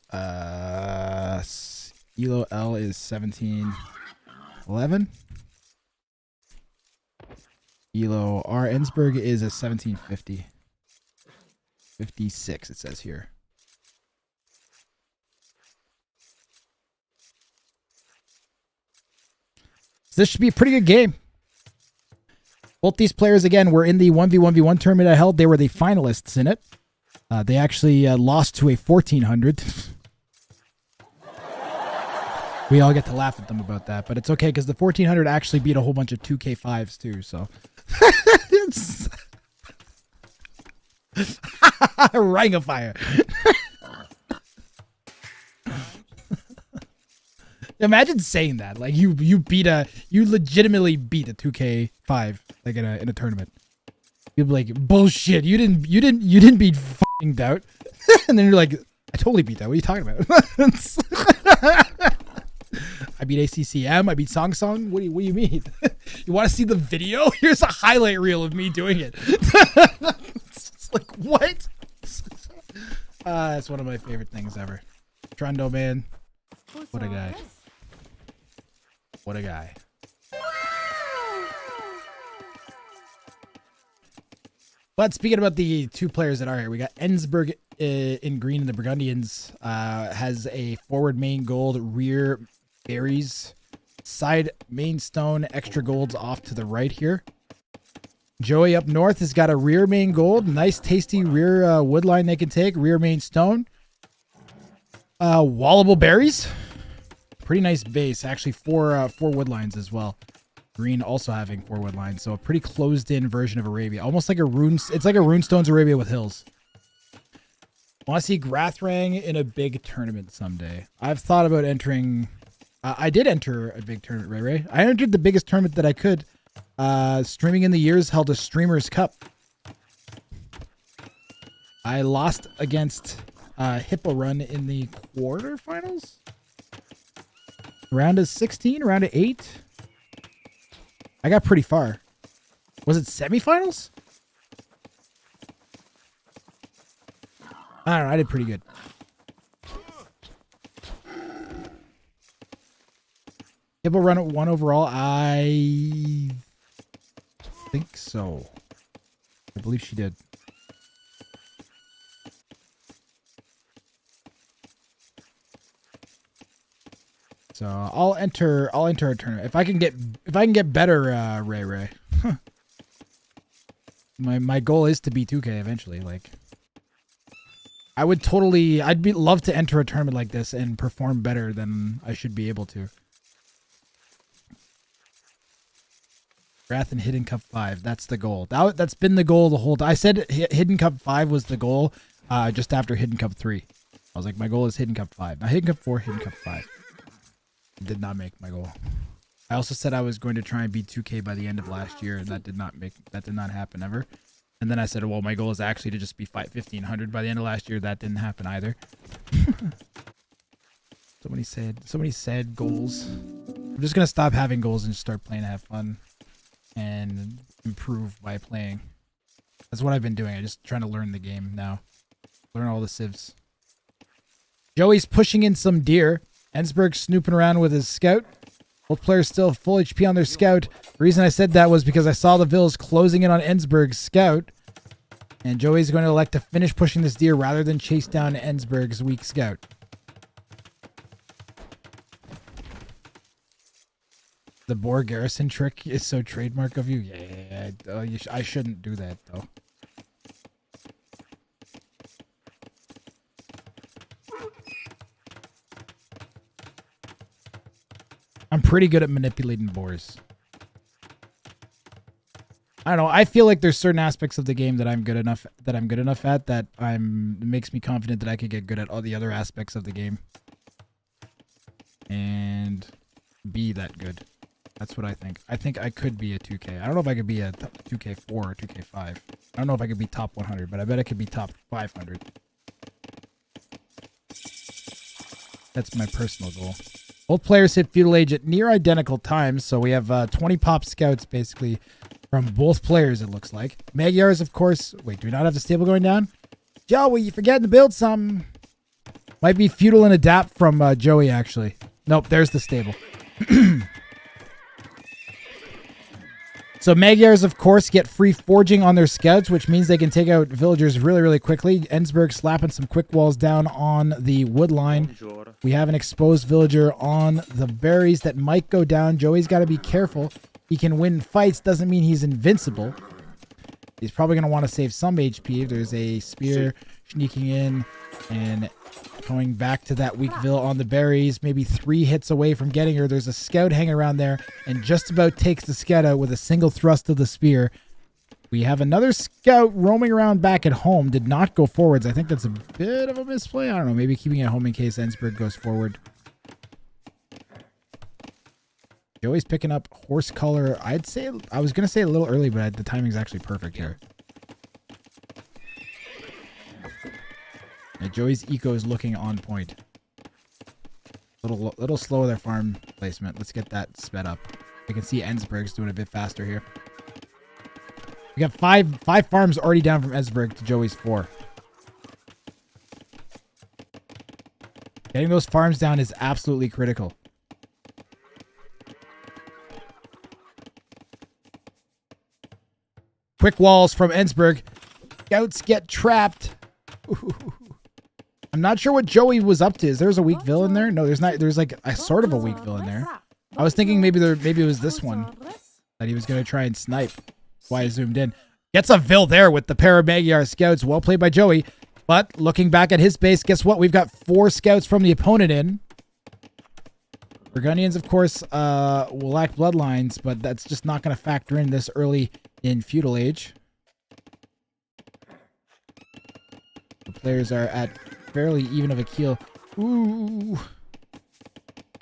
elo L is 1711. Elo R Ensberg is a 1750. 56 it says here. So this should be a pretty good game. Both these players, again, were in the 1v1v1 tournament I held. They were the finalists in it. They actually lost to a 1400. We all get to laugh at them about that, but it's okay because the 1400 actually beat a whole bunch of 2K5s too, so. Ring of Fire. Imagine saying that. Like you legitimately beat a 2K5 like in a tournament. You'd be like, bullshit, you didn't beat fucking Doubt. And then you're like, I totally beat that. What are you talking about? I beat ACCM. I beat Song Song. What do you mean? You want to see the video? Here's a highlight reel of me doing it. It's like, what? It's one of my favorite things ever. Trondo, man. What a guy. What a guy. But speaking about the two players that are here, we got Ensberg in green, and the Burgundians has a forward main gold, rear berries, side main stone, extra golds off to the right here. Joey up north has got a rear main gold, nice tasty rear wood line they can take, rear main stone. Wallable berries, pretty nice base, actually four wood lines as well. Green also having 4 wood lines, so a pretty closed-in version of Arabia, almost like a rune. It's like a Runestone's Arabia with hills. Want to see Grathrang in a big tournament someday? I've thought about entering. I did enter a big tournament, Ray. I entered the biggest tournament that I could. Streaming in the Years held a Streamers Cup. I lost against Hippo Run in the quarterfinals. Round of 16, round of 8. I got pretty far. Was it semifinals? I don't know. I did pretty good. Hippo Run at 1 overall. I think so. I believe she did. So I'll enter a tournament if I can get better. Ray. My goal is to be 2K eventually. Like, I'd love to enter a tournament like this and perform better than I should be able to. Wrath and Hidden Cup 5. That's the goal. That's been the goal the whole time. I said Hidden Cup 5 was the goal just after Hidden Cup 3. I was like, my goal is Hidden Cup 5. Now Hidden Cup 4, Hidden Cup 5. Did not make my goal. I also said I was going to try and beat 2K by the end of last year, and that did not happen ever. And then I said, well, my goal is actually to just be 1500 by the end of last year. That didn't happen either. So many sad goals. I'm just gonna stop having goals and just start playing to have fun. and improve by playing. That's what I've been doing. I'm just trying to learn the game now. Learn all the civs. Joey's pushing in some deer. Ensberg's snooping around with his scout. Both players still full HP on their scout. The reason I said that was because I saw the Vills closing in on Ensberg's scout. And Joey's going to elect to finish pushing this deer rather than chase down Ensberg's weak scout. The Boar Garrison trick is so trademark of you. Yeah, I shouldn't do that, though. I'm pretty good at manipulating boars. I don't know. I feel like there's certain aspects of the game that I'm good enough at that it makes me confident that I could get good at all the other aspects of the game and be that good. That's what I think. I think I could be a 2K. I don't know if I could be a 2K4 or 2K5. I don't know if I could be top 100, but I bet I could be top 500. That's my personal goal. Both players hit feudal age at near identical times, so we have 20 pop scouts basically from both players, it looks like. Magyars, of course. Wait, do we not have the stable going down? Joey, you forgetting to build something. Might be feudal and adapt from Joey, actually. Nope, there's the stable. So Magyars, of course, get free forging on their scouts, which means they can take out villagers really, really quickly. Ensberg slapping some quick walls down on the wood line. We have an exposed villager on the berries that might go down. Joey's got to be careful. He can win fights. Doesn't mean he's invincible. He's probably going to want to save some HP. There's a spear sneaking in and going back to that weak vill on the berries. Maybe 3 hits away from getting her. There's a scout hanging around there and just about takes the scout out with a single thrust of the spear. We have another scout roaming around back at home. Did not go forwards. I think that's a bit of a misplay. I don't know. Maybe keeping it home in case Ensberg goes forward. Joey's picking up horse color. I'd say, I was going to say a little early, but the timing's actually perfect here. And Joey's eco is looking on point. Little slow with their farm placement. Let's get that sped up. We can see Ensberg's doing a bit faster here. We got five farms already down from Ensberg to Joey's 4. Getting those farms down is absolutely critical. Quick walls from Ensberg. Scouts get trapped. Ooh. I'm not sure what Joey was up to. Is there a weak vill in there? No, there's not. There's like a sort of a weak vill in there. I was thinking maybe it was this one that he was going to try and snipe. That's why I zoomed in. Gets a vill there with the pair of Magyar scouts. Well played by Joey. But looking back at his base, guess what? We've got 4 scouts from the opponent in. Burgundians, of course, will lack bloodlines, but that's just not going to factor in this early in feudal age. The players are at fairly even of a keel. Ooh.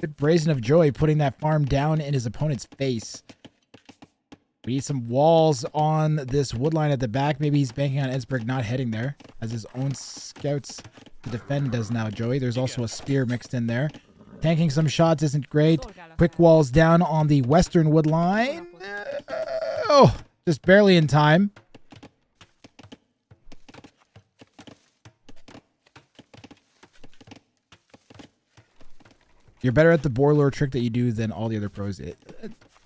Good brazen of Joey putting that farm down in his opponent's face. We need some walls on this wood line at the back. Maybe he's banking on Ensberg not heading there. As his own scouts to defend does now, Joey. There's also a spear mixed in there. Tanking some shots isn't great. Quick walls down on the western wood line. Oh, just barely in time. You're better at the boar lure trick that you do than all the other pros.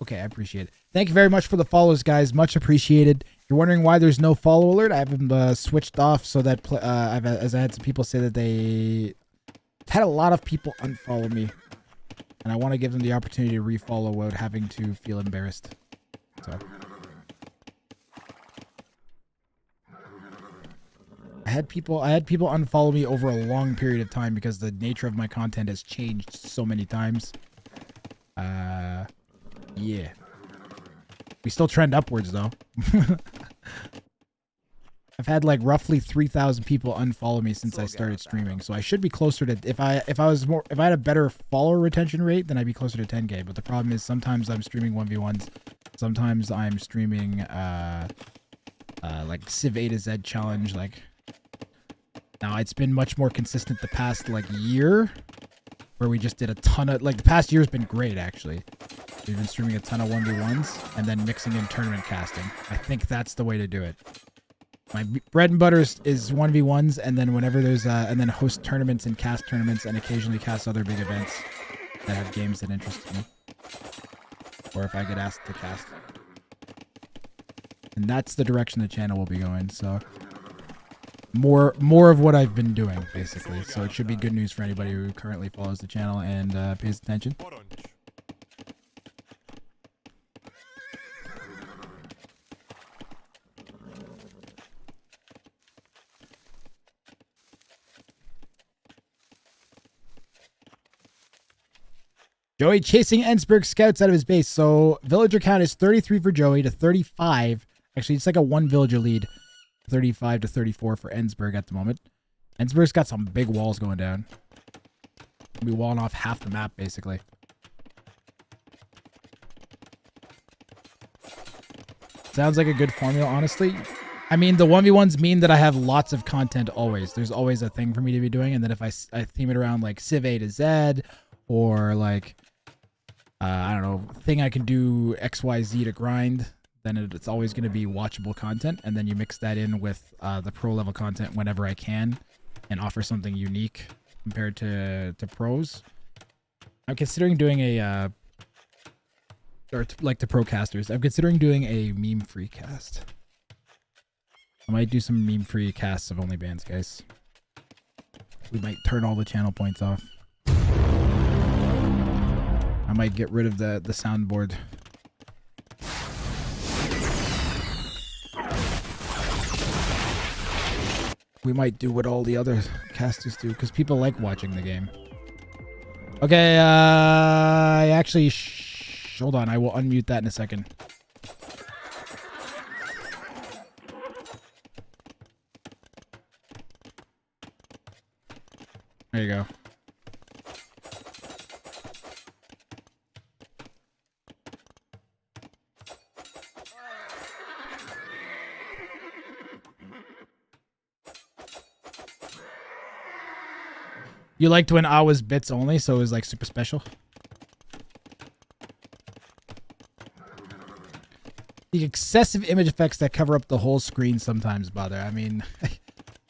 Okay, I appreciate it. Thank you very much for the follows, guys. Much appreciated. You're wondering why there's no follow alert? I have them switched off so that as I had some people say that I've had a lot of people unfollow me, and I want to give them the opportunity to refollow without having to feel embarrassed. So I had people unfollow me over a long period of time because the nature of my content has changed so many times. Yeah. We still trend upwards though. I've had like roughly 3,000 people unfollow me since I started streaming, so I should be closer to if I had a better follower retention rate, then I'd be closer to 10K. But the problem is sometimes I'm streaming 1v1s, sometimes I'm streaming like Civ A to Z challenge. Like now, it's been much more consistent the past like year, where we just did a ton of like the past year's been great actually. We've been streaming a ton of 1v1s and then mixing in tournament casting. I think that's the way to do it. My bread and butter is 1v1s, and then whenever there's and then host tournaments and cast tournaments and occasionally cast other big events that have games that interest me, or if I get asked to cast. And that's the direction the channel will be going. So more of what I've been doing, basically. So it should be good news for anybody who currently follows the channel and pays attention. Joey chasing Ensberg scouts out of his base. So villager count is 33 for Joey to 35. Actually, it's like a 1 villager lead. 35 to 34 for Ensberg at the moment. Ensberg's got some big walls going down. We'll be walling off half the map, basically. Sounds like a good formula, honestly. I mean, the 1v1s mean that I have lots of content always. There's always a thing for me to be doing. And then if I theme it around like Civ A to Z, or like, I don't know, thing I can do XYZ to grind, then it's always going to be watchable content. And then you mix that in with the pro level content whenever I can and offer something unique compared to pros. I'm considering doing a, like the pro casters, I'm considering doing a meme free cast. I might do some meme free casts of OnlyBans, guys. We might turn all the channel points off. I might get rid of the soundboard. We might do what all the other casters do, because people like watching the game. Okay, I actually... hold on, I will unmute that in a second. There you go. You liked when I was bits only, so it was like super special? The excessive image effects that cover up the whole screen sometimes bother. I mean,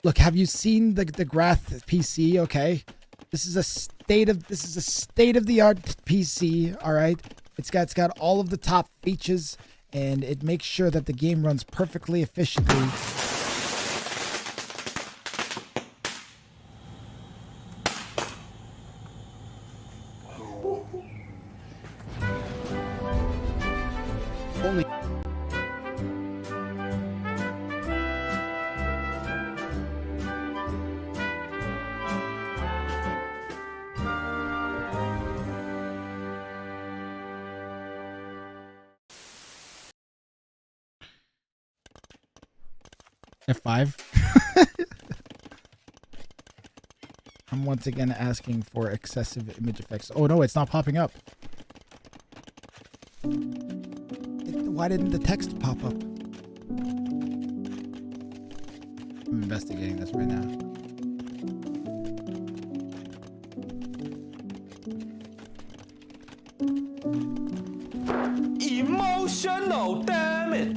look, have you seen the Grath PC? Okay, this is a state of the art PC. All right, it's got all of the top features, and it makes sure that the game runs perfectly efficiently. Only F5. I'm once again asking for excessive image effects. Oh no, it's not popping up. Why didn't the text pop up? I'm investigating this right now. Emotional, damn it!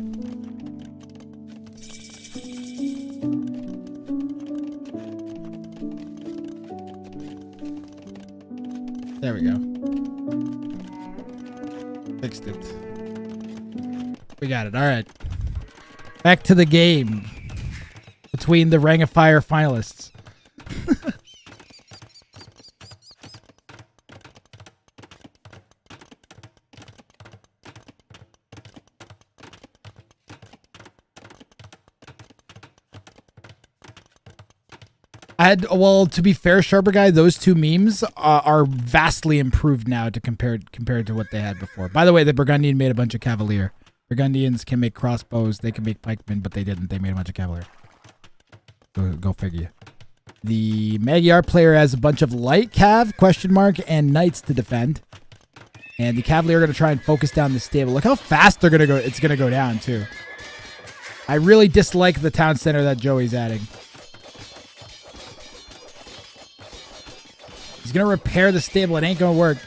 There we go. Fixed it. We got it. All right. Back to the game between the Ring of Fire finalists. Well, to be fair, Sharper Guy, those two memes are vastly improved now to compared to what they had before. By the way, the Burgundian made a bunch of Cavalier. Burgundians can make crossbows, they can make pikemen, but they didn't. They made a bunch of Cavalier. Go figure. The Magyar player has a bunch of light cav, question mark, and knights to defend. And the Cavalier are going to try and focus down the stable. Look how fast they're going to go. It's going to go down, too. I really dislike the town center that Joey's adding. He's going to repair the stable. It ain't going to work.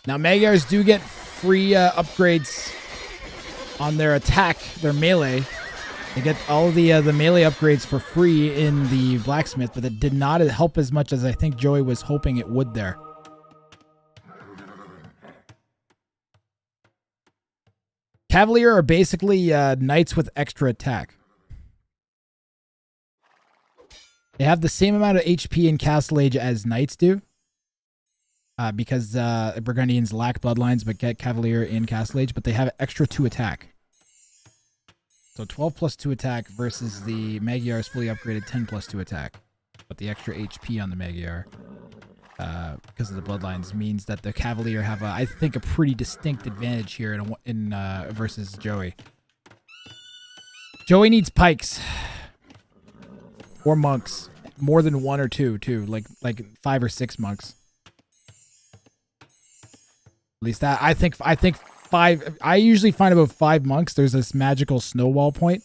Now, Magyars do get free upgrades on their attack, their melee. They get all the melee upgrades for free in the blacksmith, but it did not help as much as I think Joey was hoping it would there. Cavalier are basically knights with extra attack. They have the same amount of HP in Castle Age as knights do. Because Burgundians lack bloodlines but get Cavalier in Castle Age, but they have extra 2 attack. So 12 plus 2 attack versus the Magyar's fully upgraded 10 plus 2 attack. But the extra HP on the Magyar, because of the bloodlines, means that the Cavalier have, I think, a pretty distinct advantage here in versus Joey. Joey needs pikes. Or monks. More than 1 or 2, too. Like 5 or 6 monks. At least that I think 5. I usually find about 5 monks. There's this magical snowball point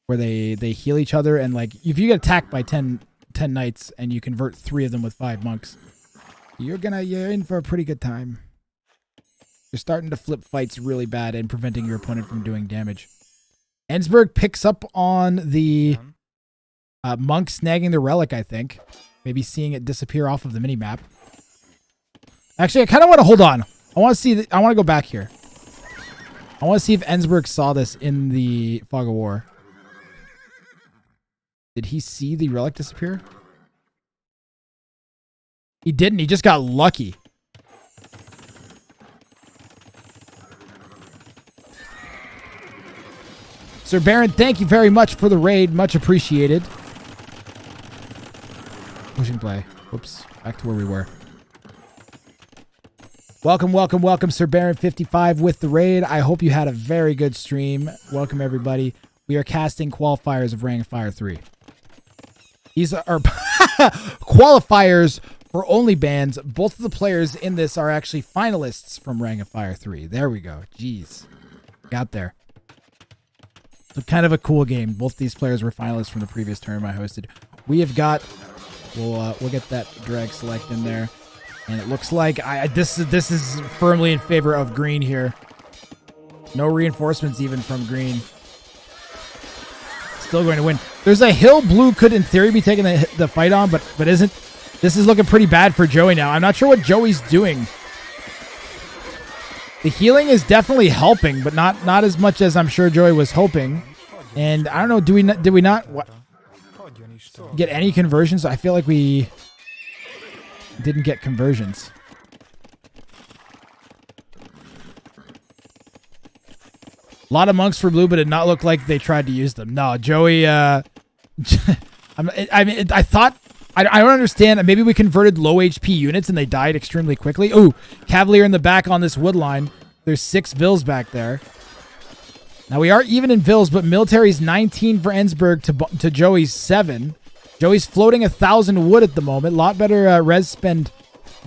where they heal each other, and like if you get attacked by 10 knights and you convert 3 of them with 5 monks, you're in for a pretty good time. You're starting to flip fights really bad and preventing your opponent from doing damage. Ensberg picks up on the monk snagging the relic, I think. Maybe seeing it disappear off of the minimap. Actually, I kind of want to hold on. I want to see. I want to go back here. I want to see if Ensberg saw this in the Fog of War. Did he see the relic disappear? He didn't. He just got lucky. Sir Baron, thank you very much for the raid. Much appreciated. Pushing play. Whoops. Back to where we were. Welcome, welcome, welcome, Sir Baron55 with the raid. I hope you had a very good stream. Welcome, everybody. We are casting Qualifiers of Ring of Fire 3. These are qualifiers for OnlyBans. Both of the players in this are actually finalists from Ring of Fire 3. There we go. Jeez. Got there. So kind of a cool game. Both these players were finalists from the previous tournament I hosted. We have got... We'll get that drag select in there. And it looks like this is firmly in favor of green here. No reinforcements even from green. Still going to win. There's a hill blue could in theory be taking the fight on, but isn't. This is looking pretty bad for Joey now. I'm not sure what Joey's doing. The healing is definitely helping, but not as much as I'm sure Joey was hoping. And I don't know, did we not get any conversions? I feel like we didn't get conversions. A lot of monks for blue, but it did not look like they tried to use them. No, Joey, I thought, I don't understand. Maybe we converted low HP units and they died extremely quickly. Ooh, Cavalier in the back on this wood line. There's 6 Vills back there. Now we are even in Vills, but military's 19 for Ensberg to Joey's 7. Joey's floating 1,000 wood at the moment. A lot better res spend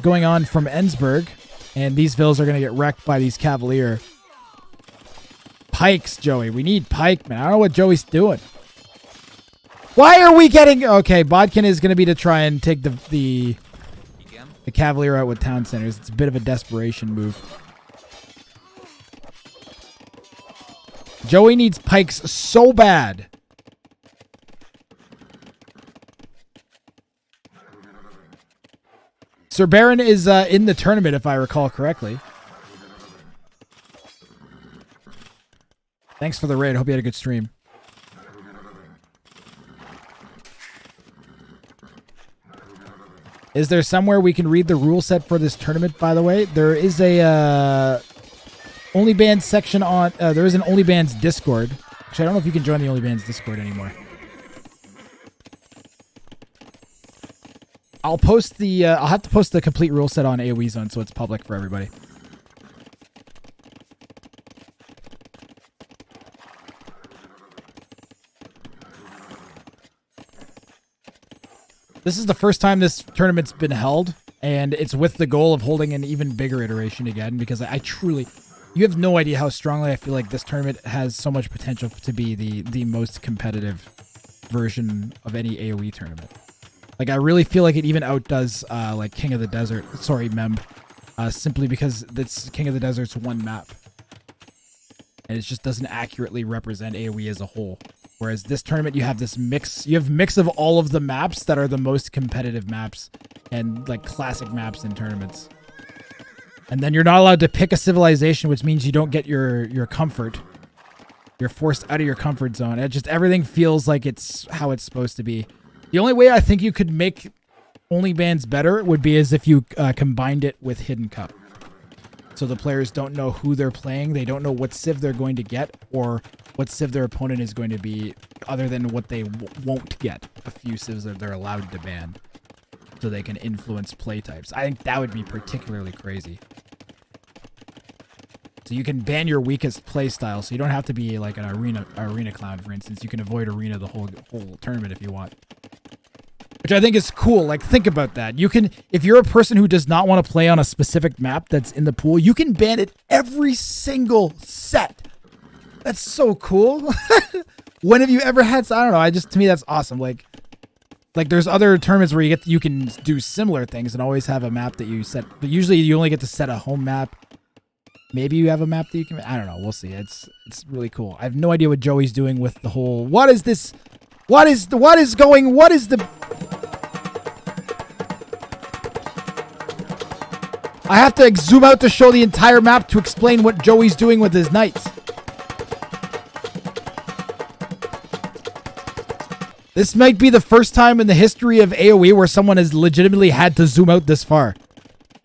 going on from Ensberg. And these Vills are going to get wrecked by these Cavalier. Pikes, Joey. We need pike, man. I don't know what Joey's doing. Why are we getting... Okay, Bodkin is going to be to try and take the Cavalier out with town centers. It's a bit of a desperation move. Joey needs pikes so bad. Sir Baron is in the tournament, if I recall correctly. Thanks for the raid. Hope you had a good stream. Is there somewhere we can read the rule set for this tournament, by the way? There is a OnlyBans section on... there is an OnlyBans Discord. Actually, I don't know if you can join the OnlyBans Discord anymore. I'll post the... I'll have to post the complete rule set on AoE Zone so it's public for everybody. This is the first time this tournament's been held, and it's with the goal of holding an even bigger iteration again, because I truly... You have no idea how strongly I feel like this tournament has so much potential to be the most competitive version of any AoE tournament. Like, I really feel like it even outdoes, like, King of the Desert. Sorry, Memb. simply because that's King of the Desert's one map. And it just doesn't accurately represent AoE as a whole. Whereas this tournament, you have this mix. You have mix of all of the maps that are the most competitive maps and like classic maps in tournaments. And then you're not allowed to pick a civilization, which means you don't get your comfort. You're forced out of your comfort zone. It just, everything feels like it's how it's supposed to be. The only way I think you could make OnlyBans better would be as if you combined it with Hidden Cup. So the players don't know who they're playing. They don't know what civ they're going to get or what civ their opponent is going to be, other than what they won't get. A few civs that they're allowed to ban, so they can influence play types. I think that would be particularly crazy. So you can ban your weakest play style, so you don't have to be like an arena clown, for instance. You can avoid arena the whole tournament if you want. Which I think is cool. Like, think about that. You can, if you're a person who does not want to play on a specific map that's in the pool, you can ban it every single set. That's so cool. When have you ever had? I don't know. To me, that's awesome. Like there's other tournaments where you can do similar things and always have a map that you set, but usually you only get to set a home map. Maybe you have a map that you can. I don't know. We'll see. It's really cool. I have no idea what Joey's doing with the whole. What is this? What is the? I have to zoom out to show the entire map to explain what Joey's doing with his knights. This might be the first time in the history of AoE where someone has legitimately had to zoom out this far.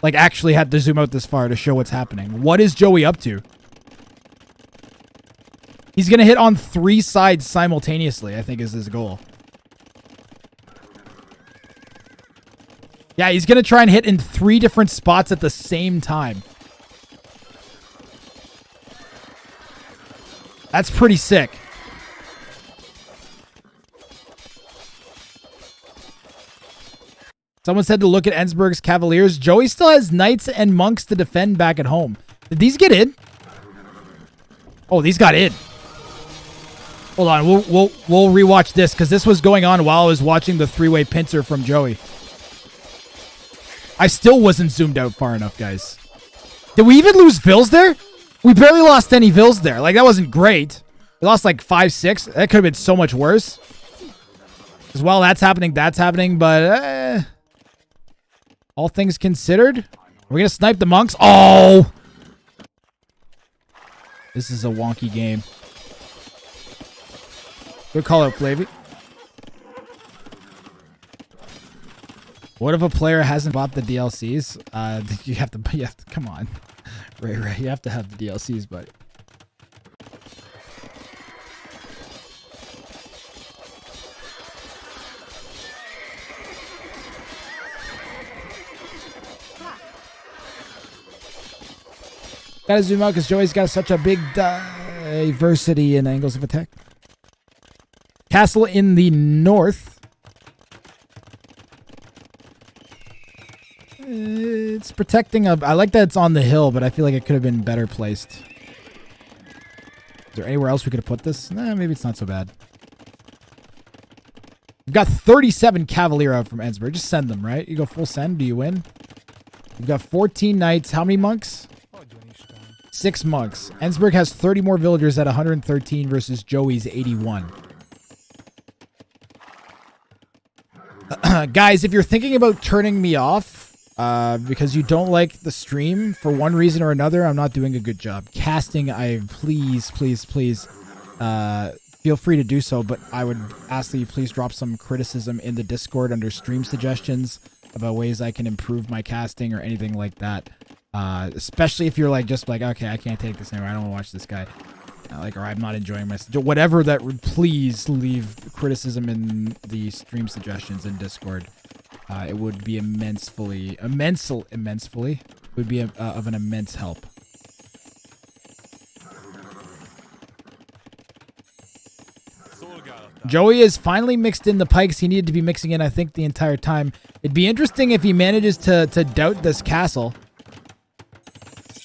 Like, actually had to zoom out this far to show what's happening. What is Joey up to? He's going to hit on 3 sides simultaneously, I think is his goal. Yeah, he's going to try and hit in 3 different spots at the same time. That's pretty sick. Someone said to look at Ensberg's Cavaliers. Joey still has knights and monks to defend back at home. Did these get in? Oh, these got in. Hold on, we'll rewatch this because this was going on while I was watching the 3-way pincer from Joey. I still wasn't zoomed out far enough, guys. Did we even lose vills there? We barely lost any vills there. Like, that wasn't great. We lost like 5, 6. That could have been so much worse. As well, that's happening, but all things considered, are we going to snipe the monks? Oh! This is a wonky game. Good call out, Flavy. What if a player hasn't bought the DLCs? You have to, come on. Ray, you have to have the DLCs, buddy. Gotta zoom out because Joey's got such a big diversity in angles of attack. Castle in the north. It's protecting a... I like that it's on the hill, but I feel like it could have been better placed. Is there anywhere else we could have put this? Nah, maybe it's not so bad. We've got 37 Cavalier out from Ensberg. Just send them, right? You go full send. Do you win? We've got 14 knights. How many monks? 6 monks. Ensberg has 30 more villagers at 113 versus Joey's 81. Guys, if you're thinking about turning me off because you don't like the stream for one reason or another, I'm not doing a good job. Casting, please feel free to do so, but I would ask that you please drop some criticism in the Discord under stream suggestions about ways I can improve my casting or anything like that. Especially if you're like, just like, okay, I can't take this anymore. I don't want to watch this guy. Or I'm not enjoying my... Whatever that... Please leave criticism in the stream suggestions in Discord. It would be immensely... would be of an immense help. Joey is finally mixed in the pikes he needed to be mixing in, I think, the entire time. It'd be interesting if he manages to doubt this castle.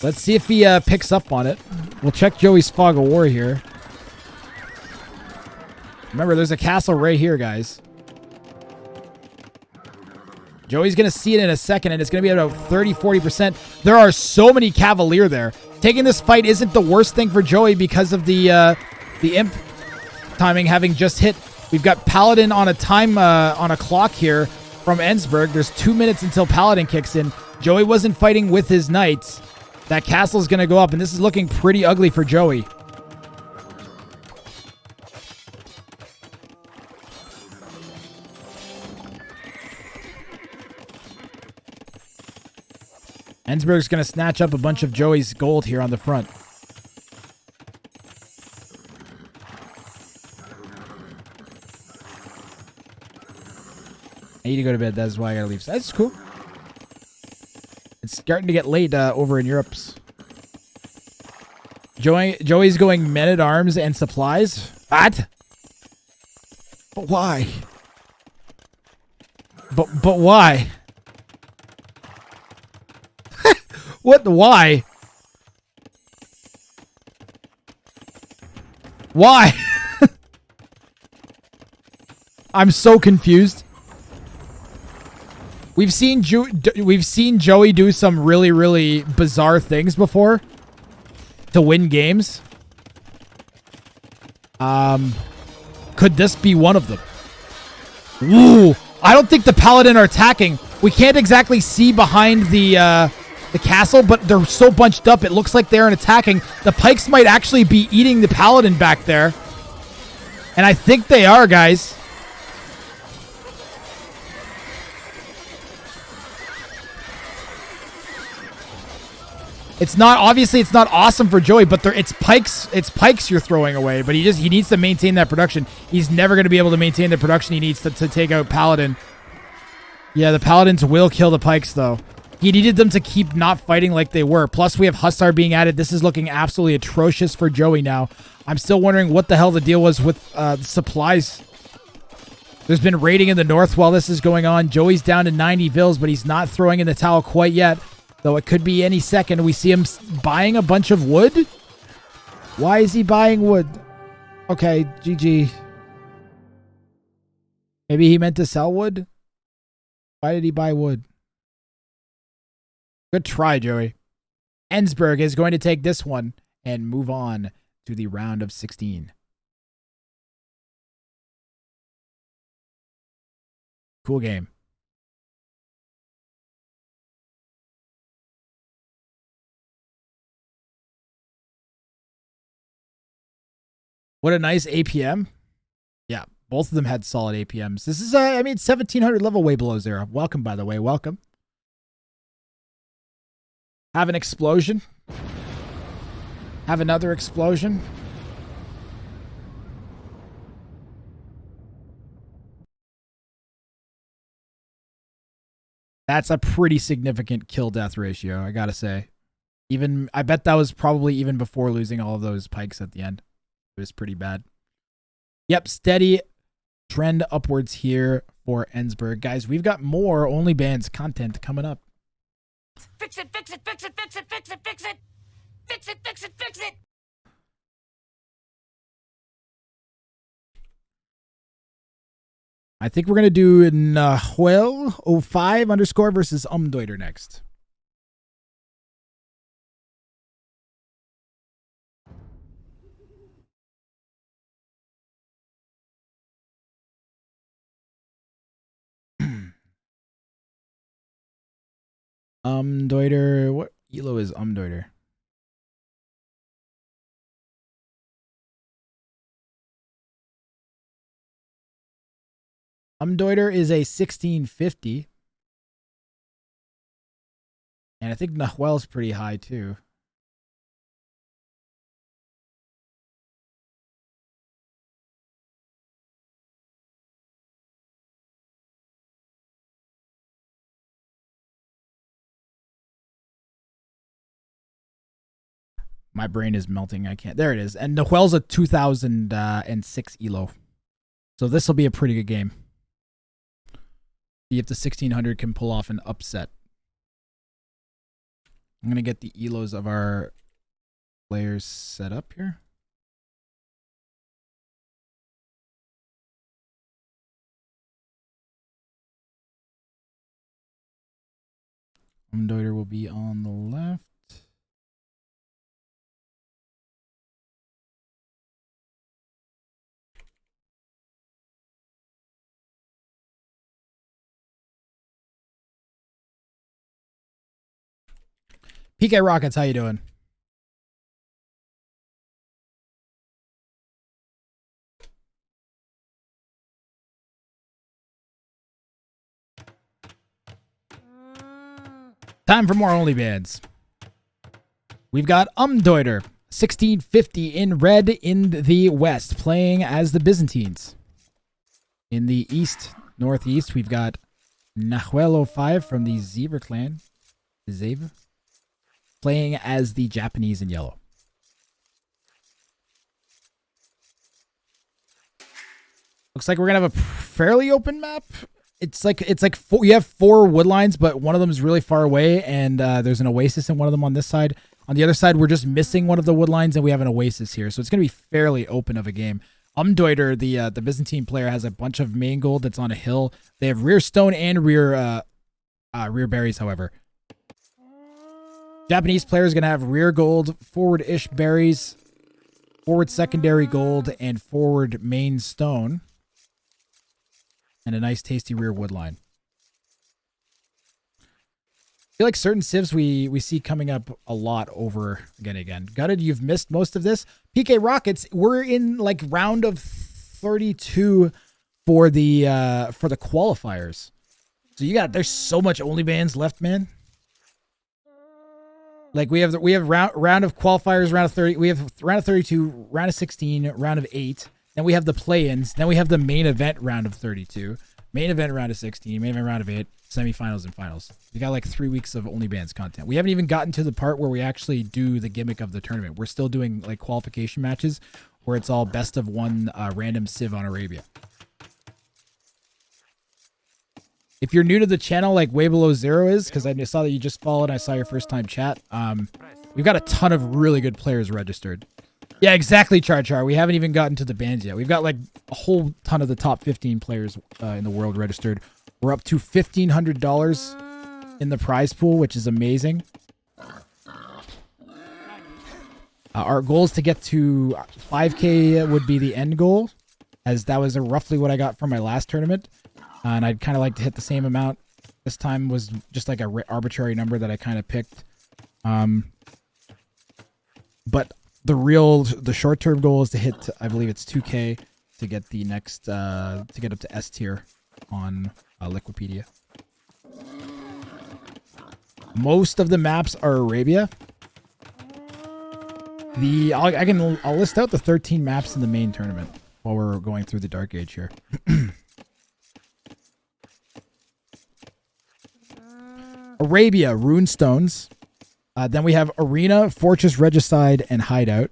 Let's see if he picks up on it. We'll check Joey's Fog of War here. Remember, there's a castle right here, guys. Joey's going to see it in a second, and it's going to be about 30-40%. There are so many Cavalier there. Taking this fight isn't the worst thing for Joey because of the imp timing having just hit. We've got Paladin on a time on a clock here from Ensberg. There's 2 minutes until Paladin kicks in. Joey wasn't fighting with his knights. That castle's going to go up, and this is looking pretty ugly for Joey. Ensberg's going to snatch up a bunch of Joey's gold here on the front. I need to go to bed. That's why I got to leave. That's cool. It's starting to get late over in Europe's. Joey's going men-at-arms and supplies. What? But why? But why? What? Why? Why? I'm so confused. We've seen Joey do some really, really bizarre things before to win games. Could this be one of them? Ooh, I don't think the Paladin are attacking. We can't exactly see behind the castle, but they're so bunched up, it looks like they aren't attacking. The Pikes might actually be eating the Paladin back there. And I think they are, guys. It's not, obviously it's not awesome for Joey, but it's pikes you're throwing away, but he needs to maintain that production. He's never going to be able to maintain the production he needs to take out Paladin. Yeah, the Paladins will kill the Pikes though. He needed them to keep not fighting like they were. Plus we have Hussar being added. This is looking absolutely atrocious for Joey now. I'm still wondering what the hell the deal was with supplies. There's been raiding in the north while this is going on. Joey's down to 90 vills, but he's not throwing in the towel quite yet. Though it could be any second. We see him buying a bunch of wood. Why is he buying wood? Okay, GG. Maybe he meant to sell wood? Why did he buy wood? Good try, Joey. Ensberg is going to take this one and move on to the round of 16. Cool game. What a nice APM. Yeah, both of them had solid APMs. This is, 1700 level way below zero. Welcome, by the way. Welcome. Have an explosion. Have another explosion. That's a pretty significant kill-death ratio, I gotta say. I bet that was probably even before losing all of those pikes at the end. It was pretty bad. Yep, steady trend upwards here for Ensberg. Guys, we've got more OnlyBans content coming up. Fix it, fix it, fix it, fix it, fix it, fix it. Fix it, fix it, fix it. I think we're going to do Nahuel05_ versus Umdeuter next. Umdeuter, what elo is Umdeuter? Umdeuter is a 1650. And I think Nahuel's pretty high too. My brain is melting. I can't. There it is. And Nahuel's a 2006 elo. So this will be a pretty good game. See if the 1600 can pull off an upset. I'm going to get the elos of our players set up here. Umdeuter will be on the left. PK Rockets, how you doing? Time for more OnlyBans. We've got Umdeuter, 1650 in red in the west, playing as the Byzantines. In the east, northeast, we've got Nahuelo 5 from the Zebra clan. Zebra. Playing as the Japanese in yellow. Looks like we're gonna have a fairly open map. It's like four, you have 4 wood lines, but one of them is really far away, and there's an oasis in one of them on this side. On the other side, we're just missing one of the wood lines, and we have an oasis here, so it's gonna be fairly open of a game. Umdeuter, the Byzantine player, has a bunch of main gold that's on a hill. They have rear stone and rear berries, however. Japanese player is going to have rear gold, forward-ish berries, forward secondary gold, and forward main stone. And a nice tasty rear wood line. I feel like certain civs we see coming up a lot over again. Gutted, you've missed most of this. PK Rockets, we're in like round of 32 for the qualifiers. So there's so much OnlyBans left, man. Like we have round of qualifiers, round of 30. We have round of 32, round of 16, round of 8. Then we have the play-ins. Then we have the main event round of 32, main event round of 16, main event round of 8, semifinals and finals. We got like 3 weeks of OnlyBans content. We haven't even gotten to the part where we actually do the gimmick of the tournament. We're still doing like qualification matches where it's all best of one random civ on Arabia. If you're new to the channel, like Way Below Zero is, because I saw that you just followed, I saw your first time chat. We've got a ton of really good players registered. Yeah, exactly, Char. We haven't even gotten to the bans yet. We've got like a whole ton of the top 15 players in the world registered. We're up to $1,500 in the prize pool, which is amazing. Our goal is to get to 5K would be the end goal, as that was roughly what I got from my last tournament. And I'd kind of like to hit the same amount. This time was just like a arbitrary number that I kind of picked. But the short-term goal is to hit, I believe it's 2K to get the next, to get up to S tier on Liquipedia. Most of the maps are Arabia. I'll list out the 13 maps in the main tournament while we're going through the Dark Age here. Arabia, Runestones. Then we have Arena, Fortress, Regicide, and Hideout.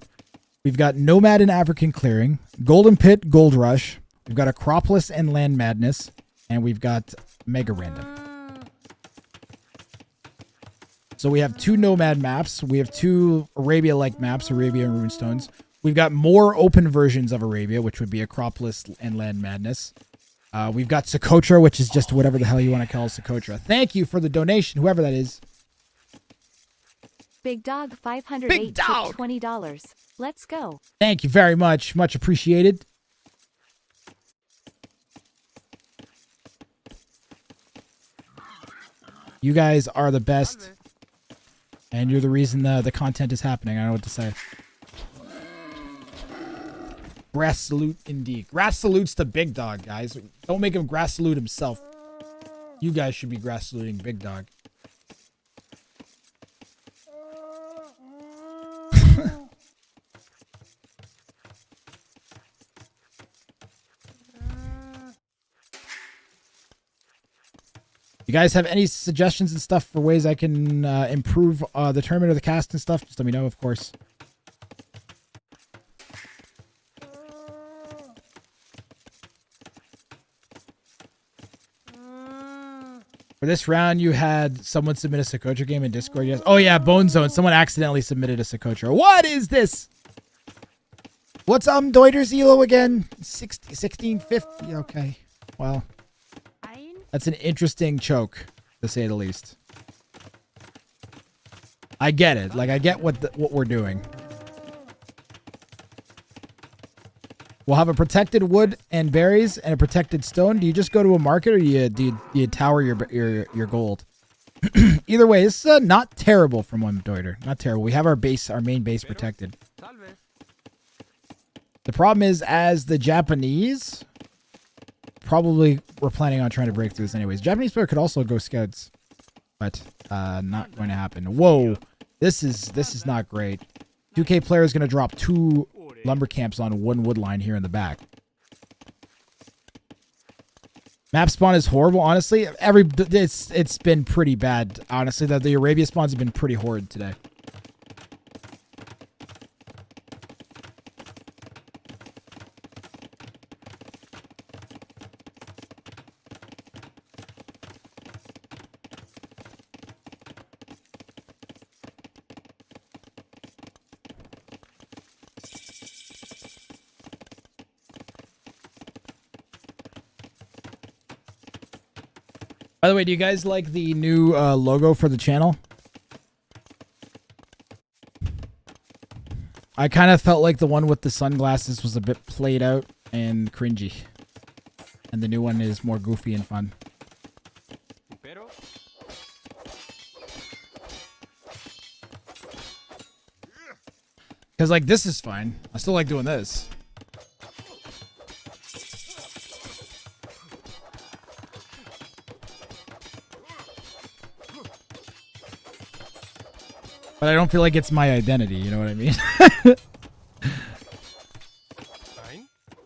We've got Nomad and African Clearing, Golden Pit, Gold Rush. We've got Acropolis and Land Madness. And we've got Mega Random. So we have 2 Nomad maps. We have 2 Arabia-like maps, Arabia and Runestones. We've got more open versions of Arabia, which would be Acropolis and Land Madness. We've got Socotra, which is just whatever the hell you want to call Socotra. Thank you for the donation, whoever that is. Big Dog 508 $20. Let's go. Thank you very much. Much appreciated. You guys are the best. And you're the reason the content is happening. I don't know what to say. Grass salute indeed. Grass salutes to Big Dog, guys. Don't make him grass salute himself. You guys should be grass saluting Big Dog. You guys have any suggestions and stuff for ways I can improve the tournament or the cast and stuff? Just let me know, of course. For this round, you had someone submit a Socotra game in Discord. Yes. Oh, yeah, Bone Zone. Someone accidentally submitted a Socotra. What is this? What's Deuter's Elo again? 1650. Okay. Well, that's an interesting choke, to say the least. I get it. Like, I get what we're doing. We'll have a protected wood and berries and a protected stone. Do you just go to a market, or do you tower your gold? Either way, it's not terrible from one Deuter. Not terrible. We have our main base protected. The problem is, as the Japanese, probably we're planning on trying to break through this anyways. Japanese player could also go scouts, but not going to happen. Whoa, this is not great. 2K player is going to drop 2 lumber camps on one wood line here in the back. Map spawn is horrible, honestly. It's been pretty bad, honestly. The Arabia spawns have been pretty horrid today. By the way, do you guys like the new logo for the channel? I kind of felt like the one with the sunglasses was a bit played out and cringy. And the new one is more goofy and fun. Because, like, this is fine. I still like doing this. But I don't feel like it's my identity, you know what I mean?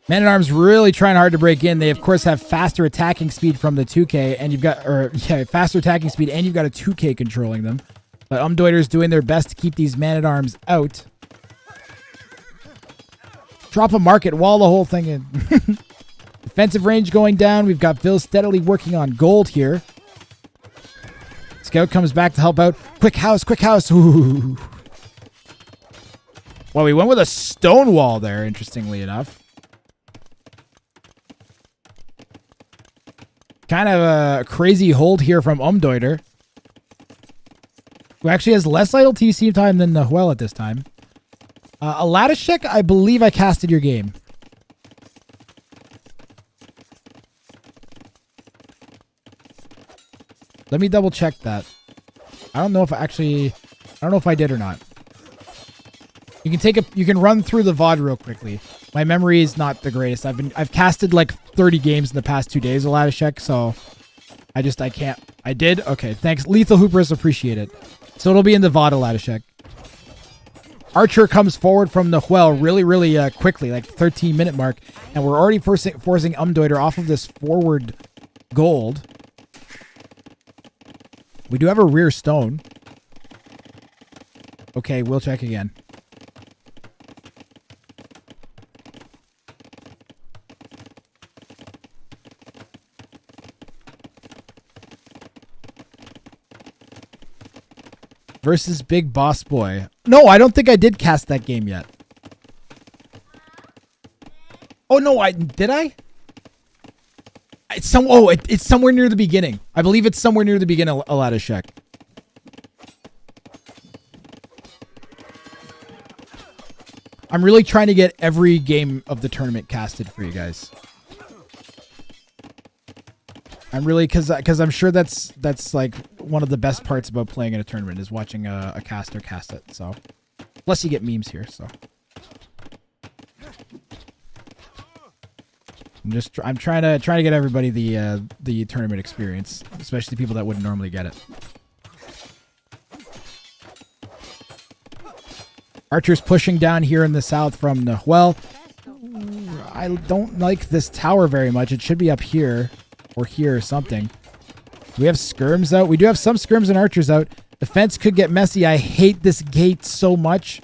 Man-at-Arms really trying hard to break in. They, of course, have faster attacking speed from the 2K, and you've got, faster attacking speed, and you've got a 2K controlling them. But Deuter's doing their best to keep these Man-at-Arms out. Drop a market, wall the whole thing in. Defensive range going down. We've got Phil steadily working on gold here. Scout comes back to help out. Quick house, quick house. Ooh. Well, we went with a stone wall there, interestingly enough. Kind of a crazy hold here from Deuter, who actually has less idle TC time than Nahuel at this time. Aladashek, I believe I casted your game. Let me double check that. I don't know if I don't know if I did or not. You can run through the VOD real quickly. My memory is not the greatest. I've casted like 30 games in the past 2 days, Aladashek, so I can't. I did? Okay, thanks. Lethal Hoopers, appreciate it. So it'll be in the VOD, Aladashek. Archer comes forward from Nahuel really quickly, like 13-minute mark, and we're already forcing Deuter off of this forward gold. We do have a rear stone. Okay, we'll check again. Versus Big Boss Boy. No, I don't think I did cast that game yet. Oh, no, did I? It's somewhere near the beginning. I believe it's somewhere near the beginning, Aladashek. I'm really trying to get every game of the tournament casted for you guys. I'm really, because I'm sure that's like one of the best parts about playing in a tournament is watching a caster cast it. So, plus you get memes here. So, I'm trying to get everybody the tournament experience, especially people that wouldn't normally get it. Archer's pushing down here in the south from Nahuel. I don't like this tower very much. It should be up here. Or here or something. We have skirms out. We do have some skirms and archers out. The fence could get messy. I hate this gate so much.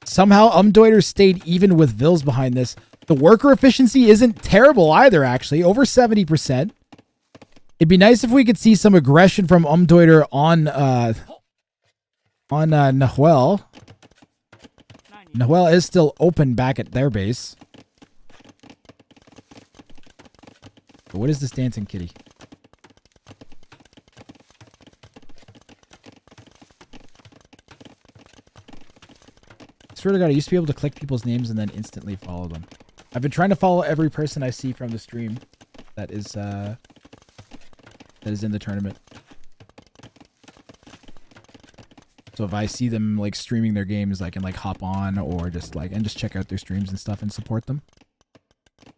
Somehow Deuter stayed even with Vils behind this. The worker efficiency isn't terrible either, actually. Over 70%. It'd be nice if we could see some aggression from Deuter on Nahuel. Nahuel is still open back at their base. But what is this dancing kitty? Swear to God, I used to be able to click people's names and then instantly follow them. I've been trying to follow every person I see from the stream that is in the tournament. So if I see them like streaming their games, I can like hop on or just check out their streams and stuff and support them.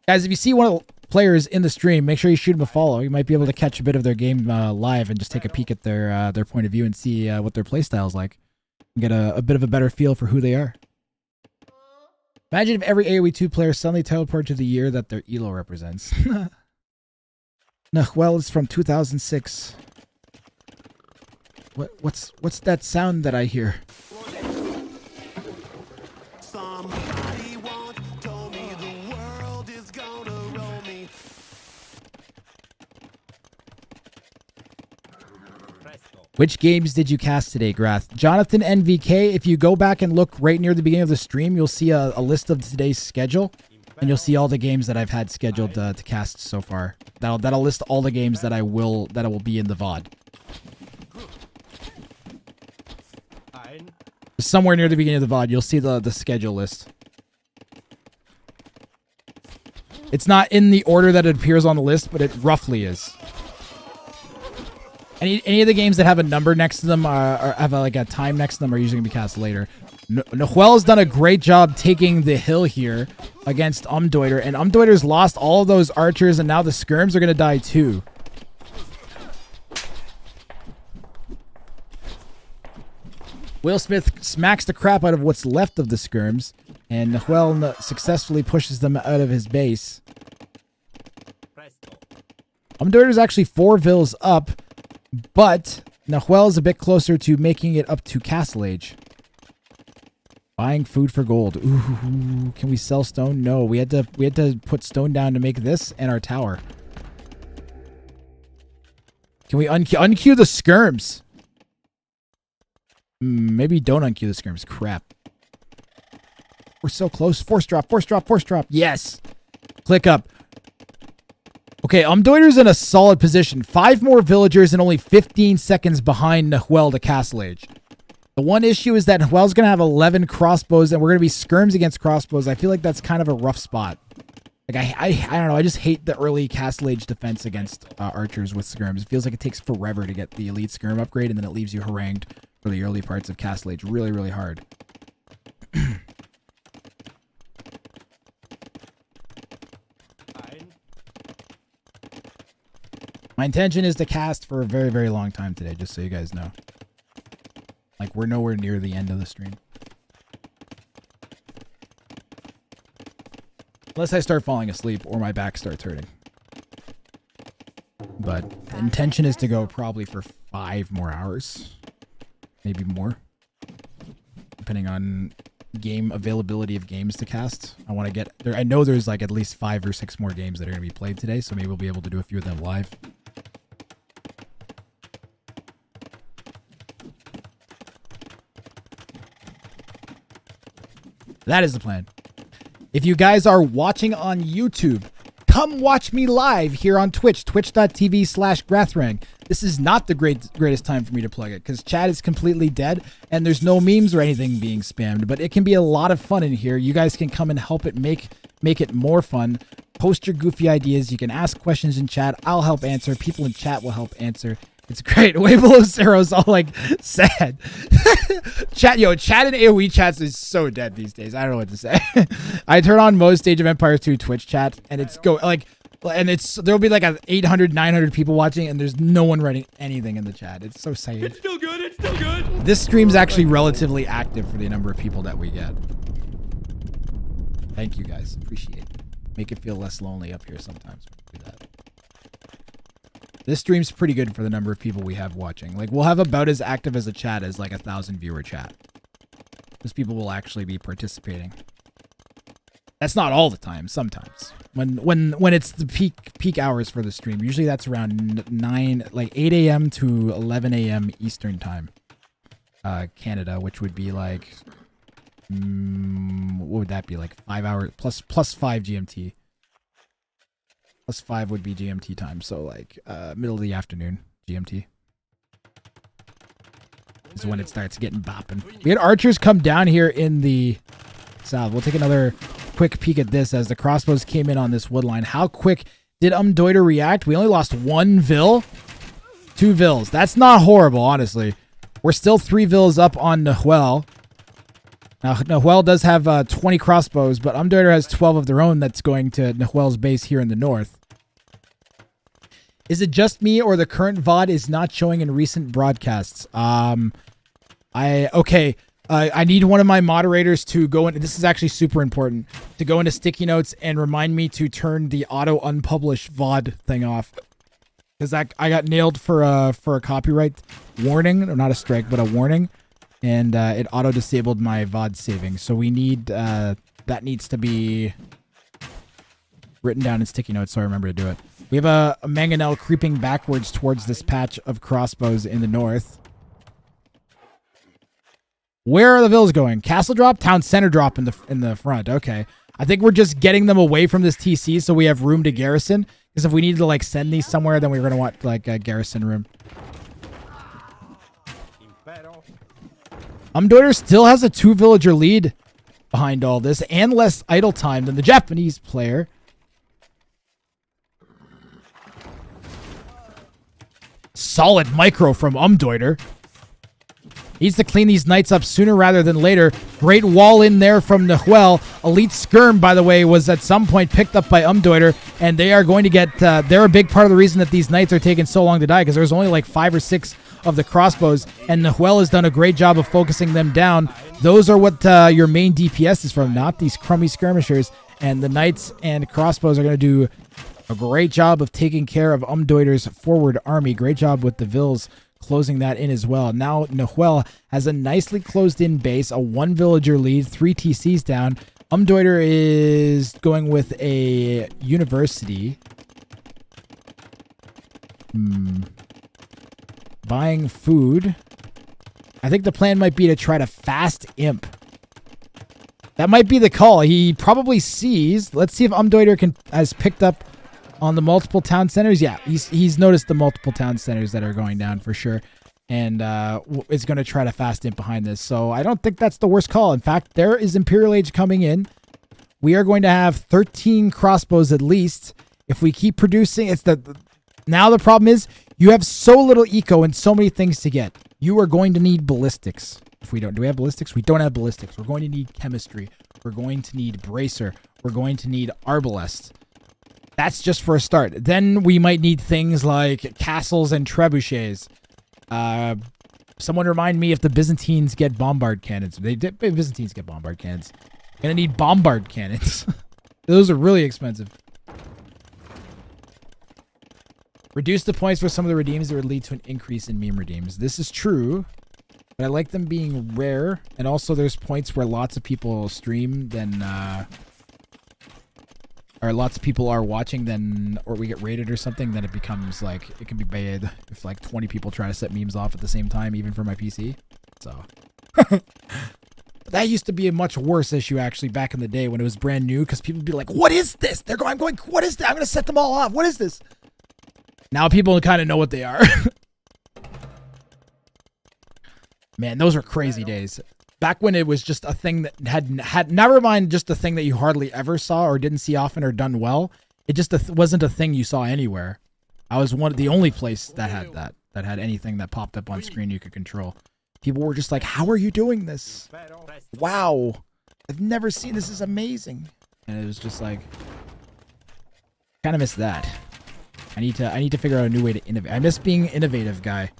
Guys, if you see one of the players in the stream, make sure you shoot them a follow. You might be able to catch a bit of their game live and just take a peek at their point of view and see what their playstyle is like. And get a bit of a better feel for who they are. Imagine if every AoE 2 player suddenly teleported to the year that their elo represents. Well, it's from 2006. What's that sound that I hear? Somebody once told me the world is gonna roll me. Which games did you cast today, Grath? Jonathan NVK, if you go back and look right near the beginning of the stream, you'll see a list of today's schedule. And you'll see all the games that I've had scheduled to cast so far. That'll list all the games that will be in the VOD. Somewhere near the beginning of the VOD, you'll see the schedule list. It's not in the order that it appears on the list, but it roughly is. Any of the games that have a number next to them or have a time next to them are usually going to be cast later. Noel's done a great job taking the hill here against Umdeuter, and Umdeuter's lost all of those archers, and now the skirms are going to die too. Will Smith smacks the crap out of what's left of the skirms, and Noel successfully pushes them out of his base. Umdeuter's actually 4 vills up, but Noel is a bit closer to making it up to Castle Age. Buying food for gold. Ooh, can we sell stone? No, we had to put stone down to make this and our tower. Can we unqueue the skirms? Maybe don't unqueue the skirms. Crap. We're so close. Force drop, force drop, force drop. Yes. Click up. Okay, Umdeuter's in a solid position. 5 more villagers and only 15 seconds behind Noel to Castle Age. The one issue is that Noel's going to have 11 crossbows and we're going to be skirms against crossbows. I feel like that's kind of a rough spot. Like, I don't know. I just hate the early Castle Age defense against archers with skirms. It feels like it takes forever to get the elite skirm upgrade, and then it leaves you harangued for the early parts of Castle Age. Really, really hard. My intention is to cast for a very, very long time today, just so you guys know. Like, we're nowhere near the end of the stream. Unless I start falling asleep or my back starts hurting. But the intention is to go probably for 5 more hours. Maybe more. Depending on game availability of games to cast. I want to get there. I know there's like at least 5 or 6 more games that are going to be played today, so maybe we'll be able to do a few of them live. That is the plan. If you guys are watching on YouTube, come watch me live here on Twitch, twitch.tv/Grathrang. This is not the greatest time for me to plug it because chat is completely dead and there's no memes or anything being spammed, but it can be a lot of fun in here. You guys can come and help it make it more fun. Post your goofy ideas. You can ask questions in chat. I'll help answer. People in chat will help answer. It's great. Way below zero's all like sad. Chat and AoE chats is so dead these days. I don't know what to say. I turn on most Age of Empires 2 Twitch chat and it's there'll be like 800, 900 people watching and there's no one writing anything in the chat. It's so sad. It's still good. It's still good. This stream's actually relatively active for the number of people that we get. Thank you guys. Appreciate it. Make it feel less lonely up here sometimes. Do that. This stream's pretty good for the number of people we have watching. Like, we'll have about as active as a chat as like 1,000 viewer chat. Because people will actually be participating. That's not all the time. Sometimes. When it's the peak hours for the stream. Usually that's around 8 a.m. to 11 a.m. Eastern time. Canada, which would be like... what would that be? Like 5 hours plus 5 GMT. Plus 5 would be GMT time, so like middle of the afternoon GMT. is when it starts getting bopping. We had archers come down here in the south. We'll take another quick peek at this as the crossbows came in on this wood line. How quick did Deuter react? We only lost 1 Vil. 2 Vils. That's not horrible, honestly. We're still 3 Vils up on Nahuel. Now, Nahuel does have 20 crossbows, but Deuter has 12 of their own that's going to Nahuel's base here in the north. Is it just me or the current VOD is not showing in recent broadcasts? I need one of my moderators to go in. This is actually super important to go into sticky notes and remind me to turn the auto unpublished VOD thing off. Because I got nailed for a copyright warning, or not a strike, but a warning. And it auto disabled my VOD saving. So we need, that needs to be written down in sticky notes so I remember to do it. We have a mangonel creeping backwards towards this patch of crossbows in the north. Where are the Vils going? Castle drop, town center drop in the front. Okay. I think we're just getting them away from this TC so we have room to garrison. Because if we need to like send these somewhere, then we're going to want like a garrison room. Deuter still has a 2 villager lead behind all this and less idle time than the Japanese player. Solid micro from Deuter. Needs to clean these knights up sooner rather than later. Great wall in there from Nahuel. Elite Skirm, by the way, was at some point picked up by Deuter, and they are going to get... they're a big part of the reason that these knights are taking so long to die, because there's only like 5 or 6 of the crossbows, and Nahuel has done a great job of focusing them down. Those are what your main DPS is from, not these crummy skirmishers, and the knights and crossbows are going to do a great job of taking care of Deuter's forward army. Great job with the Vils closing that in as well. Now Nahuel has a nicely closed in base, a 1 villager lead, 3 TCs down. Deuter is going with a university. Buying food. I think the plan might be to try to fast imp. That might be the call. He probably sees. Let's see if Deuter has picked up on the multiple town centers. Yeah, he's noticed the multiple town centers that are going down for sure. And is going to try to fast imp behind this. So I don't think that's the worst call. In fact, there is Imperial Age coming in. We are going to have 13 crossbows at least. If we keep producing, now the problem is you have so little eco and so many things to get. You are going to need ballistics. If we don't, do we have ballistics? We don't have ballistics. We're going to need chemistry. We're going to need bracer. We're going to need arbalest. That's just for a start. Then we might need things like castles and trebuchets. Someone remind me if the Byzantines get bombard cannons. Byzantines get bombard cannons. Gonna need bombard cannons. Those are really expensive. Reduce the points for some of the redeems that would lead to an increase in meme redeems. This is true, but I like them being rare. And also there's points where lots of people stream then... or lots of people are watching, then, or we get raided or something, then it becomes like, it can be bad if like 20 people try to set memes off at the same time, even for my PC. So, that used to be a much worse issue actually back in the day when it was brand new, because people would be like, what is this? I'm going, what is that? I'm going to set them all off. What is this? Now people kind of know what they are. Man, those were crazy days. Back when it was just a thing that had never mind just a thing that you hardly ever saw or didn't see often or done well. It just wasn't a thing you saw anywhere. I was the only place that had anything that popped up on screen you could control. People were just like, how are you doing this? Wow. I've never seen this. Is amazing. And it was just like, kind of miss that. I need to figure out a new way to innovate. I miss being innovative, guy.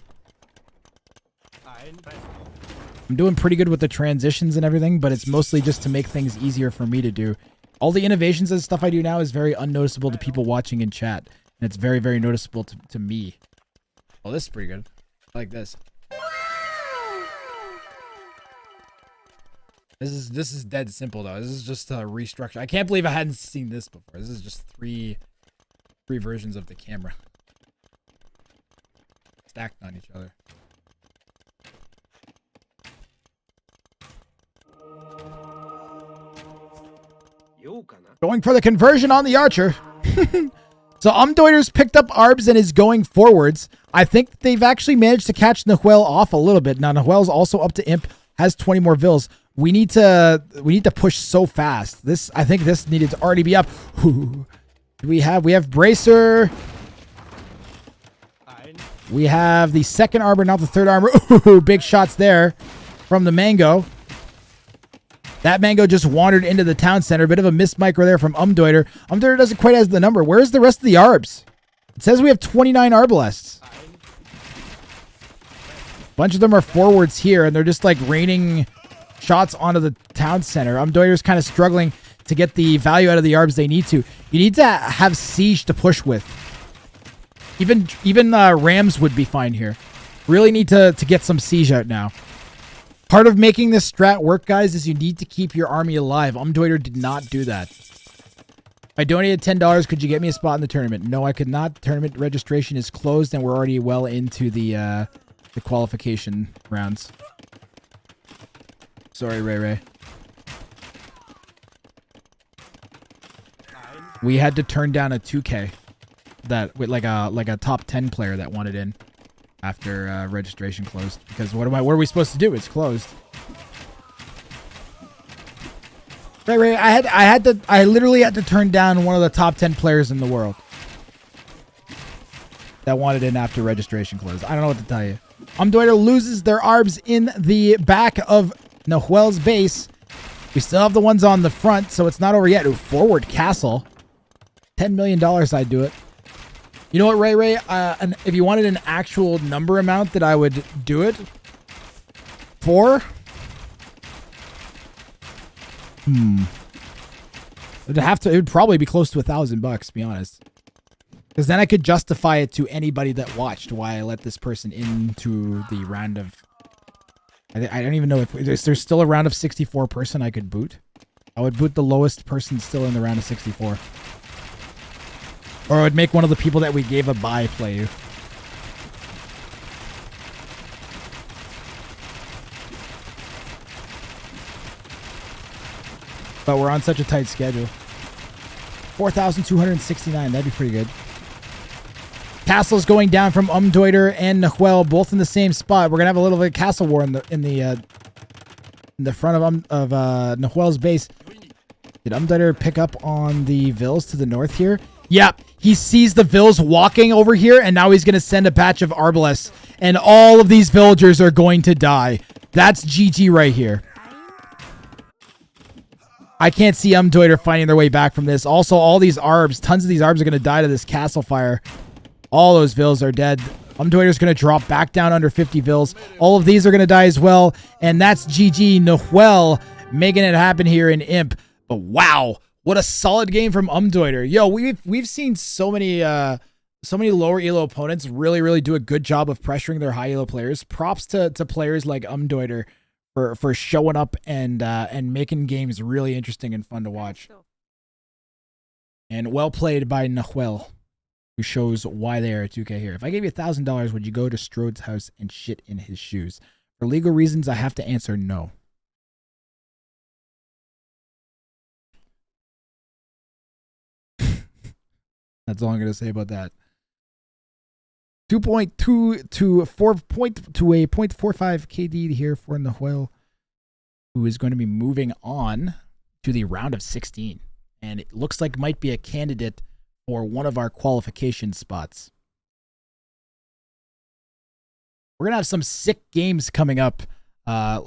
I'm doing pretty good with the transitions and everything, but it's mostly just to make things easier for me to do. All the innovations and stuff I do now is very unnoticeable to people watching in chat. And it's very, very noticeable to me. Oh, this is pretty good. I like this. This is dead simple though. This is just a restructure. I can't believe I hadn't seen this before. This is just three versions of the camera stacked on each other. Going for the conversion on the archer. So Umdeuters picked up Arbs and is going forwards. I think they've actually managed to catch Nahuel off a little bit. Now Nahuel's also up to Imp, has 20 more vills. We need to push so fast. I think this needed to already be up. We have Bracer. We have the second armor, not the third armor. Ooh, big shots there from the Mango. That Mango just wandered into the town center. Bit of a missed micro there from Umdeuter. Umdeuter doesn't quite have the number. Where's the rest of the Arbs? It says we have 29 Arbalests. A bunch of them are forwards here, and they're just like raining shots onto the town center. Umdeuter's kind of struggling to get the value out of the Arbs they need to. You need to have Siege to push with. Even Rams would be fine here. Really need to get some Siege out now. Part of making this strat work, guys, is you need to keep your army alive. Umdeuter did not do that. I donated $10. Could you get me a spot in the tournament? No, I could not. Tournament registration is closed, and we're already well into the qualification rounds. Sorry, Ray. We had to turn down a 2K that with like a top 10 player that wanted in after registration closed, because what are we supposed to do? It's closed. Ray, I literally had to turn down one of the top 10 players in the world that wanted in after registration closed. I don't know what to tell you. Umdeuter loses their Arbs in the back of Nahuel's base. We still have the ones on the front, so it's not over yet. Ooh, forward castle. $10 million, I'd do it. You know what, Ray? And if you wanted an actual number amount that I would do it for, it would probably be close to $1,000, to be honest. Because then I could justify it to anybody that watched why I let this person into the round of. I don't even know if there's still a round of 64 person I could boot. I would boot the lowest person still in the round of 64. Or I would make one of the people that we gave a buy play you. But we're on such a tight schedule. 4,269. That'd be pretty good. Castle's going down from Umdeuter and Nahuel, both in the same spot. We're gonna have a little bit of castle war in the front of Nahuel's base. Did Umdeuter pick up on the vills to the north here? Yeah, he sees the vills walking over here, and now he's going to send a batch of Arbalests, and all of these villagers are going to die. That's GG right here. I can't see Umdeuter finding their way back from this. Also, all these Arbs, tons of these Arbs are going to die to this castle fire. All those vills are dead. Umdeuter's going to drop back down under 50 vills. All of these are going to die as well, and that's GG. Nahuel making it happen here in Imp. But wow. What a solid game from Umdeuter. Yo, we've seen so many lower elo opponents really do a good job of pressuring their high elo players. Props to players like Umdeuter for showing up and making games really interesting and fun to watch. And well played by Nahuel, who shows why they are a 2K here. If I gave you $1,000, would you go to Strode's house and shit in his shoes? For legal reasons, I have to answer no. That's all I'm going to say about that. 2.2 to 4 point to a 0.45 KD here for Nahuel, who is going to be moving on to the round of 16. And it looks like might be a candidate for one of our qualification spots. We're going to have some sick games coming up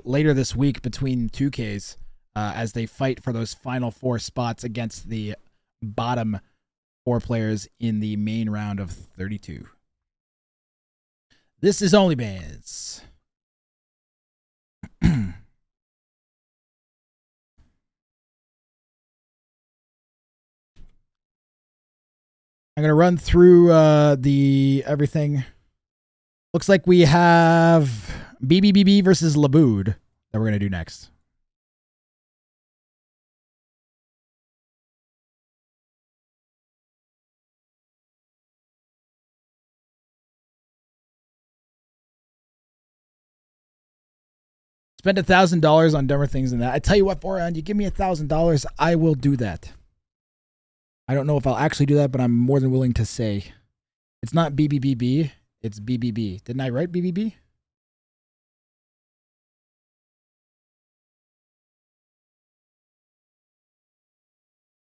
later this week between 2Ks as they fight for those final 4 spots against the bottom 4 players in the main round of 32. This is OnlyBans. I'm going to run through the everything. Looks like we have BBBB versus Labood that we're going to do next. Spend $1,000 on dumber things than that. I tell you what, Boran, you give me $1,000, I will do that. I don't know if I'll actually do that, but I'm more than willing to say. It's not BBBB, it's BBB. Didn't I write BBB?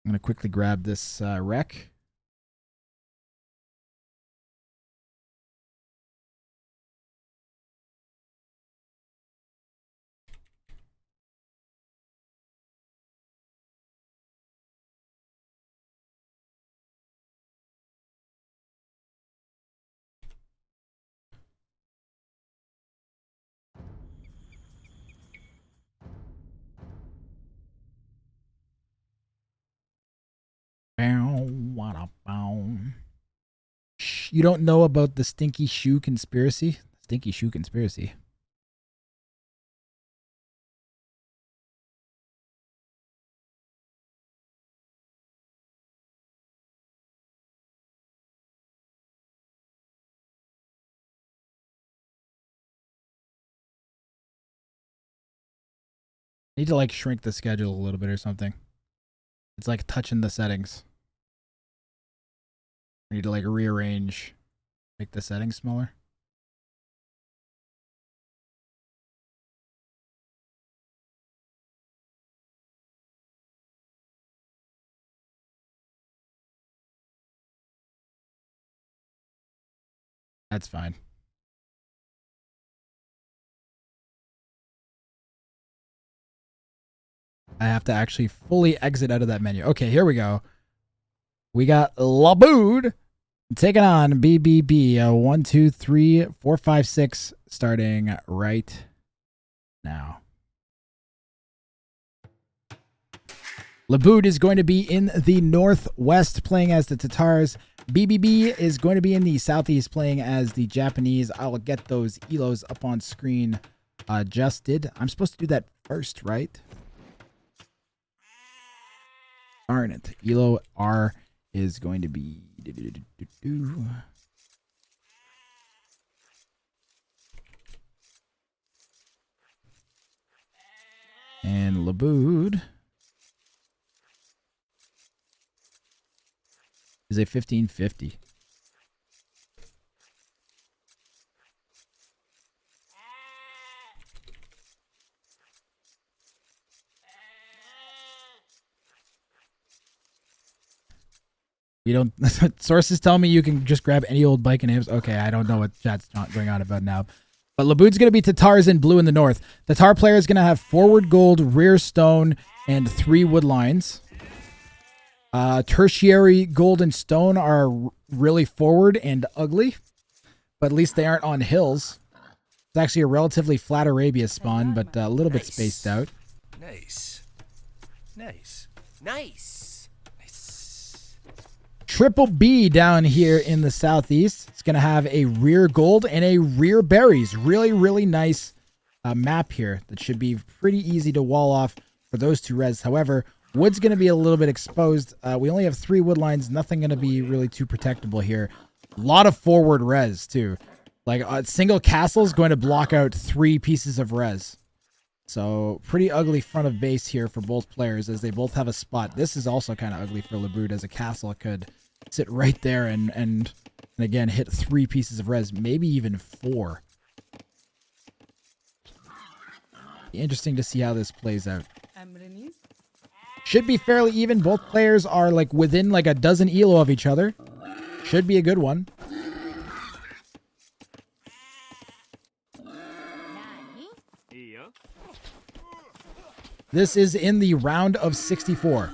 I'm going to quickly grab this rec. You don't know about the stinky shoe conspiracy? Stinky shoe conspiracy. Need to like shrink the schedule a little bit or something. It's like touching the settings. I need to like rearrange, make the settings smaller. That's fine. I have to actually fully exit out of that menu. Okay, here we go. We got Labood taking on BBB. 1, 2, 3, 4, 5, 6 starting right now. Labood is going to be in the northwest playing as the Tatars. BBB is going to be in the southeast playing as the Japanese. I will get those elos up on screen adjusted. I'm supposed to do that first, right? Darn it. Elo R is going to be... And Labood is a 1550. You don't. Sources tell me you can just grab any old bike and names. Okay, I don't know what chat's not going on about now. But Labood's going to be Tatars in blue in the north. Tatar player is going to have forward gold, rear stone, and 3 wood lines. Tertiary gold and stone are really forward and ugly, but at least they aren't on hills. It's actually a relatively flat Arabia spawn, but a little bit spaced out. Nice. Nice. Nice. Triple B down here in the southeast. It's going to have a rear gold and a rear berries. Really, really nice map here that should be pretty easy to wall off for those 2 res. However, wood's going to be a little bit exposed. We only have 3 wood lines. Nothing going to be really too protectable here. A lot of forward res too. Like a single castle is going to block out 3 pieces of res. So pretty ugly front of base here for both players as they both have a spot. This is also kind of ugly for Labood as a castle could sit right there and again hit 3 pieces of res, maybe even 4. Interesting to see how this plays out. Should be fairly even. Both players are like within like a dozen elo of each other. Should be a good one. This is in the round of 64.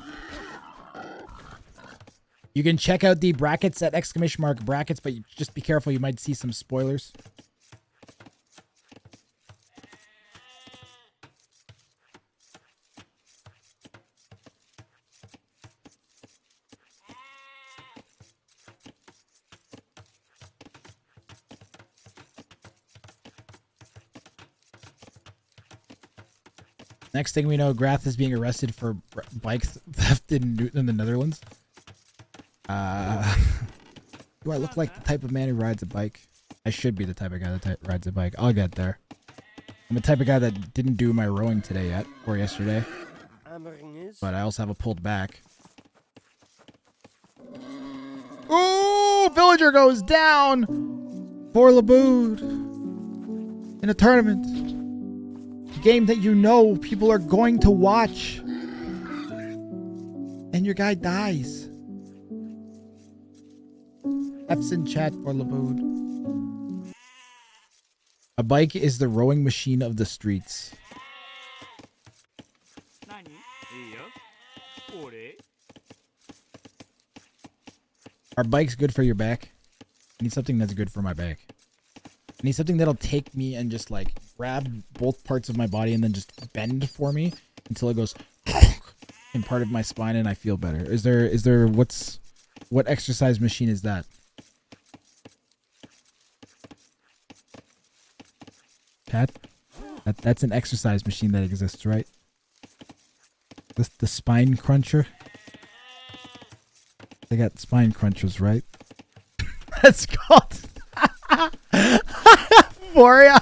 You can check out the brackets at ! brackets, but just be careful. You might see some spoilers. Next thing we know, Grath is being arrested for bike theft in the Netherlands. Do I look like the type of man who rides a bike? I should be the type of guy that rides a bike. I'll get there. I'm the type of guy that didn't do my rowing today yet, or yesterday. But I also have a pulled back. Oh, Villager goes down for Labood in a tournament. A game that you know people are going to watch. And your guy dies. F's in chat for Labood. A bike is the rowing machine of the streets. Are bikes good for your back? I need something that's good for my back. I need something that'll take me and just like grab both parts of my body and then just bend for me until it goes in part of my spine and I feel better. Is there what exercise machine is that? Pat? That's an exercise machine that exists, right? The spine cruncher? They got spine crunchers, right? That's called Boria.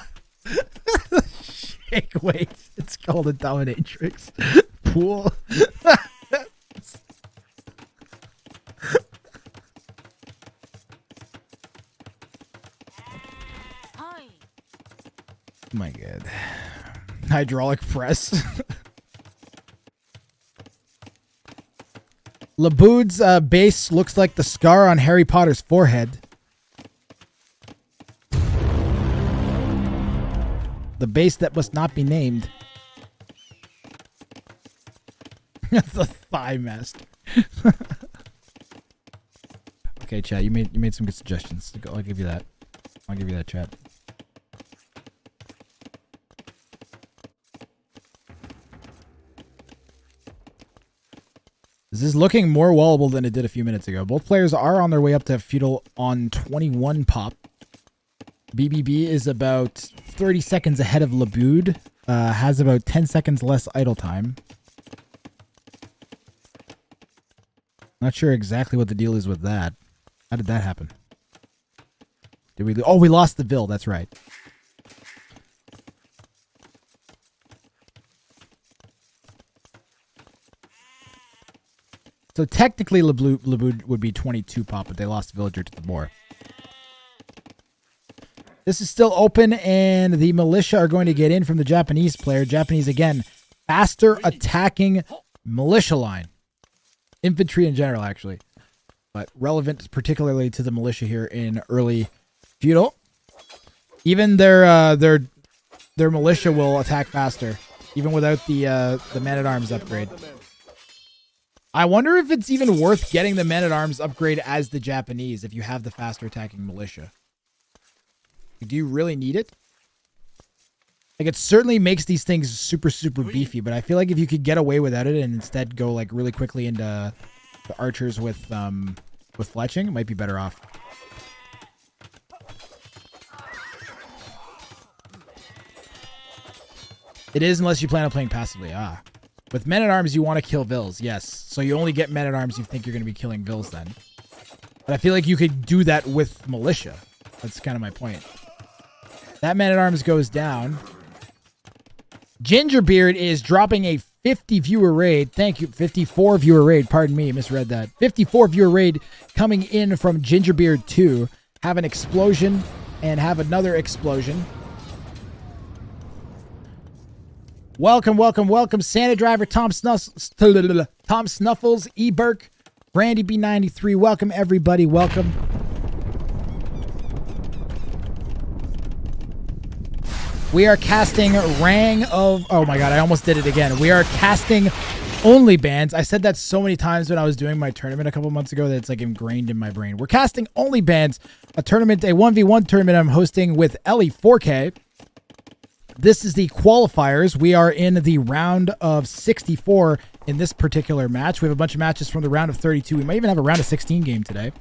Shake weight. It's called a dominatrix. Pool. Oh my god. Hydraulic press. Labood's base looks like the scar on Harry Potter's forehead. The base that must not be named. The thigh master. Okay, chat. You made some good suggestions. I'll give you that. I'll give you that, chat. This is looking more wallable than it did a few minutes ago. Both players are on their way up to Feudal on 21 pop. BBB is about 30 seconds ahead of Labood. Has about 10 seconds less idle time. Not sure exactly what the deal is with that. How did that happen? Did we? Oh, we lost the Vil. That's right. So technically, Labood would be 22 pop, but they lost Villager to the Boar. This is still open, and the militia are going to get in from the Japanese player. Japanese, again, faster attacking militia line. Infantry in general, actually. But relevant particularly to the militia here in early Feudal. Even their militia will attack faster, even without the man-at-arms upgrade. I wonder if it's even worth getting the men-at-arms upgrade as the Japanese if you have the faster attacking militia. Do you really need it? Like, it certainly makes these things super, super beefy, but I feel like if you could get away without it and instead go, like, really quickly into the archers with fletching, it might be better off. It is unless you plan on playing passively. With men-at-arms, you want to kill Vils, yes. So you only get men-at-arms you think you're going to be killing Vils then. But I feel like you could do that with militia. That's kind of my point. That man-at-arms goes down. Gingerbeard is dropping a 50 viewer raid. Thank you. 54 viewer raid. Pardon me. Misread that. 54 viewer raid coming in from Gingerbeard 2. Have an explosion and have another explosion. Welcome, welcome, welcome. Santa Driver, Tom Snuffles, E. Burke, Brandy B93. Welcome, everybody. Welcome. We are casting Rang of... Oh my god, I almost did it again. We are casting OnlyBans. I said that so many times when I was doing my tournament a couple months ago that it's like ingrained in my brain. We're casting OnlyBans, a tournament, a 1v1 tournament I'm hosting with Ellie4K. This is the qualifiers. We are in the round of 64 in this particular match. We have a bunch of matches from the round of 32. We might even have a round of 16 game today.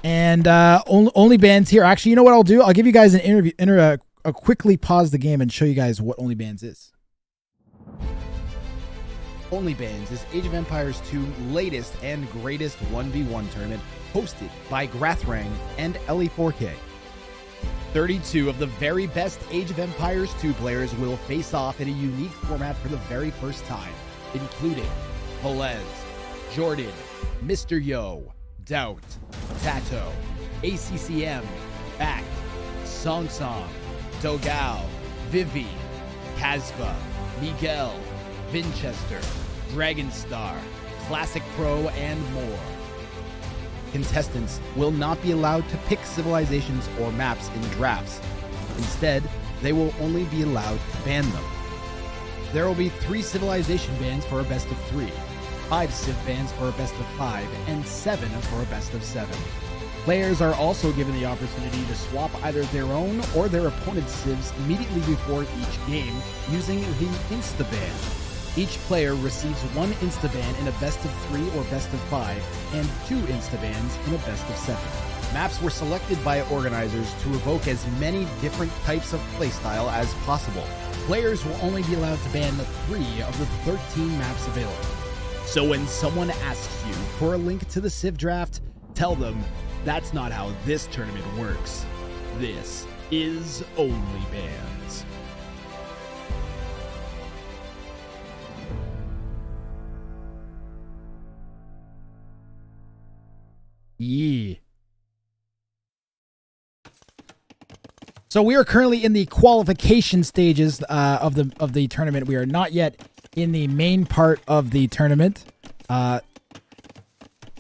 And OnlyBans here. Actually, you know what I'll do? I'll give you guys an I'll quickly pause the game and show you guys what OnlyBans is. OnlyBans is Age of Empires 2 latest and greatest 1v1 tournament hosted by Grathrang and Ellie4K. 32 of the very best Age of Empires 2 players will face off in a unique format for the very first time, including Velez, Jordan, Mr. Yo, Doubt, Tato, ACCM, Back, Song Song, Dogal, Vivi, Kazva, Miguel, Vinchester, Dragonstar, Classic Pro, and more. Contestants will not be allowed to pick civilizations or maps in drafts. Instead, they will only be allowed to ban them. There will be 3 civilization bans for a best of 3, 5 civ bans for a best of 5, and 7 for a best of 7. Players are also given the opportunity to swap either their own or their opponent's civs immediately before each game using the Insta-Ban. Each player receives 1 Insta-Ban in a best of 3 or best of 5, and 2 Insta-Bans in a best of 7. Maps were selected by organizers to evoke as many different types of playstyle as possible. Players will only be allowed to ban 3 of the 13 maps available. So when someone asks you for a link to the Civ draft, tell them that's not how this tournament works. This is OnlyBans. Yeah. So we are currently in the qualification stages of the tournament. We are not yet in the main part of the tournament.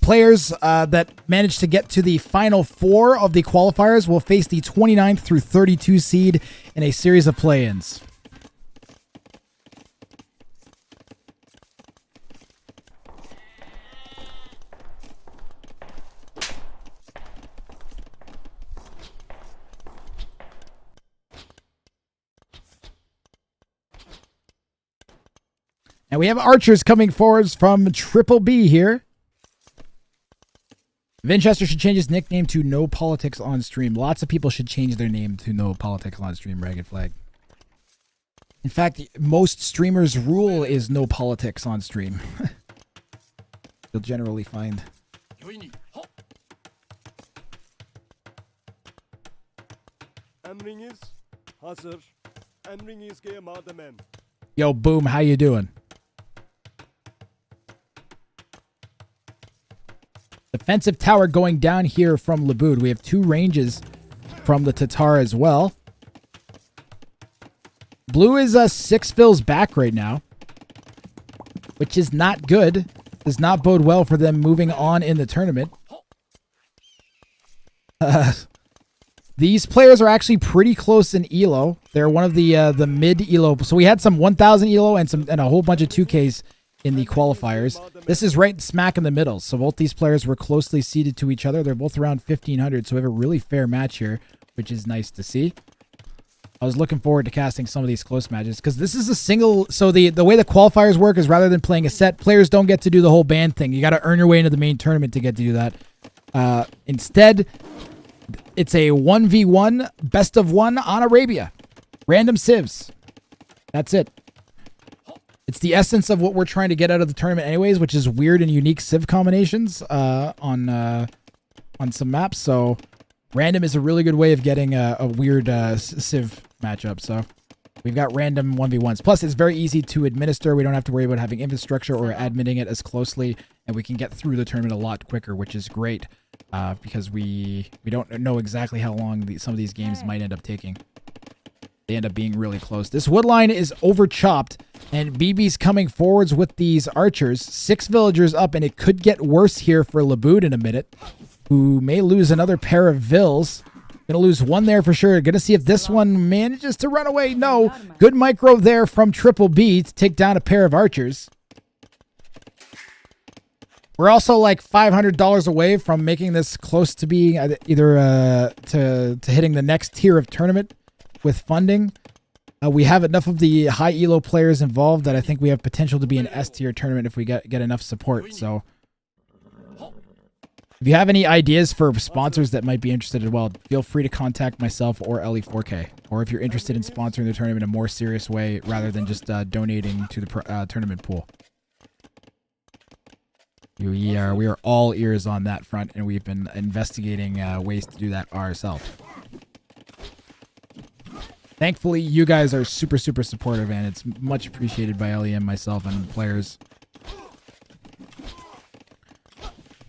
Players that manage to get to the final 4 of the qualifiers will face the 29th through 32 seed in a series of play-ins. And we have archers coming forwards from Triple B here. Vinchester should change his nickname to No Politics on Stream. Lots of people should change their name to No Politics on Stream, Ragged Flag. In fact, most streamers' rule is no politics on stream. You'll generally find. Yo, Boom, how you doing? Defensive tower going down here from Laboud. We have 2 ranges from the Tatar as well. Blue is 6 fills back right now, which is not good. Does not bode well for them moving on in the tournament. These players are actually pretty close in elo. They're one of the mid elo. So we had some 1,000 elo and a whole bunch of 2Ks in the qualifiers. This is right smack in the middle. So both these players were closely seated to each other. They're both around 1,500. So we have a really fair match here, which is nice to see. I was looking forward to casting some of these close matches because this is a single. So the way the qualifiers work is rather than playing a set, players don't get to do the whole band thing. You got to earn your way into the main tournament to get to do that. Instead, it's a 1v1 best of 1 on Arabia. Random civs. That's it. It's the essence of what we're trying to get out of the tournament anyways, which is weird and unique civ combinations on some maps. So random is a really good way of getting a weird civ matchup. So we've got random 1v1s. Plus, it's very easy to administer. We don't have to worry about having infrastructure or admitting it as closely, and we can get through the tournament a lot quicker, which is great because we don't know exactly how long some of these games might end up taking. They end up being really close. This wood line is over chopped, and BB's coming forwards with these archers. 6 villagers up, and it could get worse here for Laboud in a minute, who may lose another pair of vills. Gonna lose 1 there for sure. Gonna see if this one manages to run away. No. Good micro there from Triple B to take down a pair of archers. We're also like $500 away from making this close to being either to hitting the next tier of tournament with funding. We have enough of the high elo players involved that I think we have potential to be an S tier tournament if we get enough support. So if you have any ideas for sponsors that might be interested as well, feel free to contact myself or LE4K. Or if you're interested in sponsoring the tournament in a more serious way rather than just donating to the tournament pool. We are all ears on that front, and we've been investigating ways to do that ourselves. Thankfully, you guys are super, super supportive, and it's much appreciated by LEM, myself, and players.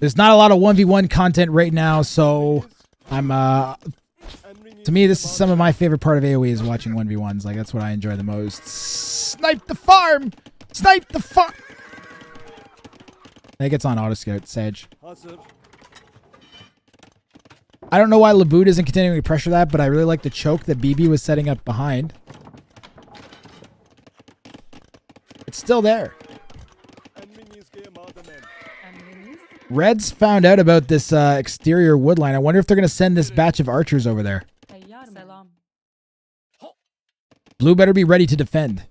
There's not a lot of 1v1 content right now, so I'm to me this is some of my favorite part of AoE is watching 1v1s. Like that's what I enjoy the most. Snipe the farm! Snipe the farm! I think it's on auto scout, Sage. I don't know why Laboot isn't continuing to pressure that, but I really like the choke that BB was setting up behind. It's still there. Reds found out about this exterior wood line. I wonder if they're going to send this batch of archers over there. Blue better be ready to defend.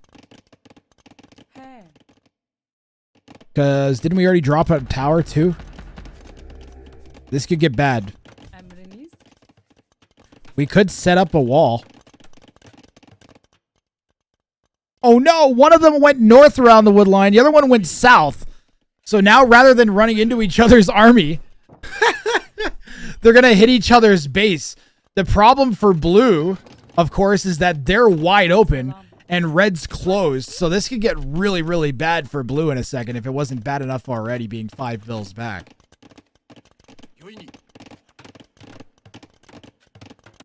Because didn't we already drop a tower too? This could get bad. We could set up a wall. Oh no! One of them went north around the wood line. The other one went south. So now rather than running into each other's army, they're going to hit each other's base. The problem for blue, of course, is that they're wide open and red's closed. So this could get really, really bad for blue in a second if it wasn't bad enough already being 5 vills back.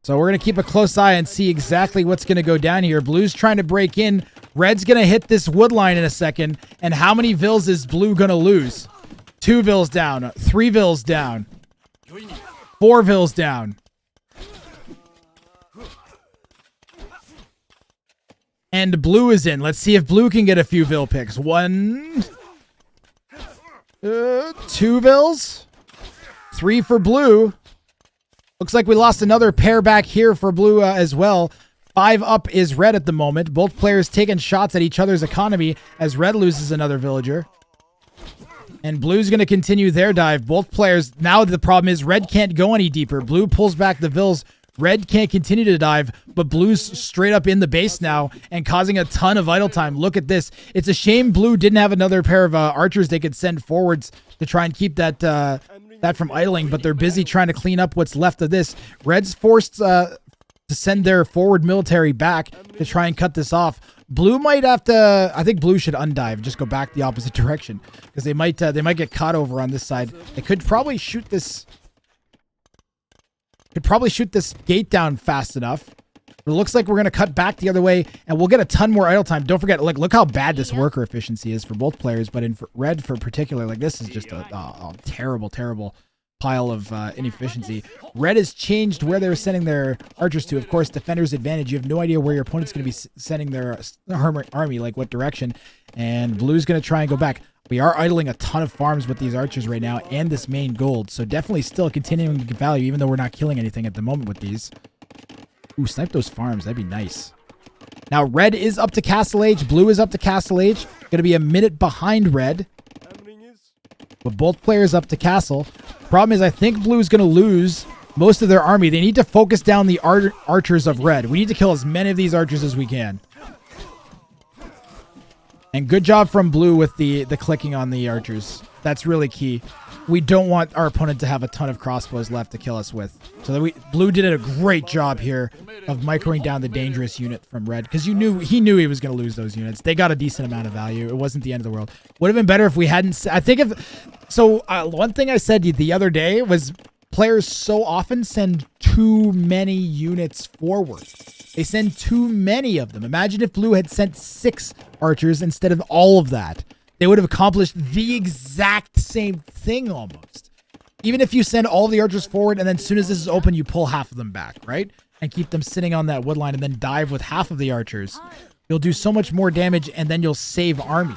So we're going to keep a close eye and see exactly what's going to go down here. Blue's trying to break in. Red's going to hit this wood line in a second. And how many vills is blue going to lose? 2 vills down. 3 vills down. 4 vills down. And blue is in. Let's see if blue can get a few vill picks. 1. 2 vills. 3 for blue. Looks like we lost another pair back here for blue as well. 5 up is red at the moment. Both players taking shots at each other's economy as red loses another villager. And blue's going to continue their dive. Both players, now the problem is red can't go any deeper. Blue pulls back the vills. Red can't continue to dive, but blue's straight up in the base now and causing a ton of idle time. Look at this. It's a shame blue didn't have another pair of archers they could send forwards to try and keep that from idling, but they're busy trying to clean up what's left of this. Red's forced to send their forward military back to try and cut this off. Blue might have to, I think blue should undive, just go back the opposite direction because they might get caught over on this side. They could probably shoot this gate down fast enough. But it looks like we're going to cut back the other way and we'll get a ton more idle time. Don't forget, like, look how bad this worker efficiency is for both players, but in red for particular, like this is just a terrible, terrible pile of inefficiency. Red has changed where they're sending their archers to. Of course, defender's advantage. You have no idea where your opponent's going to be sending their army, like what direction. And blue's going to try and go back. We are idling a ton of farms with these archers right now and this main gold. So definitely still continuing to get value, even though we're not killing anything at the moment with these. Ooh, snipe those farms. That'd be nice. Now, red is up to Castle Age. Blue is up to Castle Age. Going to be a minute behind red. But both players up to Castle. Problem is, I think blue is going to lose most of their army. They need to focus down the archers of red. We need to kill as many of these archers as we can. And good job from blue with the clicking on the archers. That's really key. We don't want our opponent to have a ton of crossbows left to kill us with. So blue did a great job here of microing down the dangerous unit from red because he knew he was going to lose those units. They got a decent amount of value. It wasn't the end of the world. Would have been better if we hadn't. I think one thing I said the other day was players so often send too many units forward. They send too many of them. Imagine if blue had sent 6 archers instead of all of that. They would have accomplished the exact same thing almost. Even if you send all the archers forward and then as soon as this is open, you pull half of them back, right? And keep them sitting on that wood line and then dive with half of the archers. You'll do so much more damage and then you'll save army.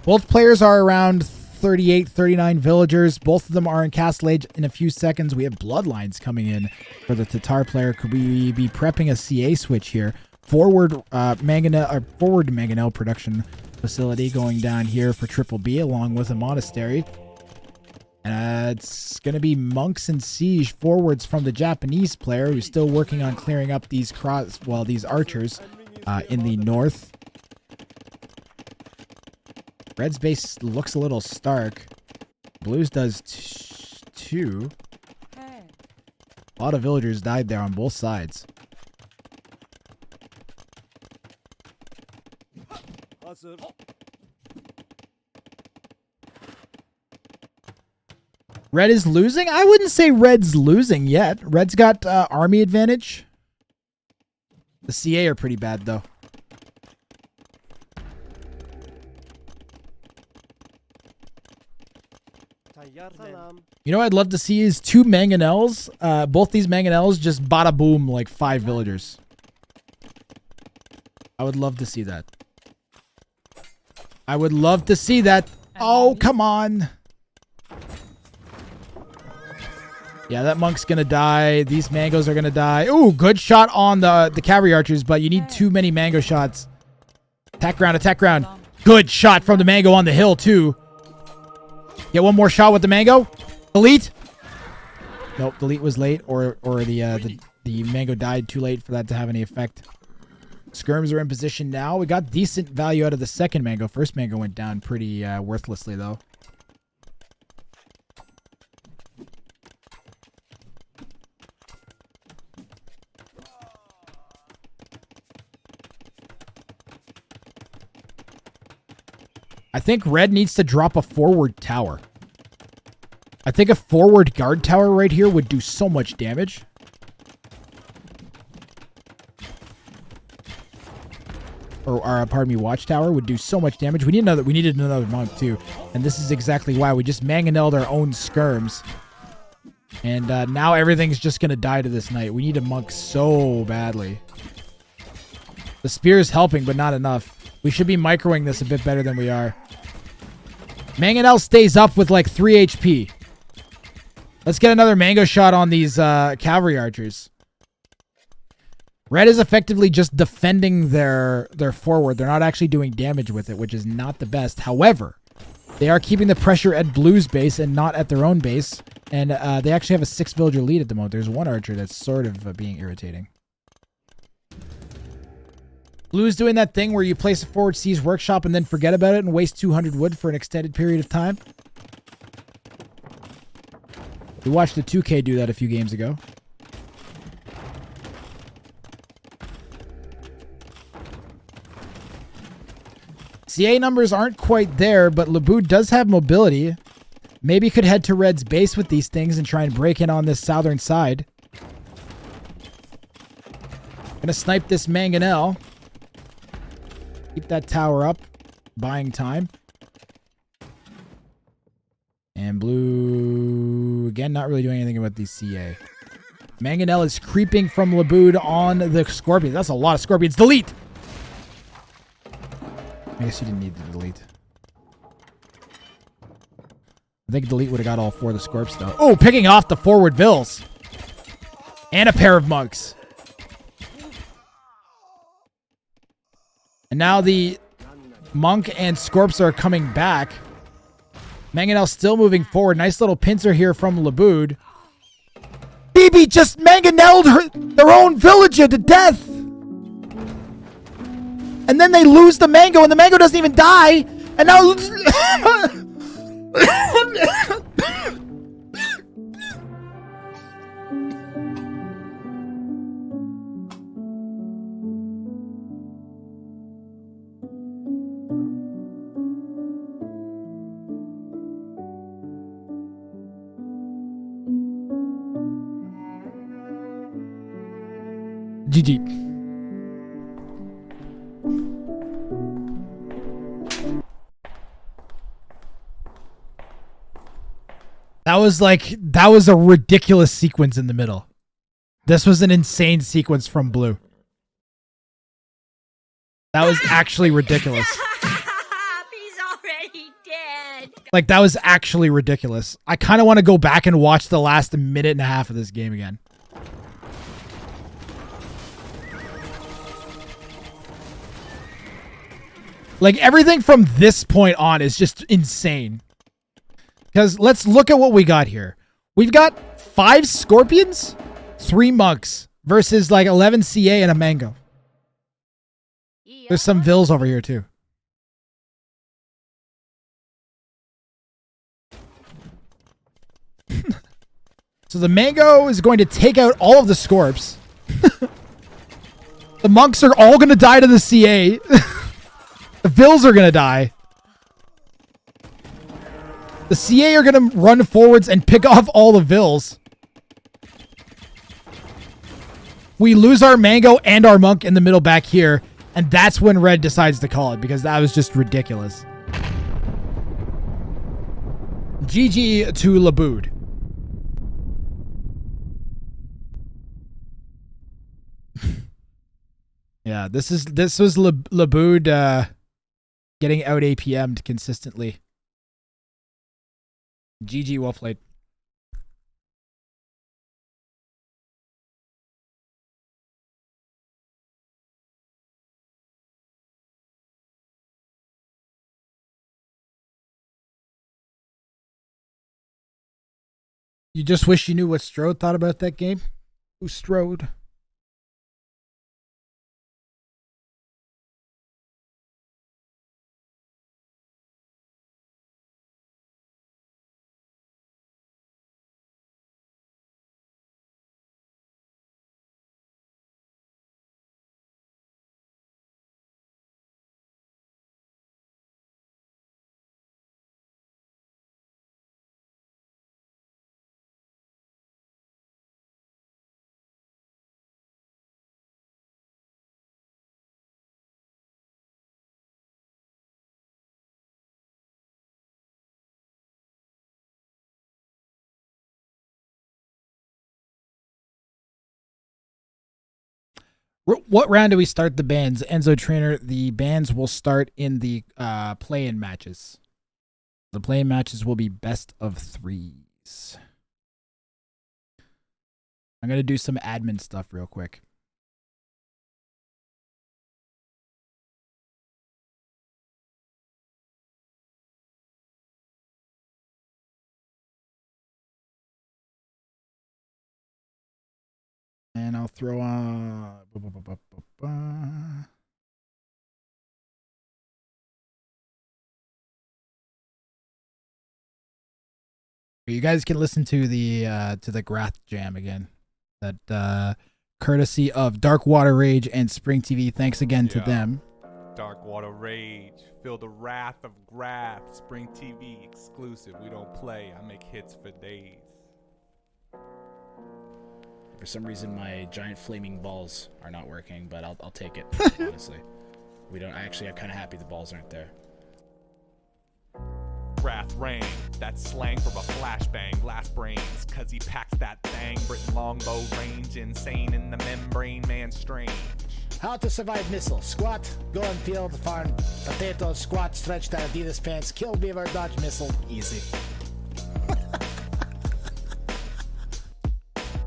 Both players are around 38, 39 villagers. Both of them are in Castle Age. In a few seconds, we have bloodlines coming in for the Tatar player. Could we be prepping a CA switch here? Forward mangonel production facility going down here for Triple B along with a monastery. It's going to be monks and siege forwards from the Japanese player who's still working on clearing up these archers in the north. Red's base looks a little stark. Blue's does too. A lot of villagers died there on both sides. Red is losing? I wouldn't say Red's losing yet. Red's got army advantage. The CA are pretty bad, though. You know what I'd love to see is 2 mangonels. Both these mangonels just bada boom like 5 villagers. I would love to see that. I would love to see that. Oh, come on. Yeah, that monk's gonna die. These mangoes are gonna die. Ooh, good shot on the cavalry archers, but you need too many mango shots. Attack ground, attack ground. Good shot from the mango on the hill, too. Get one more shot with the mango. Delete. Nope, delete was late, or the mango died too late for that to have any effect. Skirms are in position now. We got decent value out of the second mango. First mango went down pretty worthlessly, though. I think Red needs to drop a forward tower. I think a forward guard tower right here would do so much damage. Or pardon me, watchtower would do so much damage. We needed another monk too. And this is exactly why we just mangonelled our own skirms. And now everything's just gonna die to this knight. We need a monk so badly. The spear is helping, but not enough. We should be microing this a bit better than we are. Mangonel stays up with like 3 HP. Let's get another mango shot on these cavalry archers. Red is effectively just defending their forward. They're not actually doing damage with it, which is not the best. However, they are keeping the pressure at Blue's base and not at their own base. And they actually have a 6 villager lead at the moment. There's one archer that's sort of being irritating. Blue's doing that thing where you place a forward siege workshop and then forget about it and waste 200 wood for an extended period of time. We watched the 2K do that a few games ago. CA numbers aren't quite there, but Lebu does have mobility. Maybe could head to Red's base with these things and try and break in on this southern side. Gonna snipe this mangonel. Keep that tower up. Buying time. And Blue, again, not really doing anything about the CA. Mangonel is creeping from Labood on the Scorpions. That's a lot of Scorpions. Delete! I guess you didn't need to delete. I think delete would have got all 4 of the Scorps, though. Oh, picking off the forward Vills. And a pair of monks. And now the monk and Scorps are coming back. Mangonel still moving forward. Nice little pincer here from Labood. BB just mangonelled their own villager to death. And then they lose the mango, and the mango doesn't even die. And now... GG. That was a ridiculous sequence in the middle. This was an insane sequence from Blue. That was actually ridiculous. He's already dead. Like, that was actually ridiculous. I kind of want to go back and watch the last minute and a half of this game again. Like, everything from this point on is just insane. Because let's look at what we got here. We've got 5 Scorpions, 3 monks, versus like 11 CA and a mango. There's some Vills over here too. So the mango is going to take out all of the Scorps. The monks are all going to die to the CA. The Vills are going to die. The CA are going to run forwards and pick off all the Vills. We lose our Mango and our Monk in the middle back here, and that's when Red decides to call it, because that was just ridiculous. GG to Laboud. Yeah, this was Laboud getting out APM'd consistently. GG, well played. You just wish you knew what Strode thought about that game? Who's Strode? What round do we start the bans? Enzo Trainer, the bans will start in the play-in matches. The play-in matches will be best of 3s. I'm going to do some admin stuff real quick. And I'll throw on... You guys can listen to the Grath Jam again. That courtesy of Dark Water Rage and Spring TV. Thanks again to them. Dark Water Rage. Feel the wrath of Grath. Spring TV exclusive. We don't play. I make hits for days. For some reason, my giant flaming balls are not working, but I'll take it. Honestly, I'm kind of happy the balls aren't there. Wrath rain, that's slang for a flashbang, blast brains, cause he packs that thing, Britain longbow range, insane in the membrane, man strange. How to survive missile. Squat, go in field, farm potatoes, squat, stretch that Adidas pants, kill beaver, dodge missile, easy.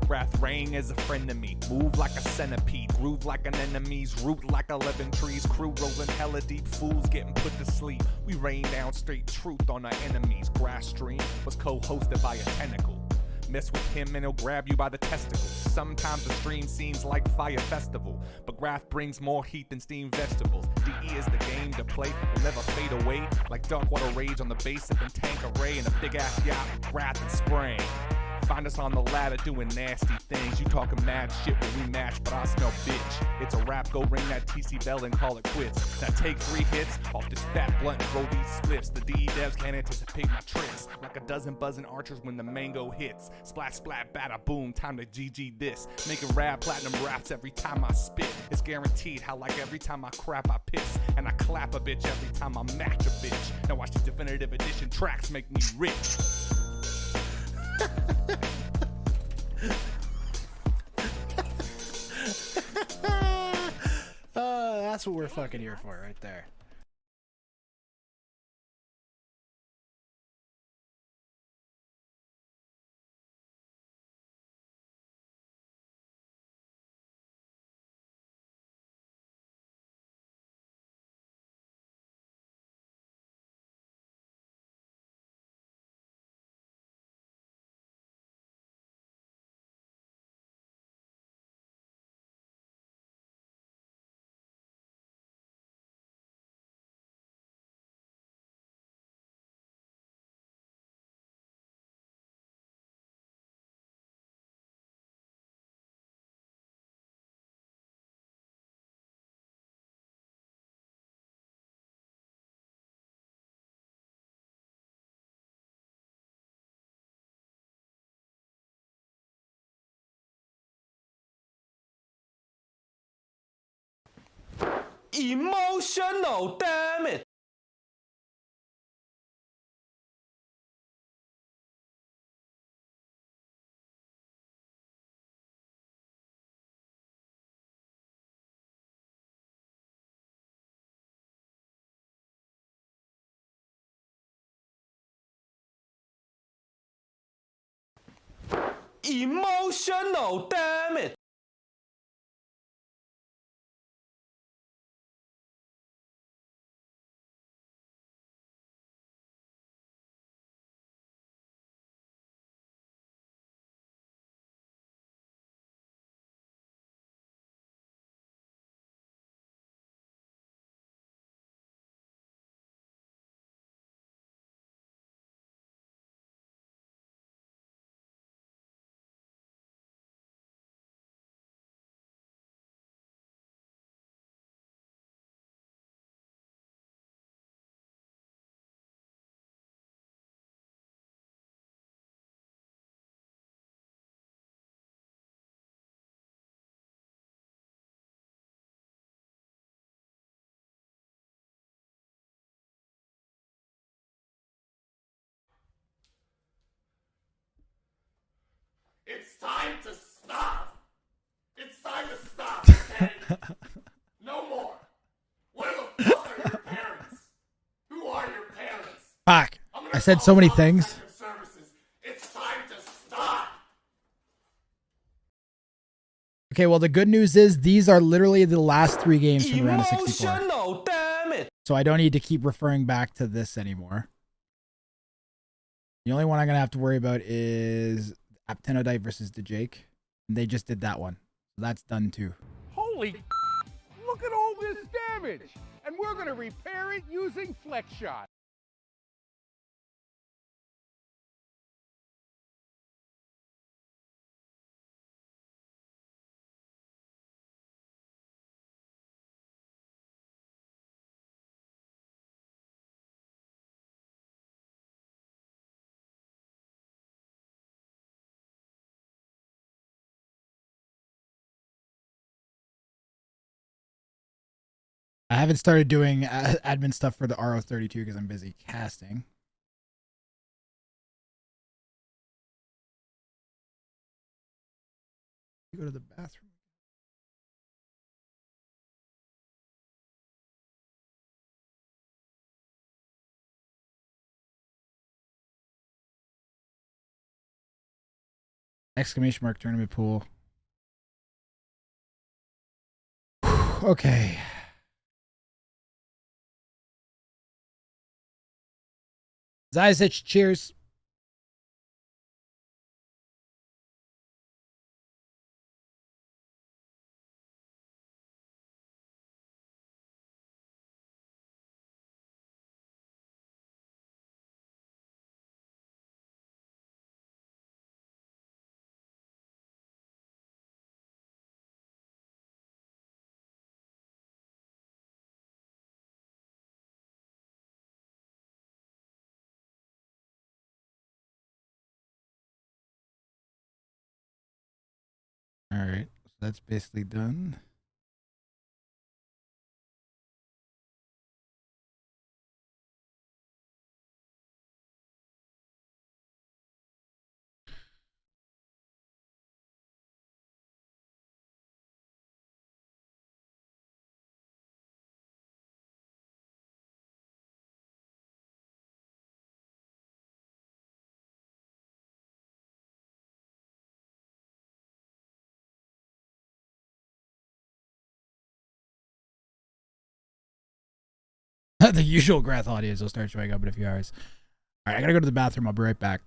Wrath Rain is a friend of me. Move like a centipede, groove like an enemy's, root like 11 trees, crew rolling hella deep, fools getting put to sleep. We rain down straight truth on our enemies. Grass Stream was co-hosted by a tentacle. Mess with him and he'll grab you by the testicles. Sometimes the stream seems like Fire Festival, but Grath brings more heat than steamed vegetables. DE is the game to play, will never fade away. Like Dark Water Rage on the base of tank array and a big ass yacht with Grath and Spring. Find us on the ladder doing nasty things. You talking mad shit when we match, but I smell bitch. It's a rap, go ring that TC bell and call it quits. Now take 3 hits off this fat blunt and roll these spliffs. The DE devs can't anticipate my tricks. Like a dozen buzzing archers when the mango hits. Splat, splat, bada, boom, time to GG this. Making rap platinum raps every time I spit. It's guaranteed how like every time I crap I piss. And I clap a bitch every time I match a bitch. Now watch these definitive edition tracks make me rich. That's what we're fucking here for right there. Emotional, damn it. Emotional, damn it. It's time to stop. It's time to stop, okay? No more. Where the fuck are your parents? Who are your parents? Fuck. I said so many things. Services. It's time to stop. Okay, well, the good news is these are literally the last 3 games from the round of 64. Emotional, damn it. So I don't need to keep referring back to this anymore. The only one I'm going to have to worry about is Aptenodite versus the Jake. And they just did that one. So that's done too. Holy, look at all this damage. And we're going to repair it using Flex Shot. I haven't started doing admin stuff for the RO32 because I'm busy casting. Go to the bathroom. Exclamation mark tournament pool. Okay. Zayasich, cheers. All right, so that's basically done. The usual Grath audience will start showing up in a few hours. All right, I gotta go to the bathroom. I'll be right back.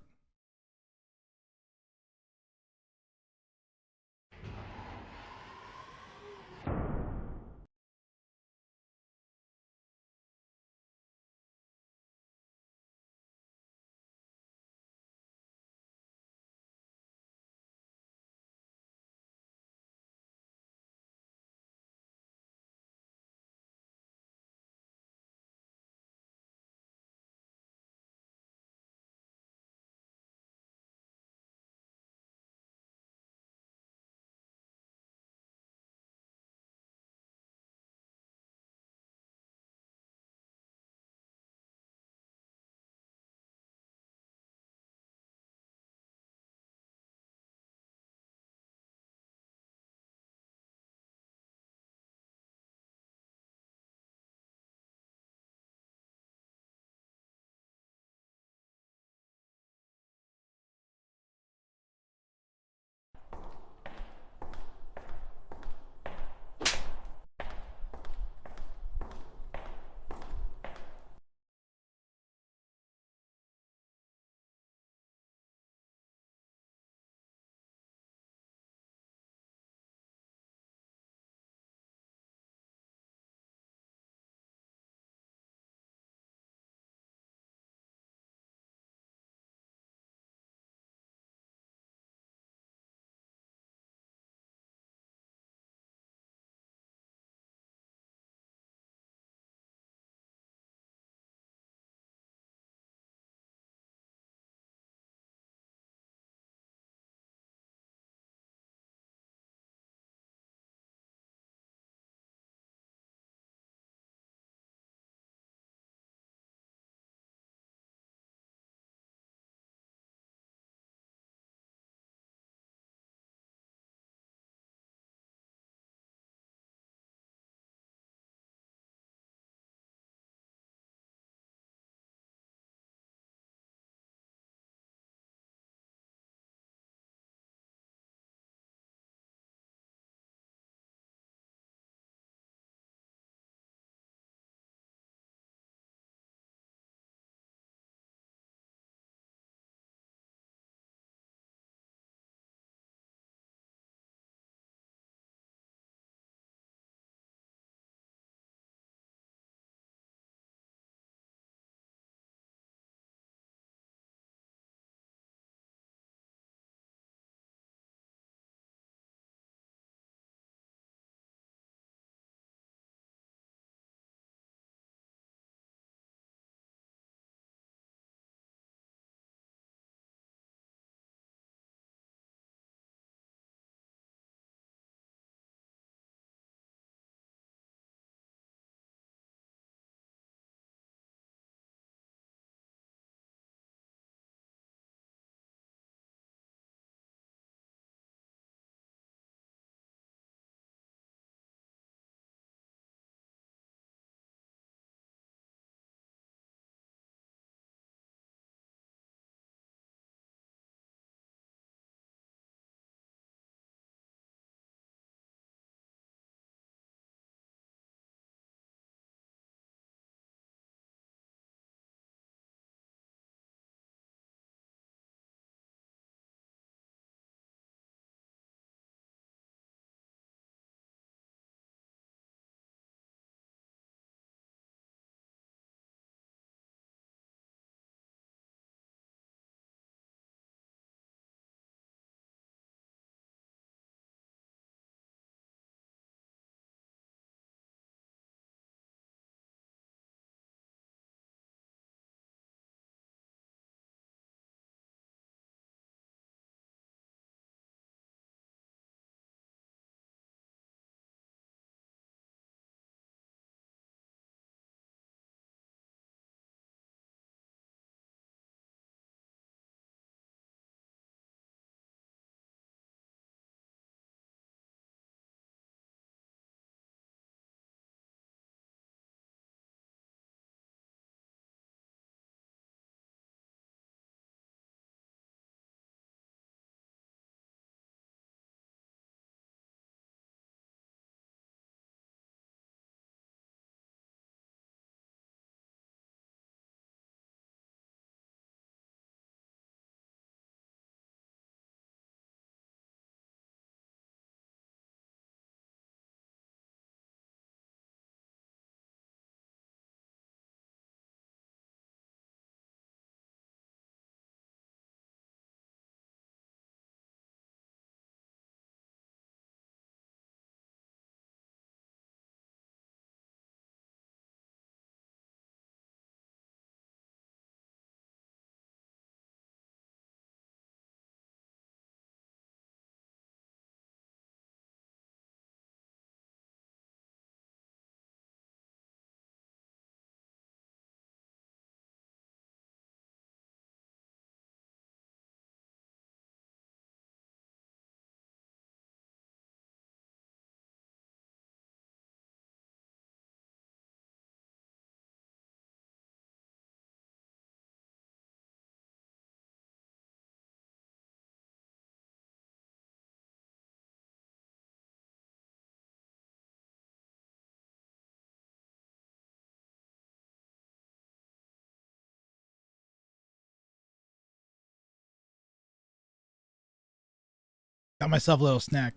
Got myself a little snack.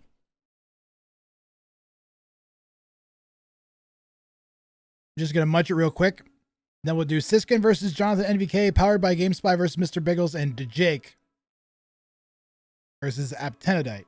Just gonna munch it real quick. Then we'll do Siskin versus Jonathan NVK, powered by GameSpy versus Mr. Biggles, and Jake versus Aptenodite.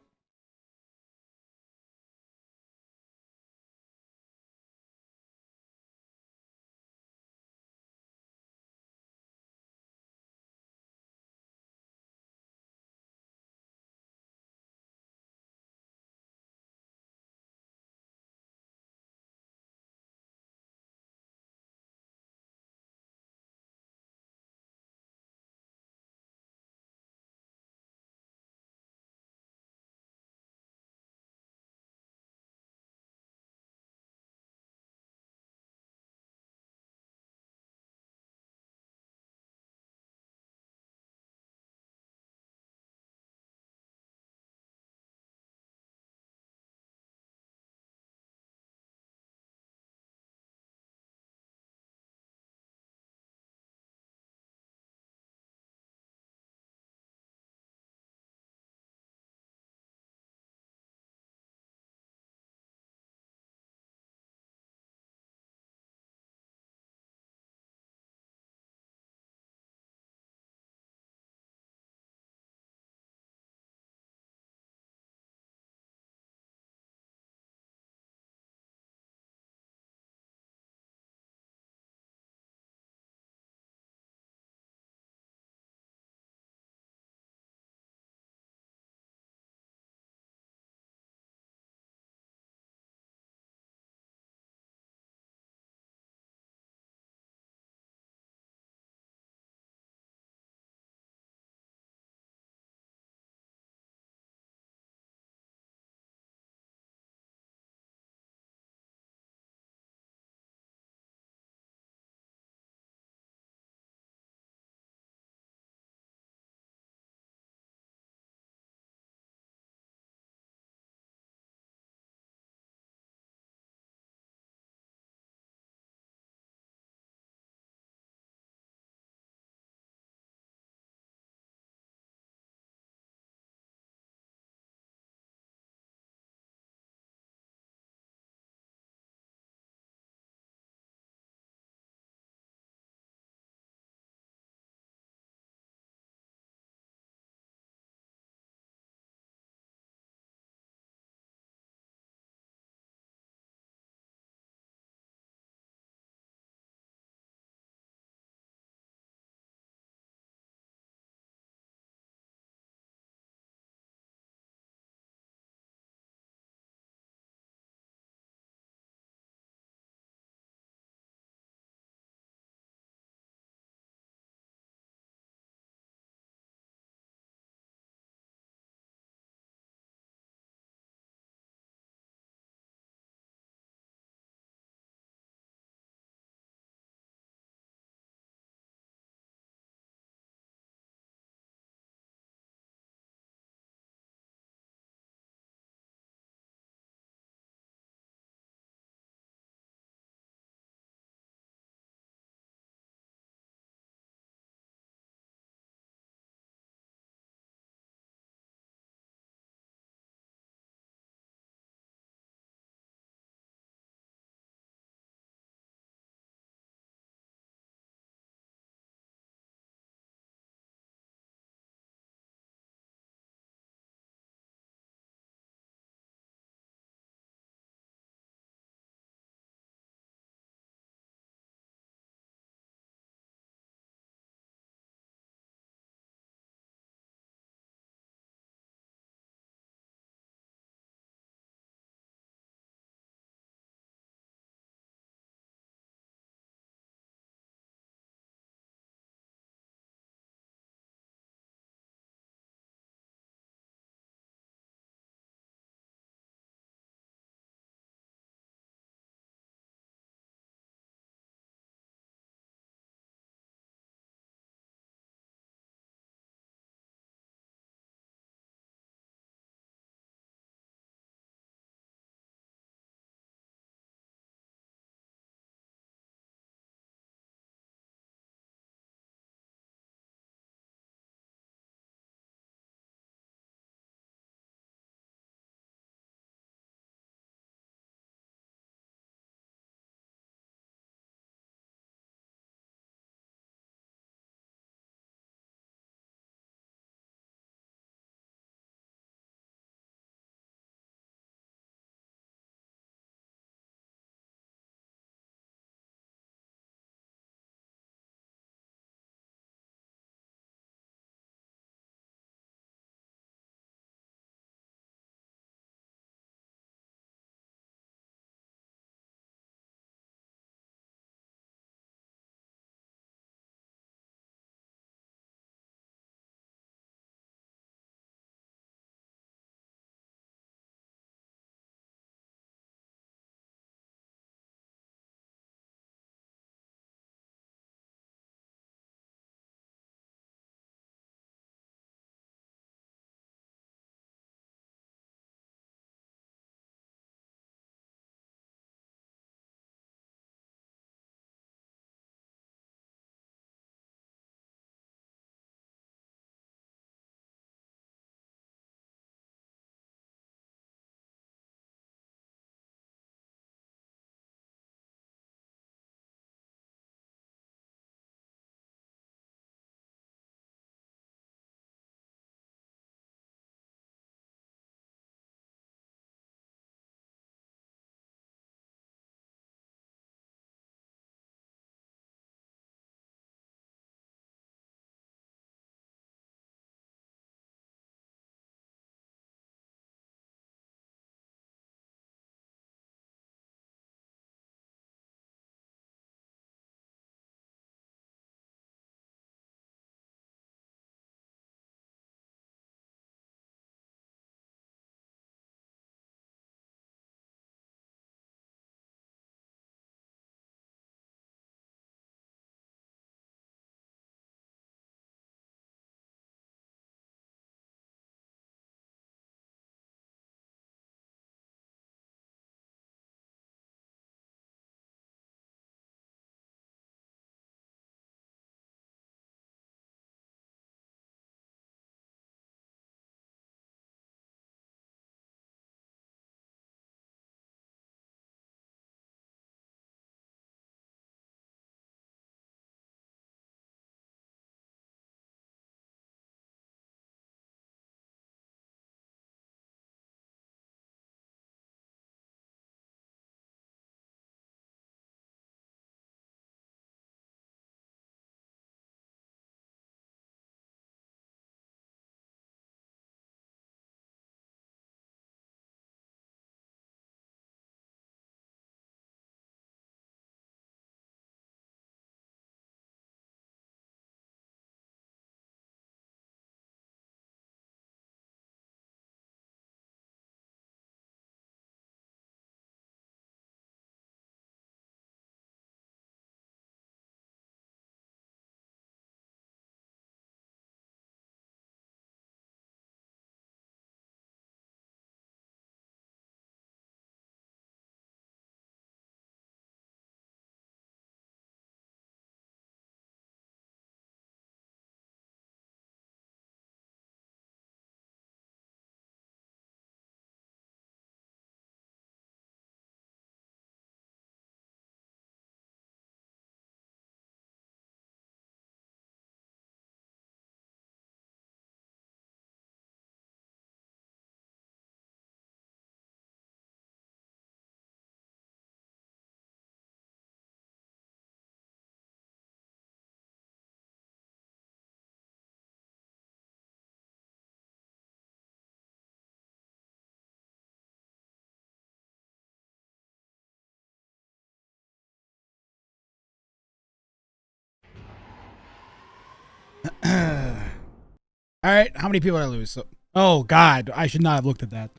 All right, how many people did I lose? So, oh God, I should not have looked at that.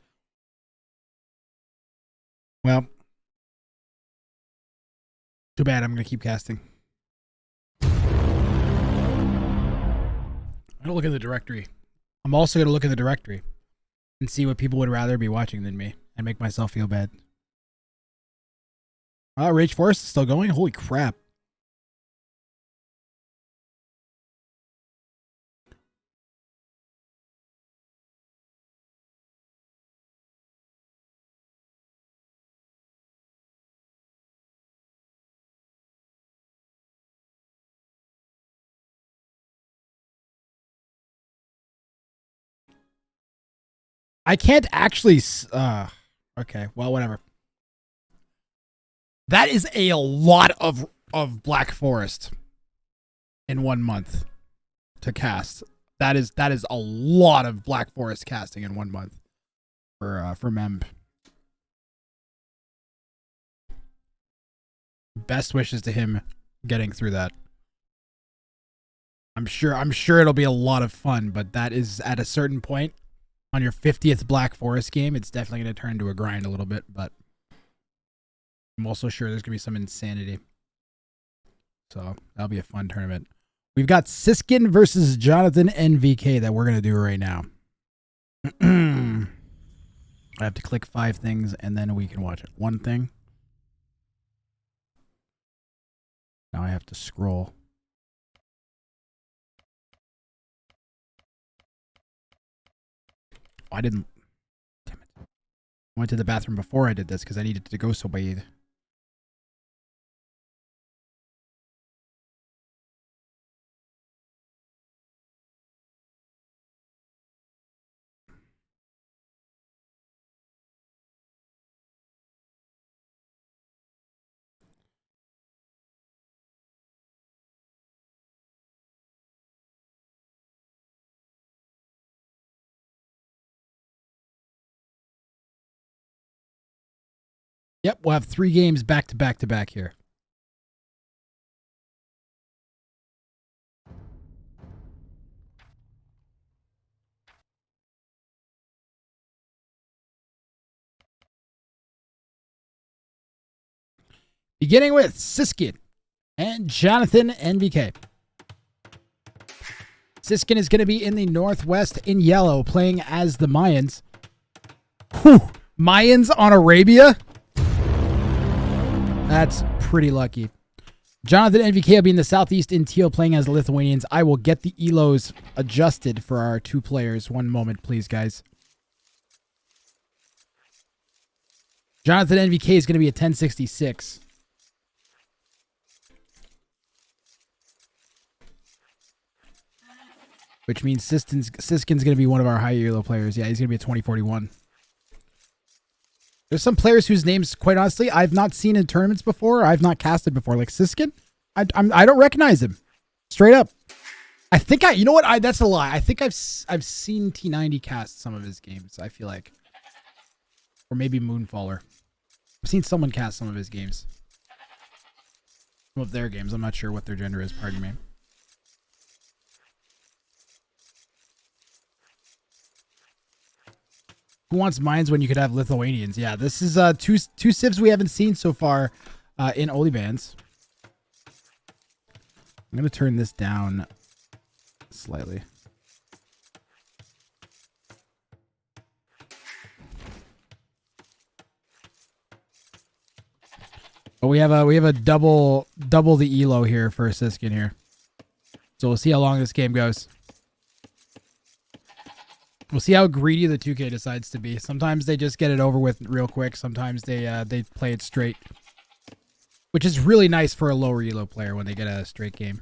Well, too bad. I'm gonna keep casting. I'm gonna look in the directory. I'm also gonna look in the directory and see what people would rather be watching than me, and make myself feel bad. Rage Forest is still going. Holy crap! I can't actually. Okay, well, whatever. That is a lot of Black Forest in 1 month to cast. That is a lot of Black Forest casting in 1 month for Memb. Best wishes to him getting through that. I'm sure it'll be a lot of fun, but that is at a certain point on your 50th Black Forest game, it's definitely going to turn into a grind a little bit, but I'm also sure there's going to be some insanity. So that'll be a fun tournament. We've got Siskin versus Jonathan NVK that we're going to do right now. I have to click 5 things and then we can watch it. One thing. Now I have to scroll. Oh, I didn't. Damn it. I went to the bathroom before I did this because I needed to go so bad. Yep, we'll have 3 games back to back to back here. Beginning with Siskin and Jonathan NVK. Siskin is going to be in the Northwest in yellow, playing as the Mayans. Whew. Mayans on Arabia? That's pretty lucky. Jonathan NVK will be in the Southeast in teal, playing as the Lithuanians. I will get the ELOs adjusted for our 2 players. One moment, please, guys. Jonathan NVK is going to be a 1066. Which means Siskin's going to be one of our high ELO players. Yeah, he's going to be a 2041. There's some players whose names, quite honestly, I've not seen in tournaments before. I've not casted before. Like Siskin, I don't recognize him. Straight up. I think you know what? That's a lie. I think I've seen T90 cast some of his games, I feel like. Or maybe Moonfaller. I've seen someone cast some of his games. Some of their games. I'm not sure what their gender is, pardon me. Who wants mines when you could have Lithuanians? Yeah, this is two civs we haven't seen so far in OnlyBans. I'm going to turn this down slightly. But we have a double the elo here for Siskin here. So we'll see how long this game goes. We'll see how greedy the 2K decides to be. Sometimes they just get it over with real quick. Sometimes they play it straight, which is really nice for a lower elo player when they get a straight game.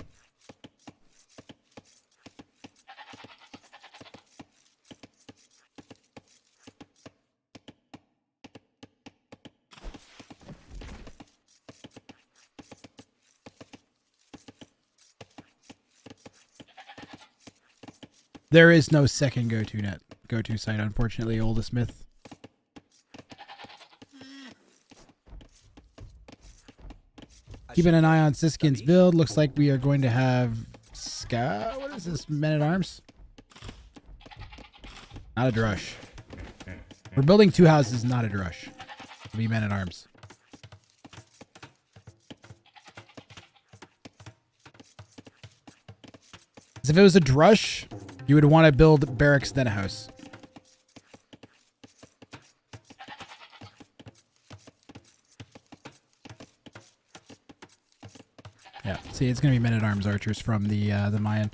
There is no second go-to site, unfortunately, Oldest Myth. Keeping an eye on Siskin's build. Looks like we are going to have what is this? Men at Arms? Not a drush. We're building 2 houses, not a drush. It'll be men at arms. If it was a drush, you would want to build barracks then a house. Yeah, see, it's gonna be men at arms archers from the Mayan.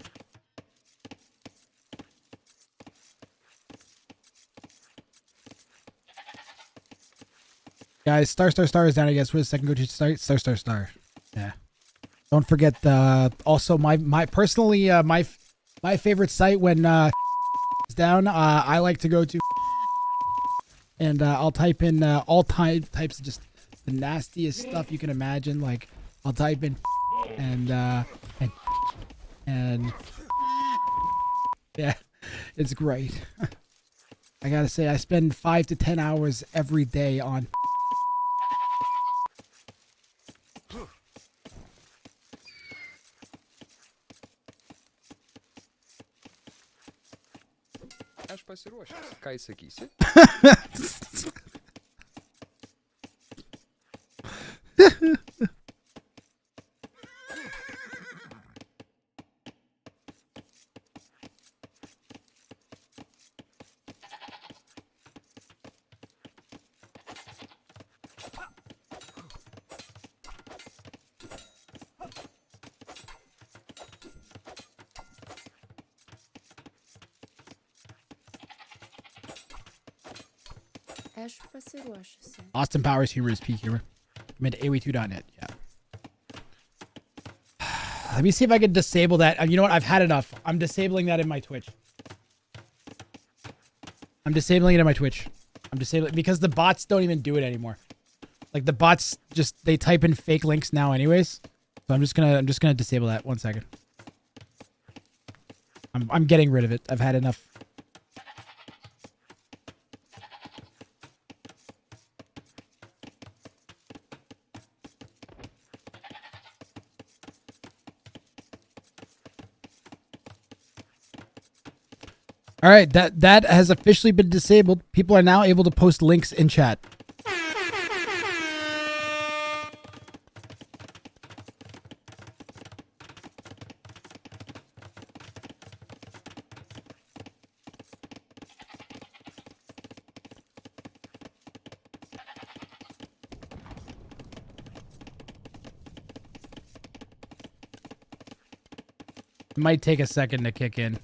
Guys, star is down. I guess. What is second go-to star? Yeah. Don't forget also my personally my favorite site when is down. I like to go to and I'll type in all types of just the nastiest stuff you can imagine. Like I'll type in and yeah, it's great. I gotta say, I spend 5 to 10 hours every day on. Aš pasiruošęs. Ką įsakysi? Aš pasiruošusi. Austin Powers humor is peak humor. I'm at awe2.net. Yeah. Let me see if I can disable that. You know what? I've had enough. I'm disabling that in my Twitch. I'm disabling it in my Twitch. I'm disabling because the bots don't even do it anymore. Like the bots just they type in fake links now anyways. So I'm just gonna disable that. 1 second. I'm getting rid of it. I've had enough. All right, that has officially been disabled. People are now able to post links in chat. It might take a second to kick in.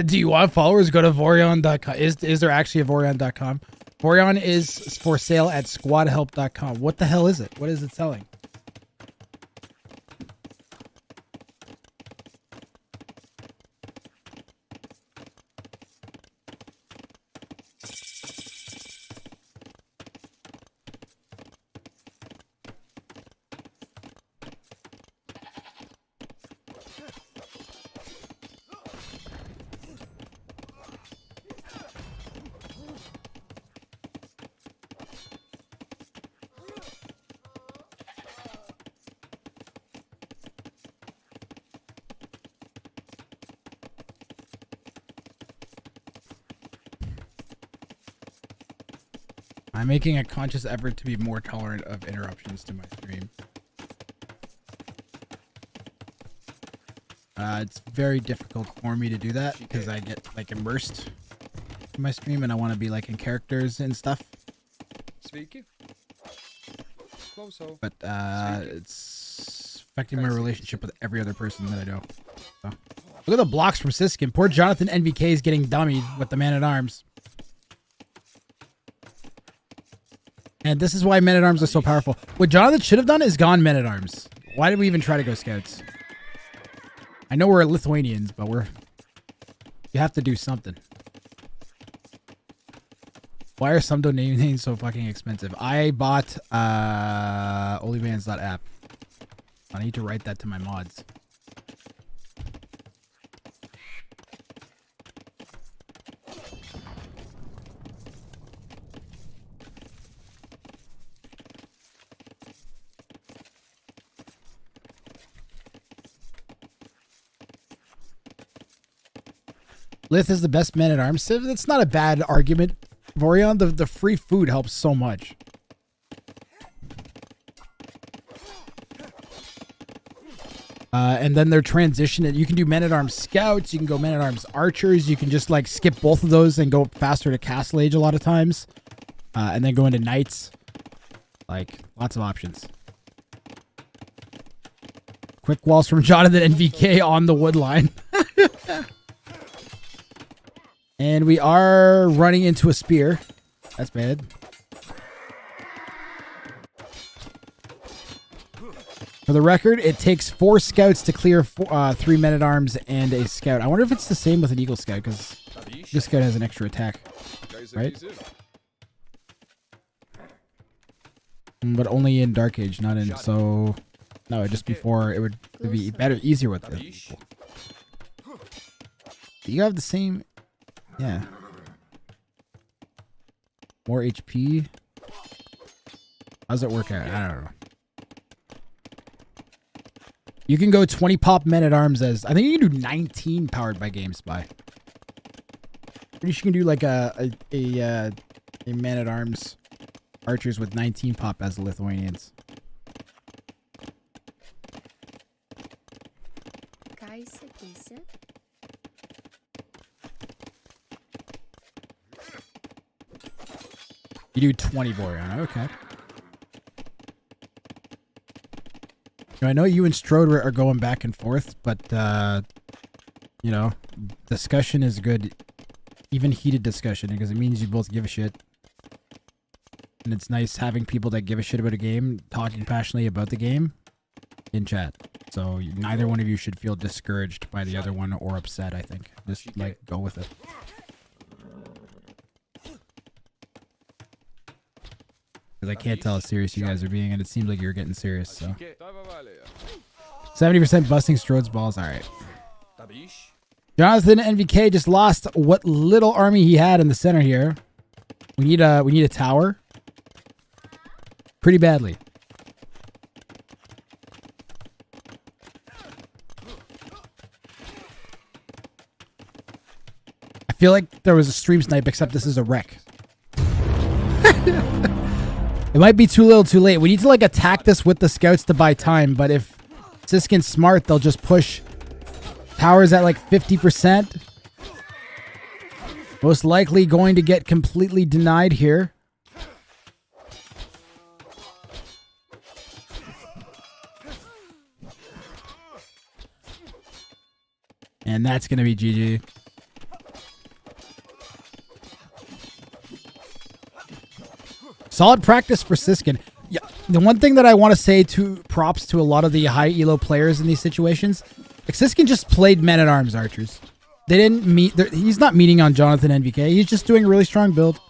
Do you want followers? Go to Vorion.com. Is there actually a Vorion.com? Vorion is for sale at squadhelp.com. What the hell is it? What is it selling? I'm making a conscious effort to be more tolerant of interruptions to my stream. It's very difficult for me to do that because I get like immersed in my stream and I want to be like in characters and stuff. But it's affecting my relationship with every other person that I know. So. Look at the blocks from Siskin. Poor Jonathan NVK is getting dummied with the Man-at-Arms. And this is why Men-at-Arms are so powerful. What Jonathan should have done is gone Men-at-Arms. Why did we even try to go Scouts? I know we're Lithuanians, but you have to do something. Why are some domains so fucking expensive? I bought OnlyBans.app. I need to write that to my mods. Lith is the best man-at-arms civ. That's not a bad argument, Vorion. The free food helps so much. And then their transition, you can do men-at-arms scouts, you can go men-at-arms archers, you can just like skip both of those and go faster to castle age a lot of times. And then go into knights. Like, lots of options. Quick walls from Jonathan NVK on the wood line. And we are running into a spear. That's bad. For the record, it takes 4 scouts to clear 3 men-at-arms and a scout. I wonder if it's the same with an Eagle Scout, because this scout has an extra attack. Right? But only in Dark Age, not in... So... No, just before it would be better, easier with the people. Do you have the same... Yeah. More HP. How does it work out? I don't know. You can go 20 pop men-at-arms as... I think you can do 19 powered by GameSpy. Pretty sure you can do like a man-at-arms archers with 19 pop as the Lithuanians. You do 20 Boreon. Okay. Now, I know you and Strode are going back and forth, but, you know, discussion is good. Even heated discussion, because it means you both give a shit. And it's nice having people that give a shit about a game talking passionately about the game in chat. So neither one of you should feel discouraged by the other one or upset, I think. Just, like, go with it. Because I can't tell how serious you guys are being, and it seems like you're getting serious, so. 70% busting Strode's balls. Alright. Jonathan NVK just lost what little army he had in the center here. We need a tower. Pretty badly. I feel like there was a stream snipe, except this is a wreck. It might be too little too late. We need to like attack this with the scouts to buy time, but if Siskin's smart, they'll just push towers at like 50%. Most likely going to get completely denied here. And that's going to be GG. Solid practice for Siskin. Yeah, the one thing that I want to say to props to a lot of the high elo players in these situations, like Siskin just played men-at-arms archers. They didn't meet. He's not meeting on Jonathan NVK. He's just doing a really strong build.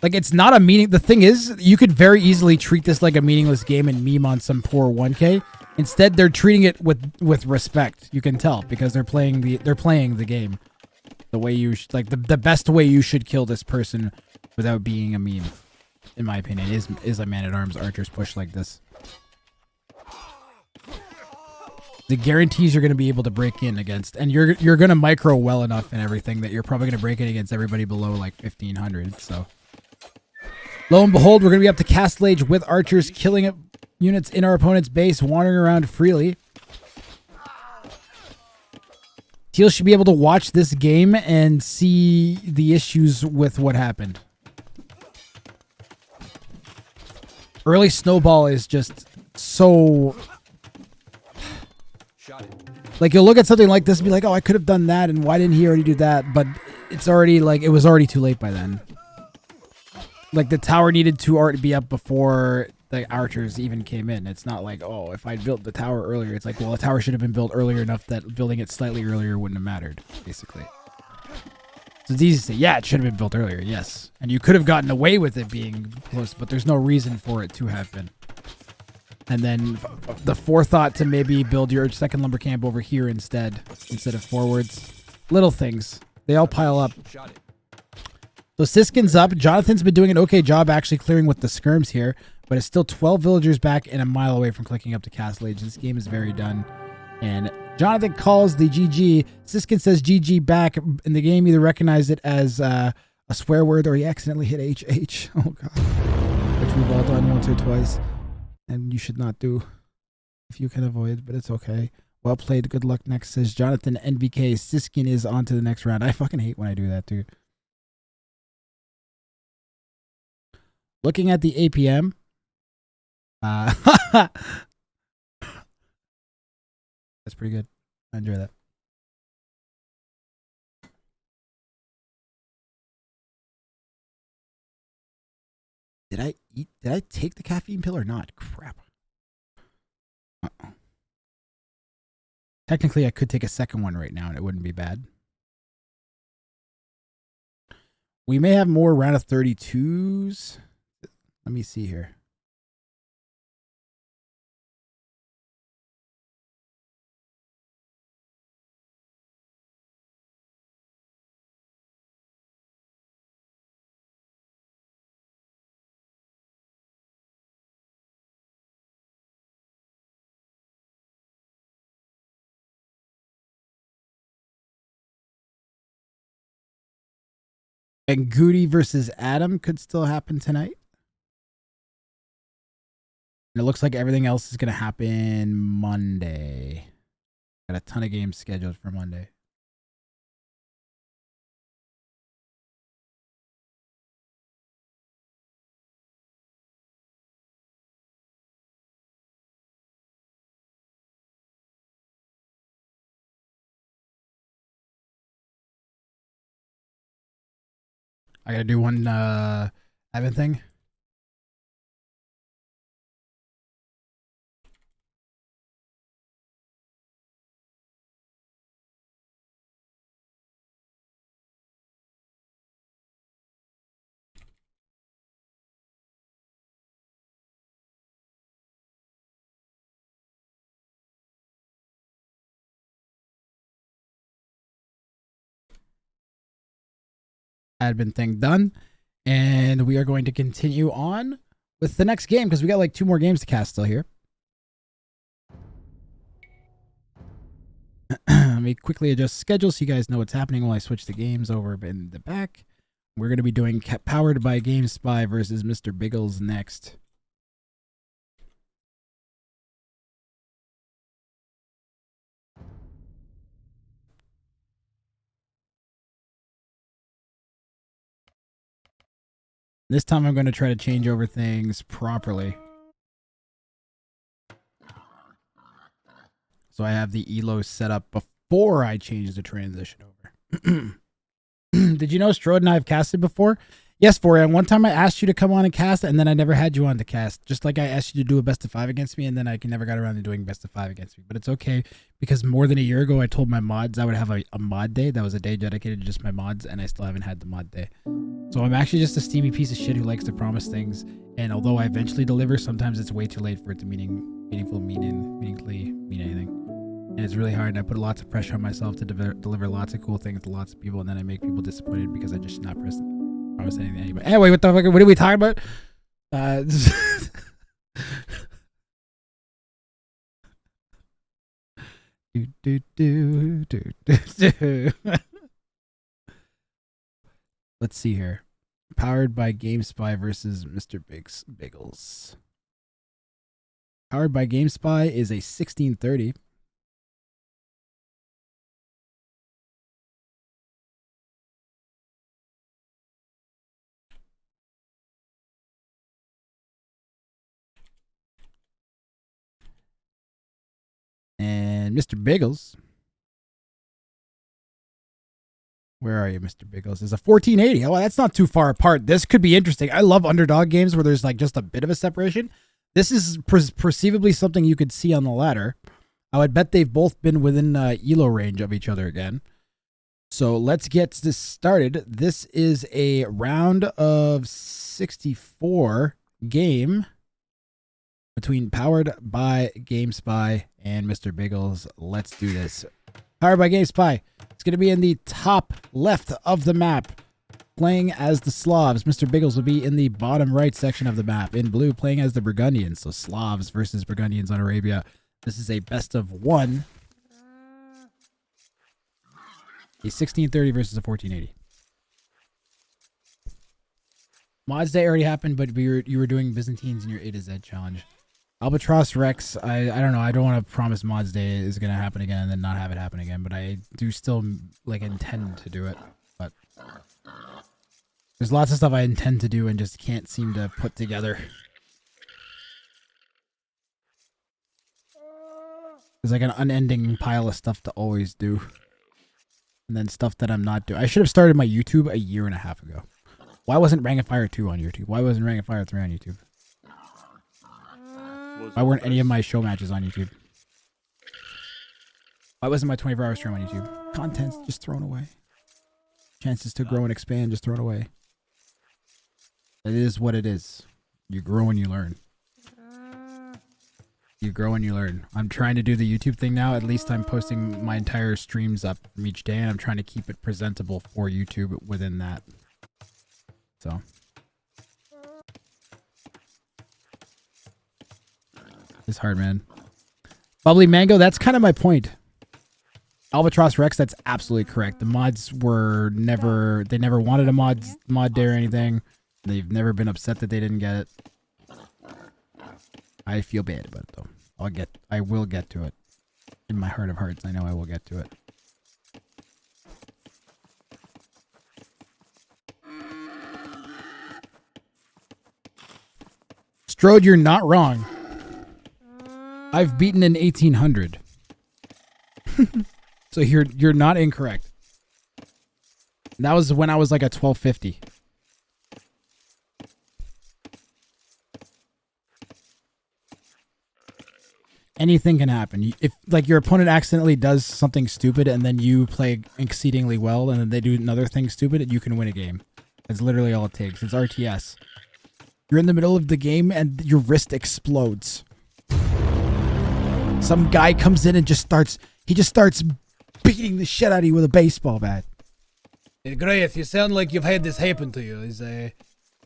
Like, it's not a meaning. The thing is, you could very easily treat this like a meaningless game and meme on some poor 1K. Instead, they're treating it with respect. You can tell because they're playing the game the way you like the best way you should kill this person without being a meme, in my opinion, is a man-at-arms archers push like this. The guarantees you're going to be able to break in against, and you're going to micro well enough and everything that you're probably going to break in against everybody below like 1500. So, lo and behold, we're going to be up to Castle Age with archers killing units in our opponent's base, wandering around freely. Teal should be able to watch this game and see the issues with what happened. Early snowball is just so... Like, you'll look at something like this and be like, oh, I could have done that, and why didn't he already do that? But it's already, like, it was already too late by then. Like, the tower needed to already be up before the archers even came in. It's not like, oh, if I'd built the tower earlier, it's like, well, the tower should have been built earlier enough that building it slightly earlier wouldn't have mattered, basically. So it's easy to say, yeah, it should have been built earlier, yes. And you could have gotten away with it being close, but there's no reason for it to have been. And then the forethought to maybe build your second lumber camp over here instead of forwards. Little things. They all pile up. So Siskin's up. Jonathan's been doing an okay job actually clearing with the skirms here, but it's still 12 villagers back and a mile away from clicking up to Castle Age. This game is very done. And Jonathan calls the GG. Siskin says GG back in the game. Either recognized it as a swear word or he accidentally hit HH. Oh, God. Which we've all done once or twice. And you should not do if you can avoid, but it's okay. Well played. Good luck next, says Jonathan NVK. Siskin is on to the next round. I fucking hate when I do that, dude. Looking at the APM. That's pretty good. I enjoy that. Did I take the caffeine pill or not? Crap. Uh-oh. Technically, I could take a second one right now and it wouldn't be bad. We may have more round of 32s. Let me see here. And Goody versus Adam could still happen tonight. And it looks like everything else is going to happen Monday. Got a ton of games scheduled for Monday. I gotta do one Evan thing. Admin thing done, and we are going to continue on with the next game because we got like 2 more games to cast still here. Let me quickly adjust schedule so you guys know what's happening while I switch the games over in the back. We're going to be doing Powered by GameSpy versus Mr. Biggles next. This time I'm going to try to change over things properly. So I have the ELO set up before I change the transition over. Did you know Strode and I have casted before? Yes, Forian. One time I asked you to come on and cast, and then I never had you on to cast. Just like I asked you to do a best of 5 against me, and then I never got around to doing best of 5 against me. But it's okay, because more than a year ago, I told my mods I would have a mod day. That was a day dedicated to just my mods, and I still haven't had the mod day. So I'm actually just a steamy piece of shit who likes to promise things. And although I eventually deliver, sometimes it's way too late for it to meaningfully mean anything. And it's really hard, and I put lots of pressure on myself to deliver lots of cool things to lots of people, and then I make people disappointed because I just not promise anything to anybody. Anyway, what the fuck? What are we talking about? Let's see here. Powered by GameSpy versus Mr. Biggles. Powered by GameSpy is a 1630. And Mr. Biggles. Where are you, Mr. Biggles? Is a 1480. Oh, that's not too far apart. This could be interesting. I love underdog games where there's like just a bit of a separation. This is perceivably something you could see on the ladder. I would bet they've both been within ELO range of each other again. So let's get this started. This is a round of 64 game between Powered by GameSpy and Mr. Biggles. Let's do this. Powered by GameSpy. It's going to be in the top left of the map, playing as the Slavs. Mr. Biggles will be in the bottom right section of the map, in blue, playing as the Burgundians. So Slavs versus Burgundians on Arabia. This is a best of 1. A 1630 versus a 1480. Mods Day already happened, but you were doing Byzantines in your A to Z challenge. Albatross Rex, I don't know. I don't want to promise Mods Day is going to happen again and then not have it happen again, but I do still like intend to do it. But there's lots of stuff I intend to do and just can't seem to put together. There's like an unending pile of stuff to always do. And then stuff that I'm not doing. I should have started my YouTube a year and a half ago. Why wasn't Rank of Fire 2 on YouTube? Why wasn't Rank of Fire 3 on YouTube? Why weren't any of my show matches on YouTube? Why wasn't my 24-hour stream on YouTube? Content's just thrown away. Chances to grow and expand just thrown away. It is what it is. You grow and you learn. You grow and you learn. I'm trying to do the YouTube thing now. At least I'm posting my entire streams up from each day, and I'm trying to keep it presentable for YouTube within that. So. It's hard, man. Bubbly Mango, that's kind of my point. Albatross Rex, that's absolutely correct. The mods were never, they never wanted a mod day or anything. They've never been upset that they didn't get it. I feel bad about it though. I will get to it. In my heart of hearts, I know I will get to it. Strode, you're not wrong. I've beaten an 1800. So you're not incorrect. That was when I was like a 1250. Anything can happen. If like your opponent accidentally does something stupid and then you play exceedingly well and then they do another thing stupid, you can win a game. That's literally all it takes. It's RTS. You're in the middle of the game and your wrist explodes. Some guy comes in and just starts beating the shit out of you with a baseball bat. Hey, great. You sound like you've had this happen to you. You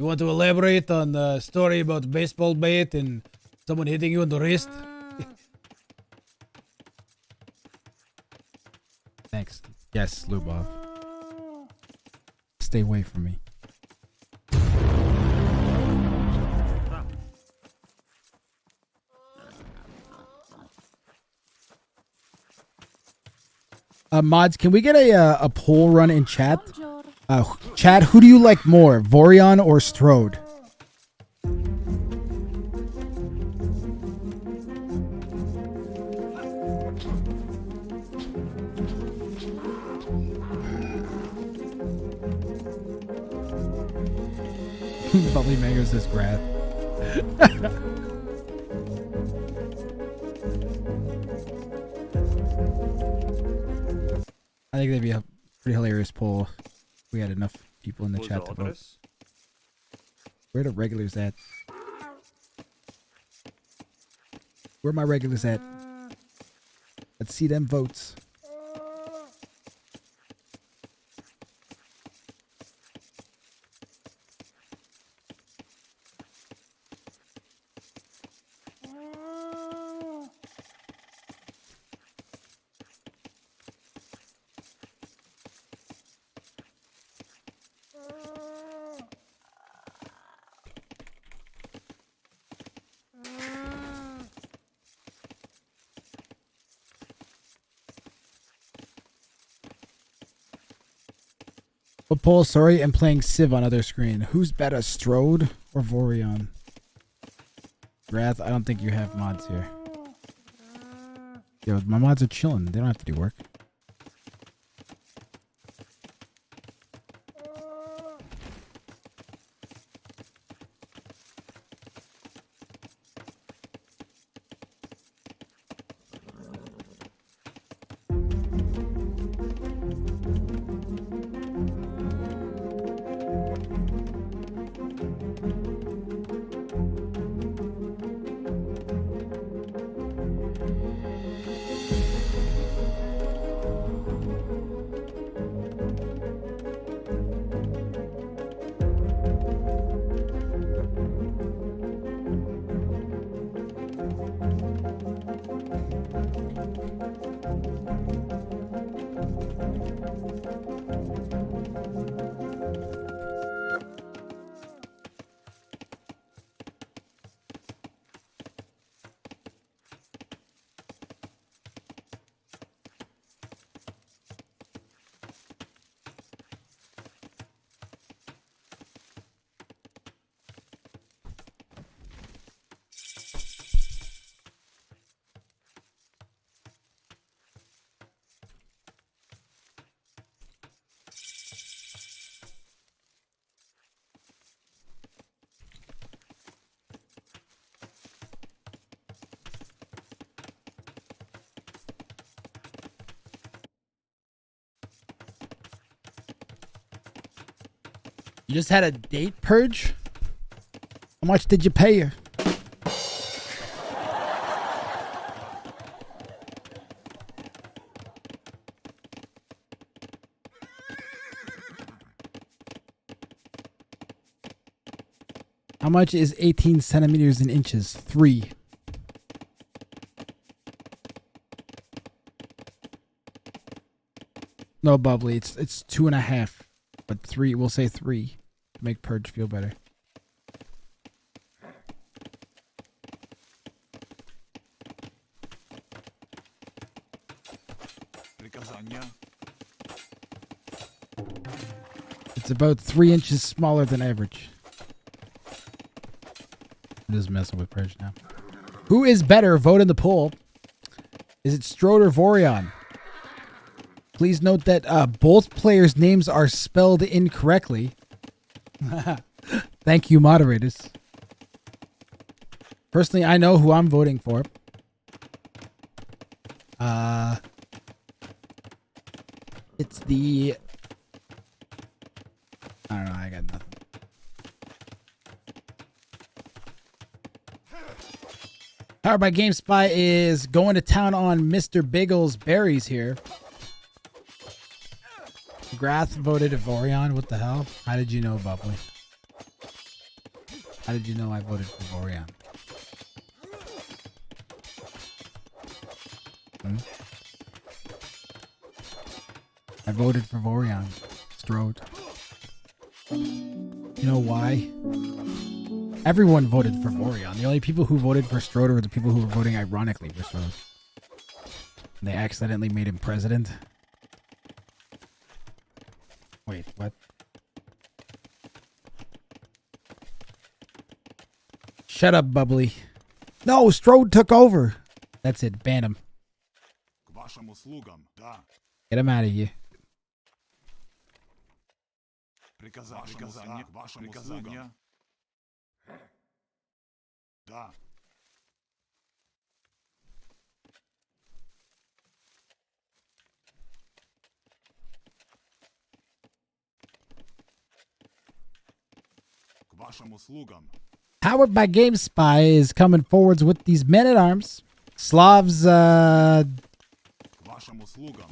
want to elaborate on the story about baseball bat and someone hitting you in the wrist? Thanks. Yes, Lubov. Stay away from me. Mods, can we get a poll run in chat? Chat, who do you like more, Vorion or Strode? Bubbly Mango says Grath. I think that'd be a pretty hilarious poll. We had enough people in the chat to vote. Where the regulars at? Where my regulars at? Let's see them votes. What poll? Sorry, I'm playing Civ on other screen. Who's better, Strode or Vorion? Wrath, I don't think you have mods here. Yo, my mods are chilling. They don't have to do work. You just had a date purge? How much did you pay her? How much is 18 centimeters in inches? 3. No, Bubbly. It's 2.5. But 3, we'll say 3 to make Purge feel better. It's about 3 inches smaller than average. I'm just messing with Purge now. Who is better? Vote in the poll. Is it Strode or Vorion? Please note that both players' names are spelled incorrectly. Thank you, moderators. Personally, I know who I'm voting for. It's the... I don't know, I got nothing. Powered by GameSpy is going to town on Mr. Biggles Berries here. Grath voted Vorion. What the hell? How did you know, Bubbly? How did you know I voted for Vorion? I voted for Vorion. Strode. You know why? Everyone voted for Vorion. The only people who voted for Strode were the people who were voting ironically for Strode. And they accidentally made him president. Wait, what? Shut up, Bubbly. No, Strode took over. That's it. Ban him. Get him out of here. Powered by GameSpy is coming forwards with these men-at-arms. Slavs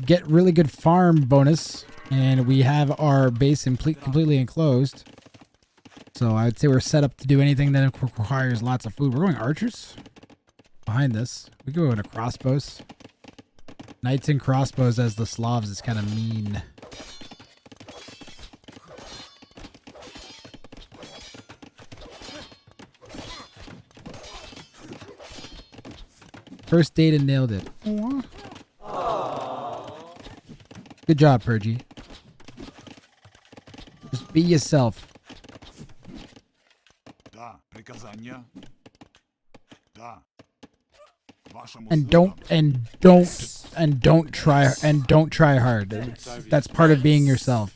get really good farm bonus, and we have our base completely enclosed. So I would say we're set up to do anything that requires lots of food. We're going archers behind this. We go into crossbows. Knights and crossbows as the Slavs is kind of mean. First date and nailed it. Aww. Good job, Purgy. Just be yourself. And don't try hard. That's part of being yourself.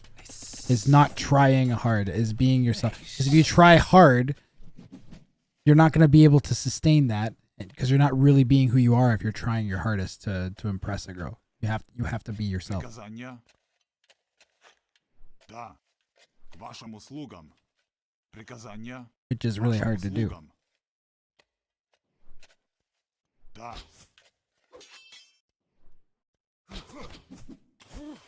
Is not trying hard. Is being yourself. Because if you try hard, you're not going to be able to sustain that. Because you're not really being who you are if you're trying your hardest to impress a girl. You have to be yourself. Which is really hard to do.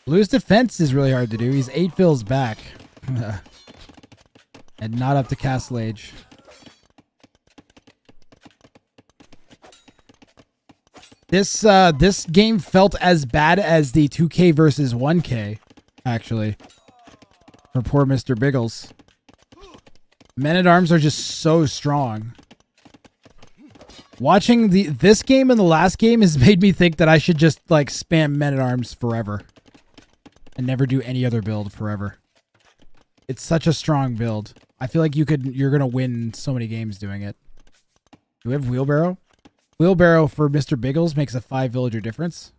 Blue's defense is really hard to do. He's 8 fills back. And not up to castle age. This game felt as bad as the 2K versus 1K, actually. For poor Mr. Biggles. Men-at-Arms are just so strong. Watching this game and the last game has made me think that I should just like spam Men-at-Arms forever. And never do any other build forever. It's such a strong build. I feel like you're gonna win so many games doing it. Do we have Wheelbarrow? Wheelbarrow for Mr. Biggles makes a 5 villager difference.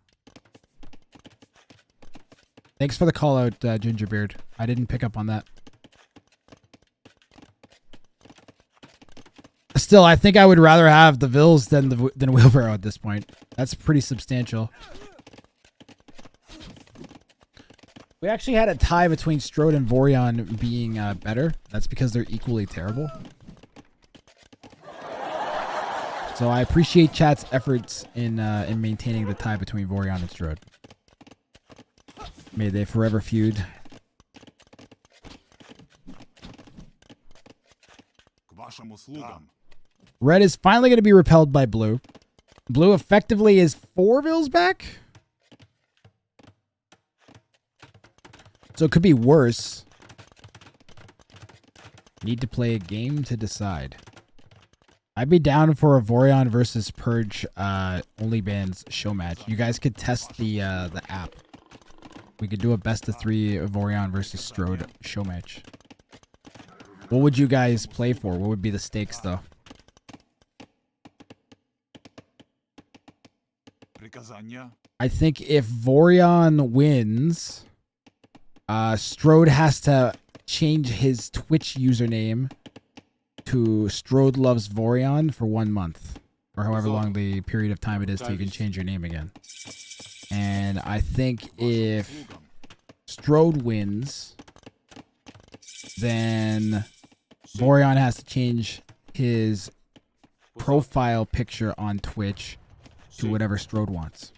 Thanks for the call out, Gingerbeard. I didn't pick up on that. Still, I think I would rather have the Vills than Wheelbarrow at this point. That's pretty substantial. We actually had a tie between Strode and Vorion being better. That's because they're equally terrible. So I appreciate chat's efforts in maintaining the tie between Vorion and Strode. May they forever feud. Red is finally going to be repelled by Blue. Blue effectively is 4 vills back. So it could be worse. Need to play a game to decide. I'd be down for a Vorion versus Purge OnlyBans show match. You guys could test the app. We could do a best of 3 Vorion versus Strode show match. What would you guys play for? What would be the stakes though? I think if Vorion wins, Strode has to change his Twitch username to Strode Loves Vorion for 1 month, or however long the period of time it is till you can change your name again. And I think if Strode wins, then Vorion has to change his profile picture on Twitch to whatever Strode wants.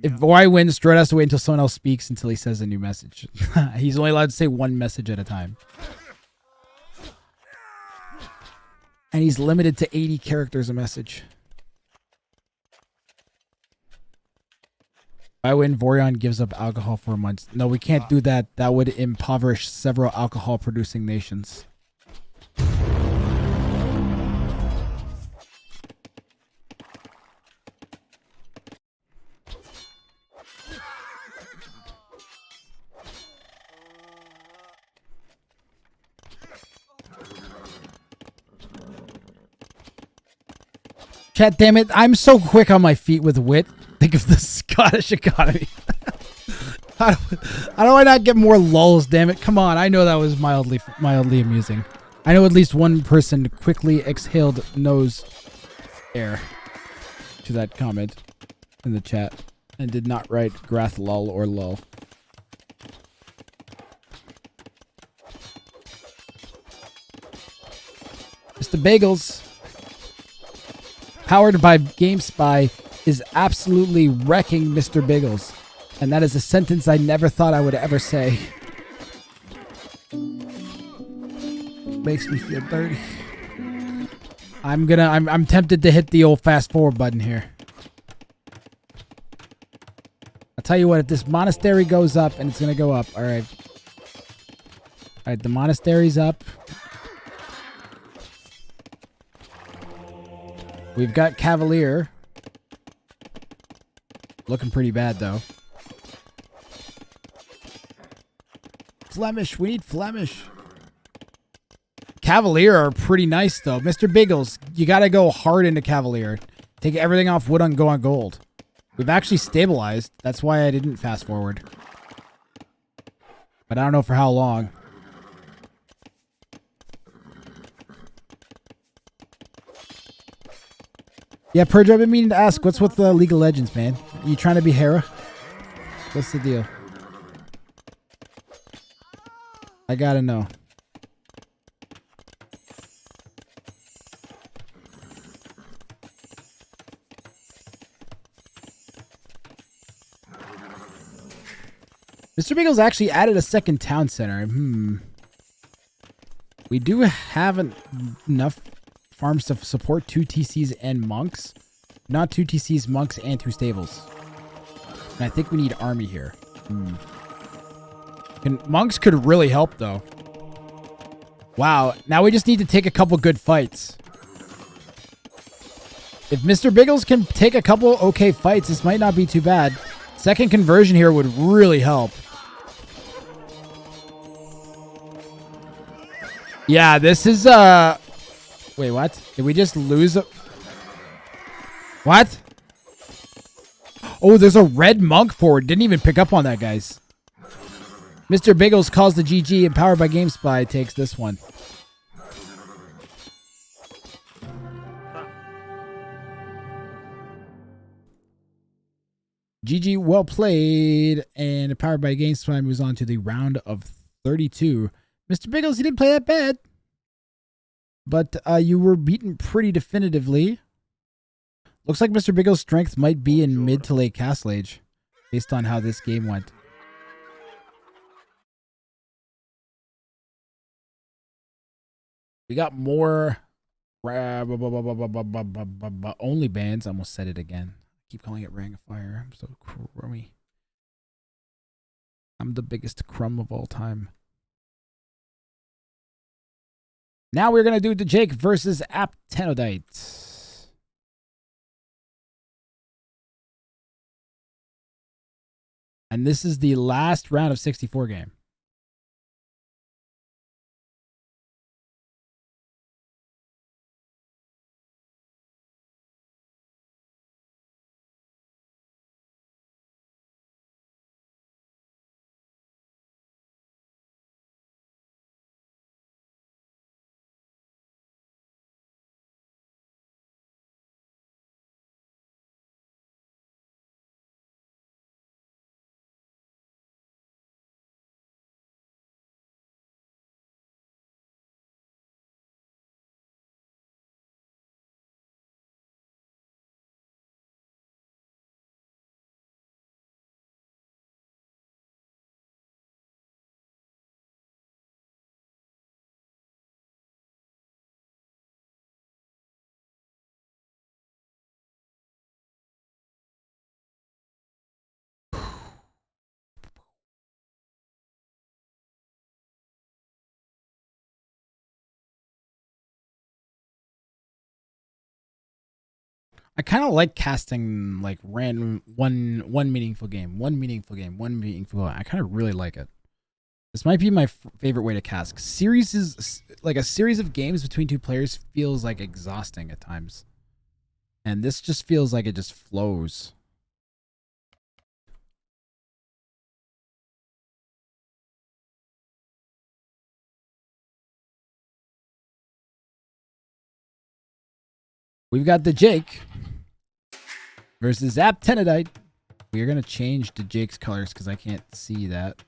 If Vori wins, Strode has to wait until someone else speaks until he says a new message. He's only allowed to say 1 message at a time. And he's limited to 80 characters a message. If I win, Vorion gives up alcohol for a month. No, we can't do that. That would impoverish several alcohol-producing nations. Chat, damn it. I'm so quick on my feet with wit. Think of the Scottish economy. How do I not get more lulls, damn it? Come on. I know that was mildly amusing. I know at least one person quickly exhaled nose air to that comment in the chat and did not write Grath lol or lull. Mr. Bagels, powered by GameSpy, is absolutely wrecking Mr. Bagels. And that is a sentence I never thought I would ever say. Makes me feel dirty. I'm tempted to hit the old fast forward button here. I'll tell you what, if this monastery goes up, and it's gonna go up, alright. Alright, the monastery's up. We've got Cavalier. Looking pretty bad, though. Flemish. We need Flemish. Cavalier are pretty nice, though. Mr. Biggles, you got to go hard into Cavalier. Take everything off wood and go on gold. We've actually stabilized. That's why I didn't fast forward. But I don't know for how long. Yeah, Purge, I've been meaning to ask, what's with the League of Legends, man? Are you trying to be Hera? What's the deal? I gotta know. Mr. Beagle's actually added a second town center. We do have enough farms to support 2 TCs and monks. Not 2 TCs, monks, and 2 stables. And I think we need army here. Monks could really help, though. Wow. Now we just need to take a couple good fights. If Mr. Biggles can take a couple okay fights, this might not be too bad. Second conversion here would really help. Yeah, this is, wait, what? Did we just lose What? Oh, there's a red monk forward. Didn't even pick up on that, guys. Mr. Biggles calls the GG, and Powered by GameSpy takes this one. GG, well played. And Powered by GameSpy moves on to the round of 32. Mr. Biggles, you didn't play that bad. But you were beaten pretty definitively. Looks like Mr. Biggles' strength might be in mid to late Castle Age, based on how this game went. We got more OnlyBans. I almost said it again. Keep calling it Ring of Fire. I'm so crummy. I'm the biggest crumb of all time. Now we're going to do the Jake versus Aptenodite. And this is the last round of 64 game. I kind of like casting like random one meaningful game. I kind of really like it. This might be my favorite way to cast. Series is like a series of games between two players feels like exhausting at times. And this just feels like it just flows. We've got the Jake versus Aptenodite. We are going to change to Jake's colors because I can't see that.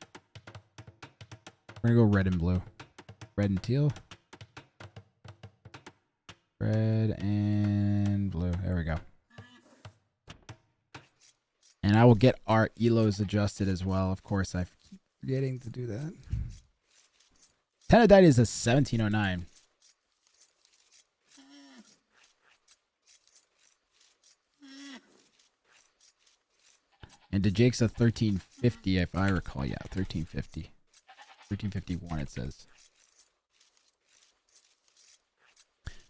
We're going to go red and blue. Red and teal. Red and blue. There we go. And I will get our ELOs adjusted as well. Of course, I keep forgetting to do that. Aptenodite is a 1709. And DeJake's a 1350, if I recall. Yeah, 1350. 1351, it says.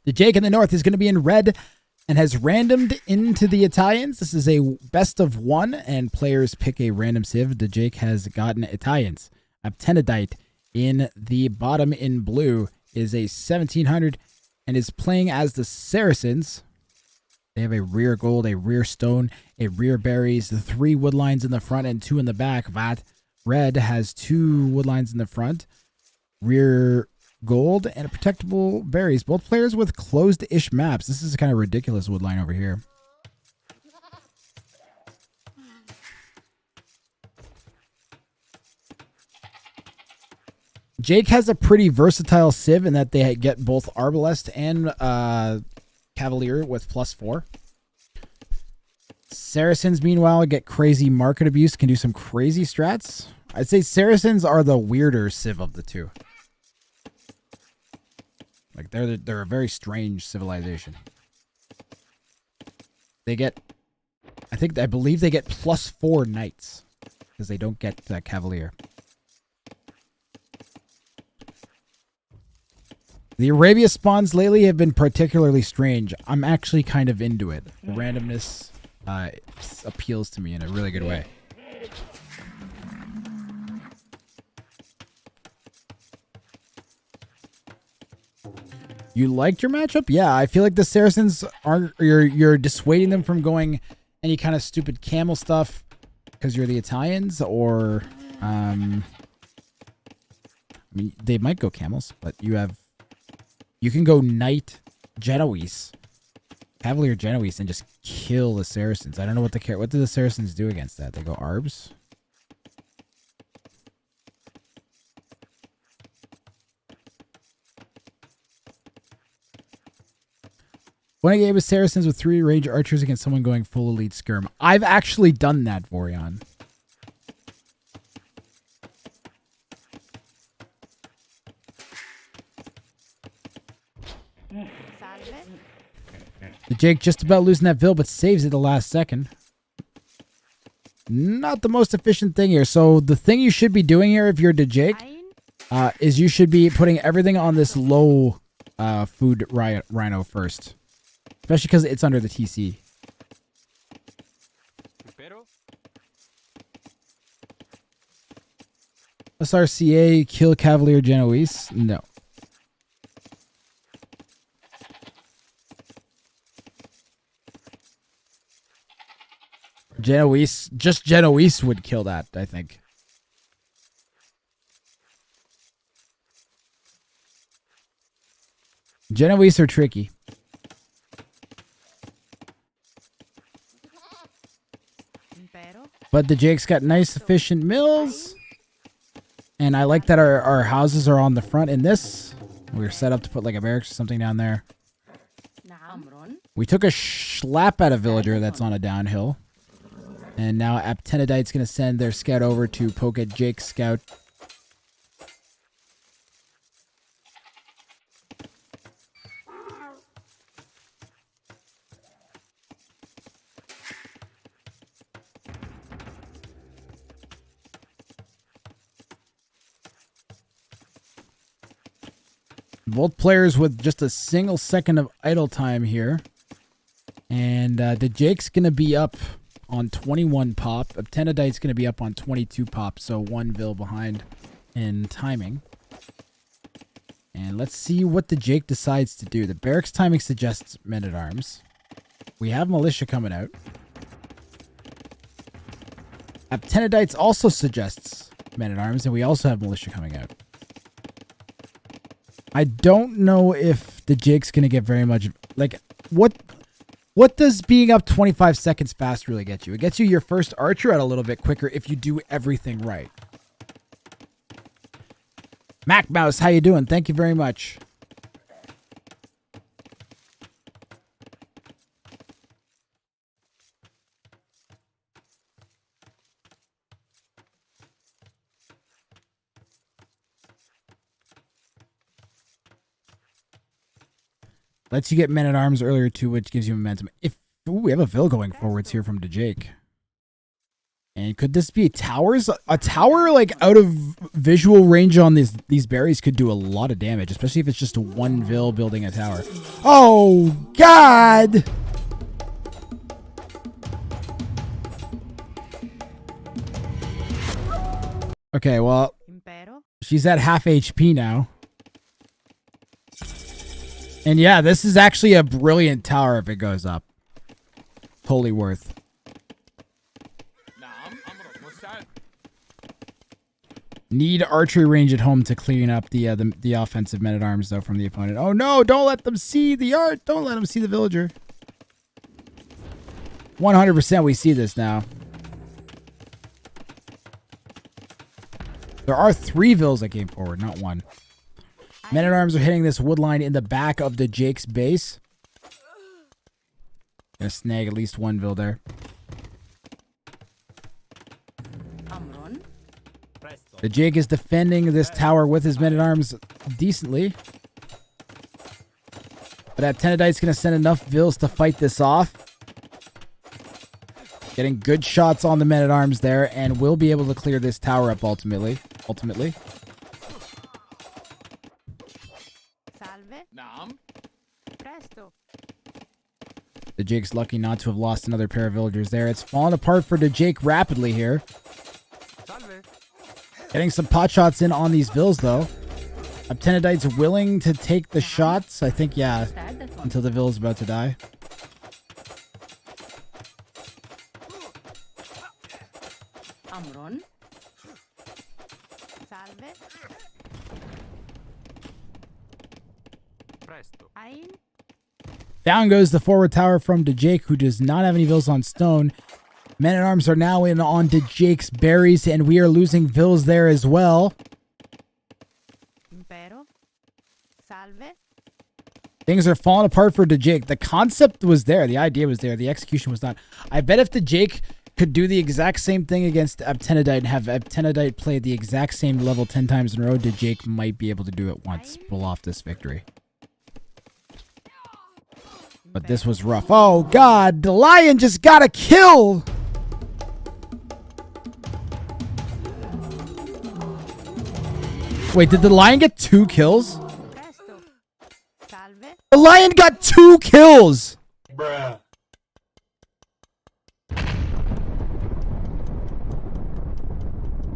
The Jake in the north is going to be in red and has randomed into the Italians. This is a best of one, and players pick a random civ. The Jake has gotten Italians. Aptenodite in the bottom in blue is a 1700 and is playing as the Saracens. They have a rear gold, a rear stone, a rear berries, the 3 wood lines in the front and 2 in the back. Vat red has 2 wood lines in the front, rear gold, and a protectable berries. Both players with closed-ish maps. This is a kind of ridiculous wood line over here. Jake has a pretty versatile civ in that they get both Arbalest and Cavalier with +4. Saracens, meanwhile, get crazy market abuse, can do some crazy strats. I'd say Saracens are the weirder civ of the two. Like they're a very strange civilization. They get, I believe they get +4 knights because they don't get Cavalier. The Arabia spawns lately have been particularly strange. I'm actually kind of into it. The randomness appeals to me in a really good way. You liked your matchup? Yeah, I feel like the Saracens aren't. You're dissuading them from going any kind of stupid camel stuff because you're the Italians, or I mean, they might go camels, but you can go Knight Genoese Cavalier Genoese and just kill the Saracens. I don't know what what do the Saracens do against that? They go Arbs? When I game with Saracens with 3 range archers against someone going full elite skirm. I've actually done that, Vorion. The Jake just about losing that Vil, but saves it the last second. Not the most efficient thing here. So the thing you should be doing here if you're the Jake is you should be putting everything on this low food rhino first. Especially because it's under the TC. SRCA kill Cavalier Genoese? No. Genoese, just Genoese would kill that, I think. Genoese are tricky. But the Jake's got nice, efficient mills. And I like that our houses are on the front in this. We're set up to put like a barracks or something down there. We took a slap at a villager that's on a downhill. And now Aptenidite's going to send their scout over to poke at Jake's scout. Both players with just a single second of idle time here. And the Jake's going to be up on 21 pop. Aptenidite's going to be up on 22 pop, so 1 Vil behind in timing. And let's see what the Jake decides to do. The barracks timing suggests men-at-arms. We have militia coming out. Aptenidites also suggests men-at-arms, and we also have militia coming out. I don't know if the Jake's going to get very much... Like, what does being up 25 seconds fast really get you? It gets you your first archer out a little bit quicker if you do everything right. Mac Mouse, how you doing? Thank you very much. Lets you get men-at-arms earlier too, which gives you momentum. Ooh, we have a Vil going forwards here from DeJake. And could this be towers? A tower, like, out of visual range on these berries could do a lot of damage, especially if it's just 1 Vil building a tower. Oh, God! Okay, well, she's at half HP now. And yeah, this is actually a brilliant tower if it goes up. Totally worth. Need archery range at home to clean up the offensive men-at-arms though from the opponent. Oh no, don't let them see the art. Don't let them see the villager. 100% we see this now. There are 3 Vils that came forward, not 1. Men-at-arms are hitting this wood line in the back of the Jake's base. Gonna snag at least 1 Vil there. The Jake is defending this tower with his men-at-arms decently. But Aptenidite's gonna send enough Vils to fight this off. Getting good shots on the men-at-arms there, and will be able to clear this tower up ultimately. The Jake's lucky not to have lost another pair of villagers there. It's fallen apart for the Jake rapidly here. Getting some pot shots in on these Vils though. Aptenidite's willing to take the shots. I think, yeah, until the Vil is about to die. Down goes the forward tower from DeJake, who does not have any vills on stone. Men-at-Arms are now in on DeJake's berries, and we are losing vills there as well. Impero. Salve. Things are falling apart for DeJake. The concept was there. The idea was there. The execution was not. I bet if DeJake could do the exact same thing against Abtenadite and have Abtenadite play the exact same level 10 times in a row, DeJake might be able to do it once. Pull off this victory. But this was rough. Oh, God. The lion just got a kill. Wait, did the lion get 2 kills? The lion got 2 kills. Bruh.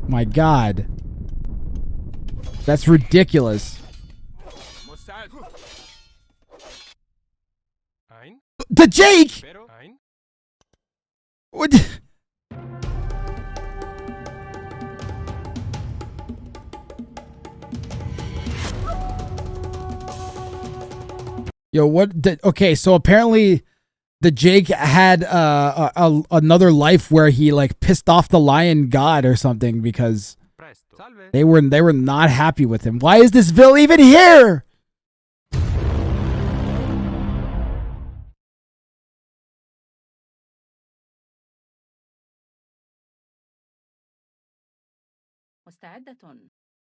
My God. That's ridiculous. DeJake! What? Yo, what? Okay, so apparently DeJake had another life where he like pissed off the lion god or something because they were not happy with him. Why is this vill even here?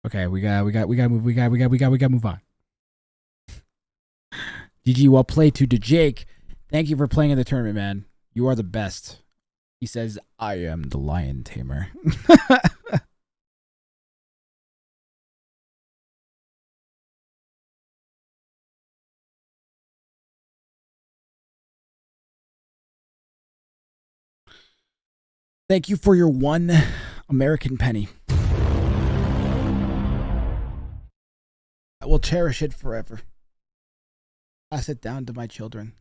Okay, we gotta move on. GG, well played to DeJake. Thank you for playing in the tournament, man. You are the best. He says, I am the lion tamer. Thank you for your 1 American penny. I will cherish it forever. Pass it down to my children.